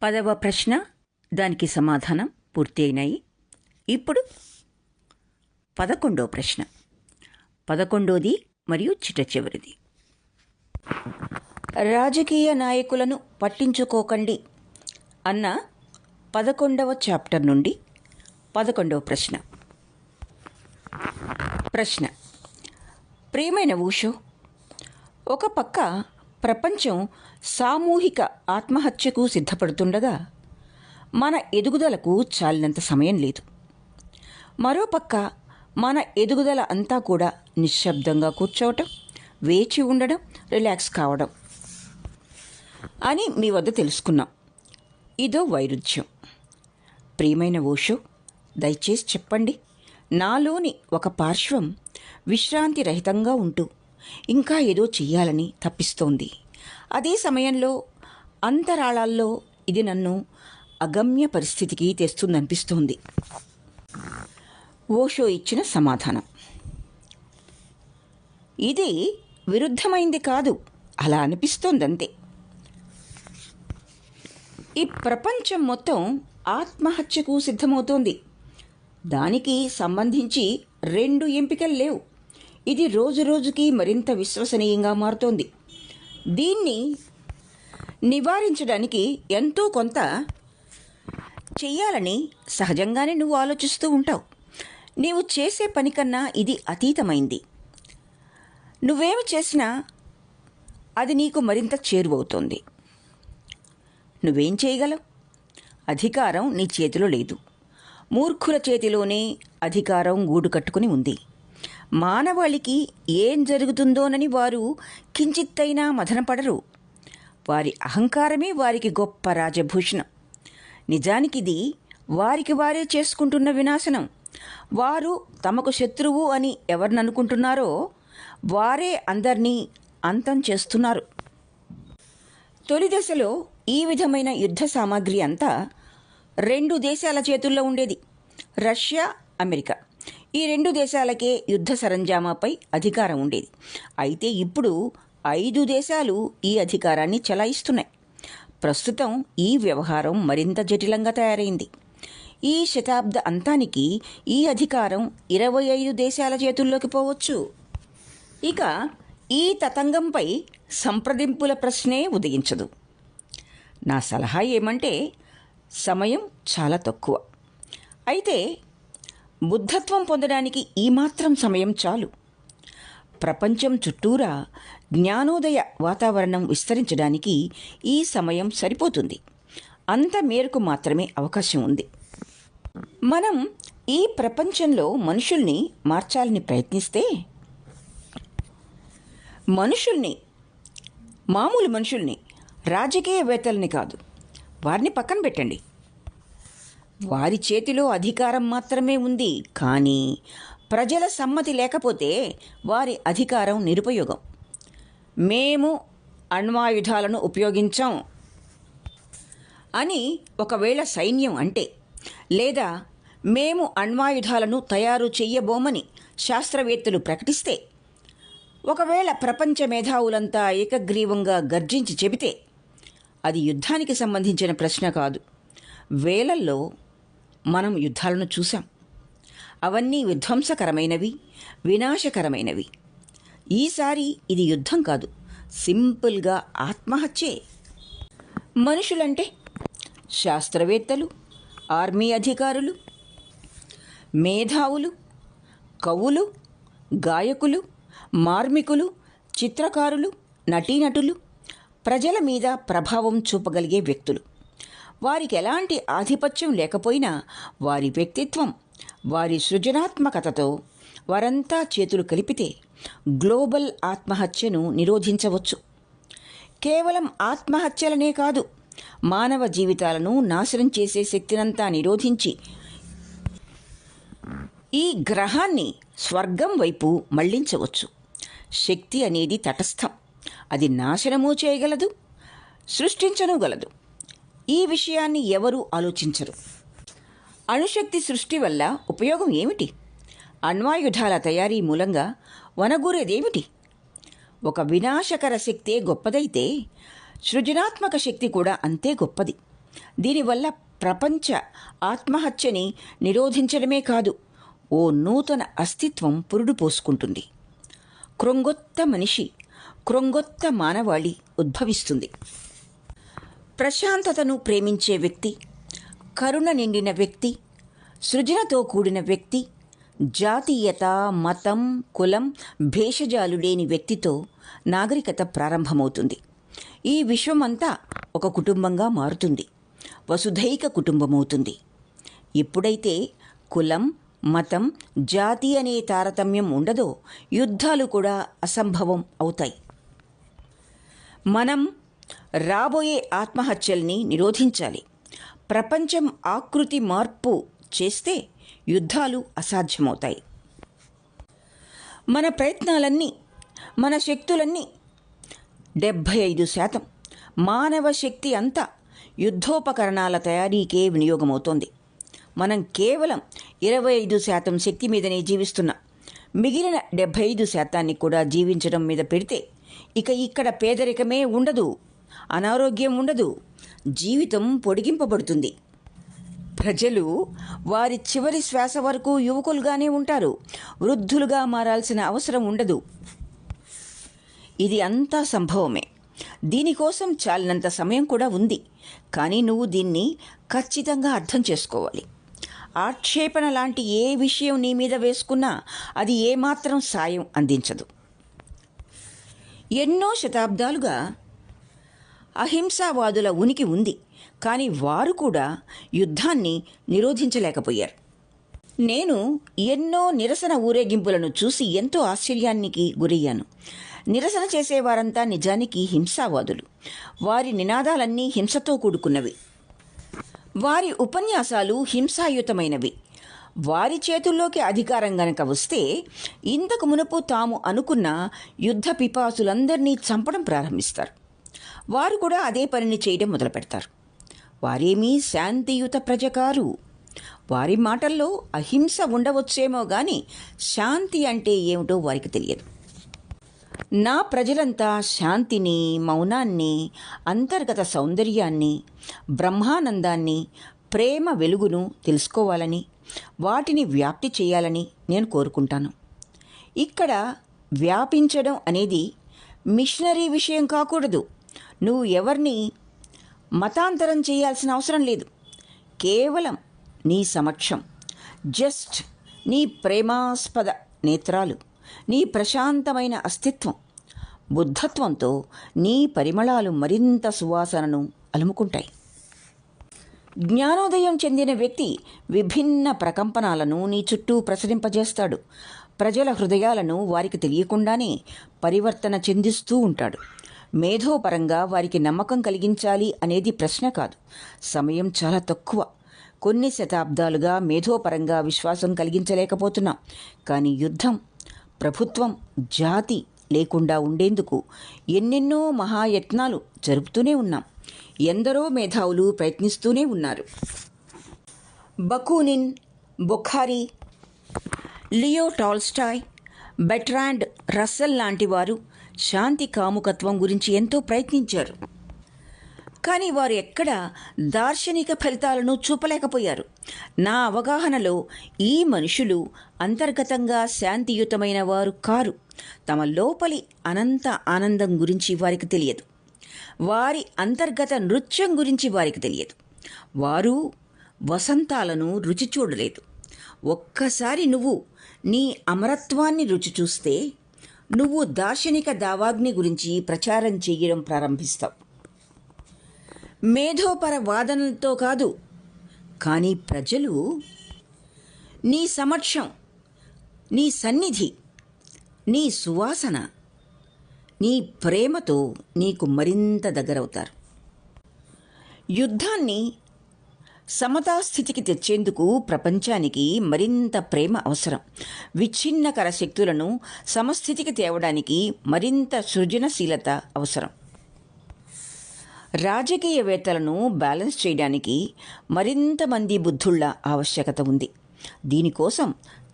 10వ ప్రశ్న, దానికి సమాధానం పూర్తి అయినాయి. ఇప్పుడు 11వ ప్రశ్న, 11వది మరియు చిట్టచివరిది. రాజకీయ నాయకులను పట్టించుకోకండి అన్న 11వ చాప్టర్ నుండి 11వ ప్రశ్న. ప్రశ్న: ప్రియమైన ఊషో, ఒక పక్క ప్రపంచం సామూహిక ఆత్మహత్యకు సిద్ధపడుతుండగా మన ఎదుగుదలకు చాలినంత సమయం లేదు. మరోపక్క మన ఎదుగుదల అంతా కూడా నిశ్శబ్దంగా కూర్చోవటం, వేచి ఉండడం, రిలాక్స్ కావడం అని మీ వద్ద తెలుసుకున్నాం. ఇదో వైరుధ్యం. ప్రియమైన ఓషో, దయచేసి చెప్పండి, నాలోని ఒక పార్శ్వం విశ్రాంతి రహితంగా ఉంటూ ఇంకా ఏదో చెయ్యాలని తప్పిస్తోంది. అదే సమయంలో అంతరాళాల్లో ఇది నన్ను అగమ్య పరిస్థితికి తెస్తుందనిపిస్తోంది. ఓషో ఇచ్చిన సమాధానం: ఇది విరుద్ధమైంది కాదు, అలా అనిపిస్తోందంతే. ఈ ప్రపంచం మొత్తం ఆత్మహత్యకు సిద్ధమవుతోంది. దానికి సంబంధించి 2 ఎంపికలు లేవు. ఇది రోజురోజుకి మరింత విశ్వసనీయంగా మారుతోంది. దీన్ని నివారించడానికి ఎంతో కొంత చెయ్యాలని సహజంగానే నువ్వు ఆలోచిస్తూ ఉంటావు. నీవు చేసే పని కన్నా ఇది అతీతమైంది. నువ్వేమి చేసినా అది నీకు మరింత చేరువవుతోంది. నువ్వేం చేయగలవు? అధికారం నీ చేతిలో లేదు. మూర్ఖుల చేతిలోనే అధికారం గూడు కట్టుకుని ఉంది. మానవాళికి ఏం జరుగుతుందోనని వారు కించిత్తైనా మదనపడరు. వారి అహంకారమే వారికి గొప్ప రాజభూషణం. నిజానికిది వారికి వారే చేసుకుంటున్న వినాశనం. వారు తమకు శత్రువు అని ఎవరిననుకుంటున్నారో వారే అందరినీ అంతం చేస్తున్నారు. తొలి దశలో ఈ విధమైన యుద్ధ సామాగ్రి అంతా 2 దేశాల చేతుల్లో ఉండేది: రష్యా, అమెరికా. ఈ 2 దేశాలకే యుద్ధ సరంజామాపై అధికారం ఉండేది. అయితే ఇప్పుడు 5 దేశాలు ఈ అధికారాన్ని చెలాయిస్తున్నాయి. ప్రస్తుతం ఈ వ్యవహారం మరింత జటిలంగా తయారైంది. ఈ శతాబ్ద అంతానికి ఈ అధికారం 25 దేశాల చేతుల్లోకి పోవచ్చు. ఇక ఈ తతంగంపై సంప్రదింపుల ప్రశ్నే ఉదయించదు. నా సలహా ఏమంటే, సమయం చాలా తక్కువ. అయితే బుద్ధత్వం పొందడానికి ఈ మాత్రం సమయం చాలు. ప్రపంచం చుట్టూరా జ్ఞానోదయ వాతావరణం విస్తరించడానికి ఈ సమయం సరిపోతుంది. అంత మేరకు మాత్రమే అవకాశం ఉంది. మనం ఈ ప్రపంచంలో మనుషుల్ని మార్చాలని ప్రయత్నిస్తే, మామూలు మనుషుల్ని, రాజకీయవేత్తల్ని కాదు, వారిని పక్కన పెట్టండి. వారి చేతిలో అధికారం మాత్రమే ఉంది. కానీ ప్రజల సమ్మతి లేకపోతే వారి అధికారం నిరుపయోగం. మేము అణ్వాయుధాలను ఉపయోగించాం అని ఒకవేళ సైన్యం అంటే, లేదా మేము అణ్వాయుధాలను తయారు చెయ్యబోమని శాస్త్రవేత్తలు ప్రకటిస్తే, ఒకవేళ ప్రపంచ మేధావులంతా ఏకగ్రీవంగా గర్జించి చెబితే, అది యుద్ధానికి సంబంధించిన ప్రశ్న కాదు. వేలల్లో మనం యుద్ధాలను చూసాం. అవన్నీ విధ్వంసకరమైనవి, వినాశకరమైనవి. ఈసారి ఇది యుద్ధం కాదు, సింపుల్గా ఆత్మహత్యే. మనుషులంటే శాస్త్రవేత్తలు, ఆర్మీ అధికారులు, మేధావులు, కవులు, గాయకులు, మార్మికులు, చిత్రకారులు, నటీనటులు, ప్రజల మీద ప్రభావం చూపగలిగే వ్యక్తులు. వారికి ఎలాంటి ఆధిపత్యం లేకపోయినా వారి వ్యక్తిత్వం, వారి సృజనాత్మకతతో వారంతా చేతులు కలిపితే గ్లోబల్ ఆత్మహత్యను నిరోధించవచ్చు. కేవలం ఆత్మహత్యలనే కాదు, మానవ జీవితాలను నాశనం చేసే శక్తినంతా నిరోధించి ఈ గ్రహాన్ని స్వర్గం వైపు మళ్లించవచ్చు. శక్తి అనేది తటస్థం. అది నాశనమూ చేయగలదు, సృష్టించనూగలదు. ఈ విషయాన్ని ఎవరూ ఆలోచించరు. అణుశక్తి సృష్టి వల్ల ఉపయోగం ఏమిటి? అణ్వాయుధాల తయారీ మూలంగా వనగూరేదేమిటి? ఒక వినాశకర శక్తే గొప్పదైతే సృజనాత్మక శక్తి కూడా అంతే గొప్పది. దీనివల్ల ప్రపంచ ఆత్మహత్యని నిరోధించడమే కాదు, ఓ నూతన అస్తిత్వం పురుడు పోసుకుంటుంది. క్రొంగొత్త మనిషి, క్రొంగొత్త మానవాళి ఉద్భవిస్తుంది. ప్రశాంతతను ప్రేమించే వ్యక్తి, కరుణ నిండిన వ్యక్తి, సృజనతో కూడిన వ్యక్తి, జాతీయత, మతం, కులం, భేషజాలు లేని వ్యక్తితో నాగరికత ప్రారంభమవుతుంది. ఈ విశ్వమంతా ఒక కుటుంబంగా మారుతుంది, వసుధైక కుటుంబమవుతుంది. ఎప్పుడైతే కులం, మతం, జాతి అనే తారతమ్యం ఉండదో యుద్ధాలు కూడా అసంభవం అవుతాయి. మనం రాబోయే ఆత్మహత్యల్ని నిరోధించాలి. ప్రపంచం ఆకృతి మార్పు చేస్తే యుద్ధాలు అసాధ్యమవుతాయి. మన ప్రయత్నాలన్నీ మన శక్తులన్నీ 75% మానవ శక్తి అంతా యుద్ధోపకరణాల తయారీకే వినియోగమవుతోంది. మనం కేవలం 25% శక్తి మీదనే జీవిస్తున్నాం. మిగిలిన 75% కూడా జీవించడం మీద పెడితే ఇక ఇక్కడ పేదరికమే ఉండదు, అనారోగ్యం ఉండదు, జీవితం పొడిగింపబడుతుంది. ప్రజలు వారి చివరి శ్వాస వరకు యువకులుగానే ఉంటారు. వృద్ధులుగా మారాల్సిన అవసరం ఉండదు. ఇది అంతా సంభవమే. దీనికోసం చాలినంత సమయం కూడా ఉంది. కానీ నువ్వు దీన్ని ఖచ్చితంగా అర్థం చేసుకోవాలి. ఆక్షేపణ లాంటి ఏ విషయం నీ మీద వేసుకున్నా అది ఏమాత్రం సాయం అందించదు. ఎన్నో శతాబ్దాలుగా అహింసావాదుల ఉనికి ఉంది. కానీ వారు కూడా యుద్ధాన్ని నిరోధించలేకపోయారు. నేను ఎన్నో నిరసన ఊరేగింపులను చూసి ఎంతో ఆశ్చర్యానికి గురయ్యాను. నిరసన చేసేవారంతా నిజానికి హింసావాదులు. వారి నినాదాలన్నీ హింసతో కూడుకున్నవి. వారి ఉపన్యాసాలు హింసాయుతమైనవి. వారి చేతుల్లోకి అధికారం గనక వస్తే ఇంతకు మునుపు తాము అనుకున్న యుద్ధ పిపాసులందరినీ చంపడం ప్రారంభిస్తారు. వారు కూడా అదే పనిని చేయడం మొదలు పెడతారు. వారేమీ శాంతియుత ప్రజ కారు. వారి మాటల్లో అహింస ఉండవచ్చేమో కానీ శాంతి అంటే ఏమిటో వారికి తెలియదు. నా ప్రజలంతా శాంతిని, మౌనాన్ని, అంతర్గత సౌందర్యాన్ని, బ్రహ్మానందాన్ని, ప్రేమ వెలుగును తెలుసుకోవాలని, వాటిని వ్యాప్తి చేయాలని నేను కోరుకుంటాను. ఇక్కడ వ్యాపించడం అనేది మిషనరీ విషయం కాకూడదు. నువ్వు ఎవరిని మతాంతరం చేయాల్సిన అవసరం లేదు. కేవలం నీ సమక్షం, జస్ట్ నీ ప్రేమాస్పద నేత్రాలు, నీ ప్రశాంతమైన అస్తిత్వం, బుద్ధత్వంతో నీ పరిమళాలు మరింత సువాసనను అలుముకుంటాయి. జ్ఞానోదయం చెందిన వ్యక్తి విభిన్న ప్రకంపనాలను నీ చుట్టూ ప్రసరింపజేస్తాడు. ప్రజల హృదయాలను వారికి తెలియకుండానే పరివర్తన చెందిస్తూ ఉంటాడు. మేధోపరంగా వారికి నమ్మకం కలిగించాలి అనేది ప్రశ్న కాదు. సమయం చాలా తక్కువ. కొన్ని శతాబ్దాలుగా మేధోపరంగా విశ్వాసం కలిగించలేకపోతున్నాం. కానీ యుద్ధం, ప్రభుత్వం, జాతి లేకుండా ఉండేందుకు ఎన్నెన్నో మహాయత్నాలు జరుపుతూనే ఉన్నాం. ఎందరో మేధావులు ప్రయత్నిస్తూనే ఉన్నారు. Bakunin, Bukharin, Leo Tolstoy, Bertrand Russell లాంటి వారు శాంతి కాముకత్వం గురించి ఎంతో ప్రయత్నించారు. కానీ వారు ఎక్కడా దార్శనిక ఫలితాలను చూపలేకపోయారు. నా అవగాహనలో ఈ మనుషులు అంతర్గతంగా శాంతియుతమైన వారు కారు. తమ లోపలి అనంత ఆనందం గురించి వారికి తెలియదు. వారి అంతర్గత నృత్యం గురించి వారికి తెలియదు. వారు వసంతాలను రుచి చూడలేదు. ఒక్కసారి నువ్వు నీ అమరత్వాన్ని రుచి చూస్తే నువ్వు దార్శనిక దావాగ్ని గురించి ప్రచారం చేయడం ప్రారంభిస్తావు. మేధోపర వాదనలతో కాదు, కానీ ప్రజలు నీ సమక్షం, నీ సన్నిధి, నీ సువాసన, నీ ప్రేమతో నీకు మరింత దగ్గరవుతారు. యుద్ధాన్ని సమతాస్థితికి తెచ్చేందుకు ప్రపంచానికి మరింత ప్రేమ అవసరం. విచ్ఛిన్నకర శక్తులను సమస్థితికి తేవడానికి మరింత సృజనశీలత అవసరం. రాజకీయవేత్తలను బ్యాలెన్స్ చేయడానికి మరింత మంది బుద్ధుళ్ళ ఆవశ్యకత ఉంది. దీనికోసం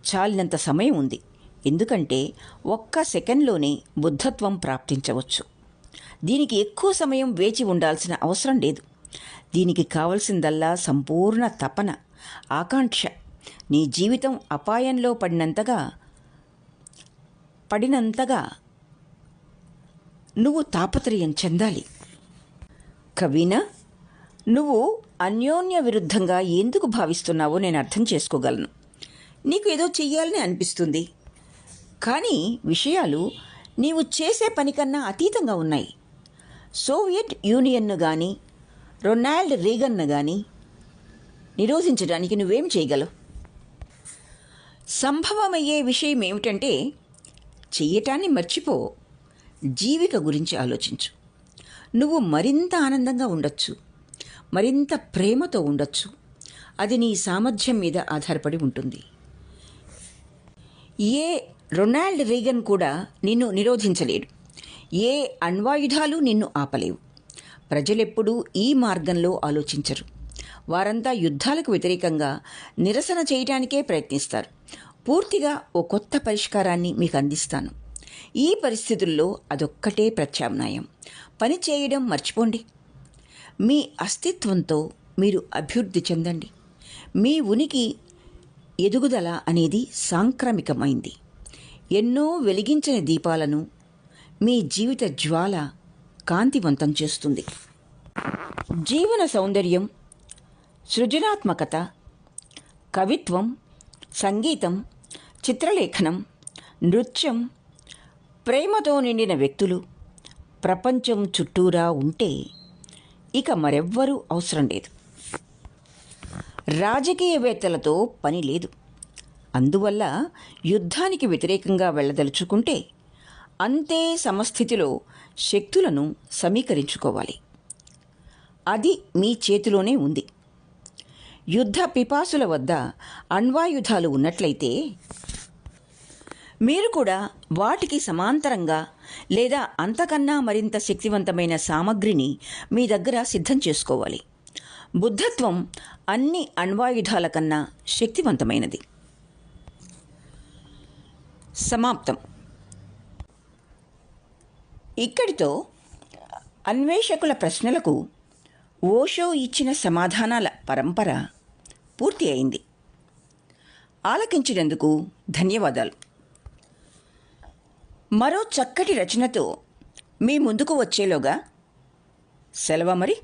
చాలినంత సమయం ఉంది. ఎందుకంటే ఒక్క సెకండ్లోనే బుద్ధత్వం ప్రాప్తించవచ్చు. దీనికి ఎక్కువ సమయం వేచి ఉండాల్సిన అవసరం లేదు. దీనికి కావలసిందల్లా సంపూర్ణ తపన, ఆకాంక్ష. నీ జీవితం అపాయంలో పడినంతగా నువ్వు తాపత్రయం చెందాలి. కవినా, నువ్వు అన్యోన్య విరుద్ధంగా ఎందుకు భావిస్తున్నావో నేను అర్థం చేసుకోగలను. నీకు ఏదో చెయ్యాలని అనిపిస్తుంది. కానీ విషయాలు నీవు చేసే పని కన్నా అతీతంగా ఉన్నాయి. సోవియట్ యూనియన్ను కానీ రొనాల్డ్ రీగన్ను కానీ నిరోధించడానికి నువ్వేం చేయగలవు? సంభవమయ్యే విషయం ఏమిటంటే చెయ్యటాన్ని మర్చిపో. జీవిక గురించి ఆలోచించు. నువ్వు మరింత ఆనందంగా ఉండొచ్చు, మరింత ప్రేమతో ఉండొచ్చు. అది నీ సామర్థ్యం మీద ఆధారపడి ఉంటుంది. ఏ రొనాల్డ్ రీగన్ కూడా నిన్ను నిరోధించలేడు. ఏ అణ్వాయుధాలు నిన్ను ఆపలేవు. ప్రజలెప్పుడూ ఈ మార్గంలో ఆలోచించరు. వారంతా యుద్ధాలకు వ్యతిరేకంగా నిరసన చేయటానికే ప్రయత్నిస్తారు. పూర్తిగా ఓ కొత్త పరిష్కారాన్ని మీకు అందిస్తాను. ఈ పరిస్థితుల్లో అదొక్కటే ప్రత్యామ్నాయం. పని చేయడం మర్చిపోండి. మీ అస్తిత్వంతో మీరు అభివృద్ధి చెందండి. మీ ఉనికి ఎదుగుదల అనేది సాంక్రమికమైంది. ఎన్నో వెలిగించని దీపాలను మీ జీవిత జ్వాల కాంతివంతం చేస్తుంది. జీవన సౌందర్యం, సృజనాత్మకత, కవిత్వం, సంగీతం, చిత్రలేఖనం, నృత్యం, ప్రేమతో నిండిన వ్యక్తులు ప్రపంచం చుట్టూరా ఉంటే ఇక మరెవ్వరూ అవసరం లేదు. రాజకీయవేత్తలతో పని లేదు. అందువల్ల యుద్ధానికి వ్యతిరేకంగా వెళ్ళదలుచుకుంటే అంతే సమస్థితిలో శక్తులను సమీకరించుకోవాలి. అది మీ చేతిలోనే ఉంది. యుద్ధ పిపాసుల వద్ద అణ్వాయుధాలు ఉన్నట్లయితే మీరు కూడా వాటికి సమాంతరంగా లేదా అంతకన్నా మరింత శక్తివంతమైన సామగ్రిని మీ దగ్గర సిద్ధం చేసుకోవాలి. బుద్ధత్వం అన్ని అణ్వాయుధాల కన్నా శక్తివంతమైనది. సమాప్తం. ఇక్కడితో అన్వేషకుల ప్రశ్నలకు ఓషో ఇచ్చిన సమాధానాల పరంపర పూర్తి అయింది. ఆలకించినందుకు ధన్యవాదాలు. మరో చక్కటి రచనతో మీ ముందుకు వచ్చేలోగా సెలవు మరి.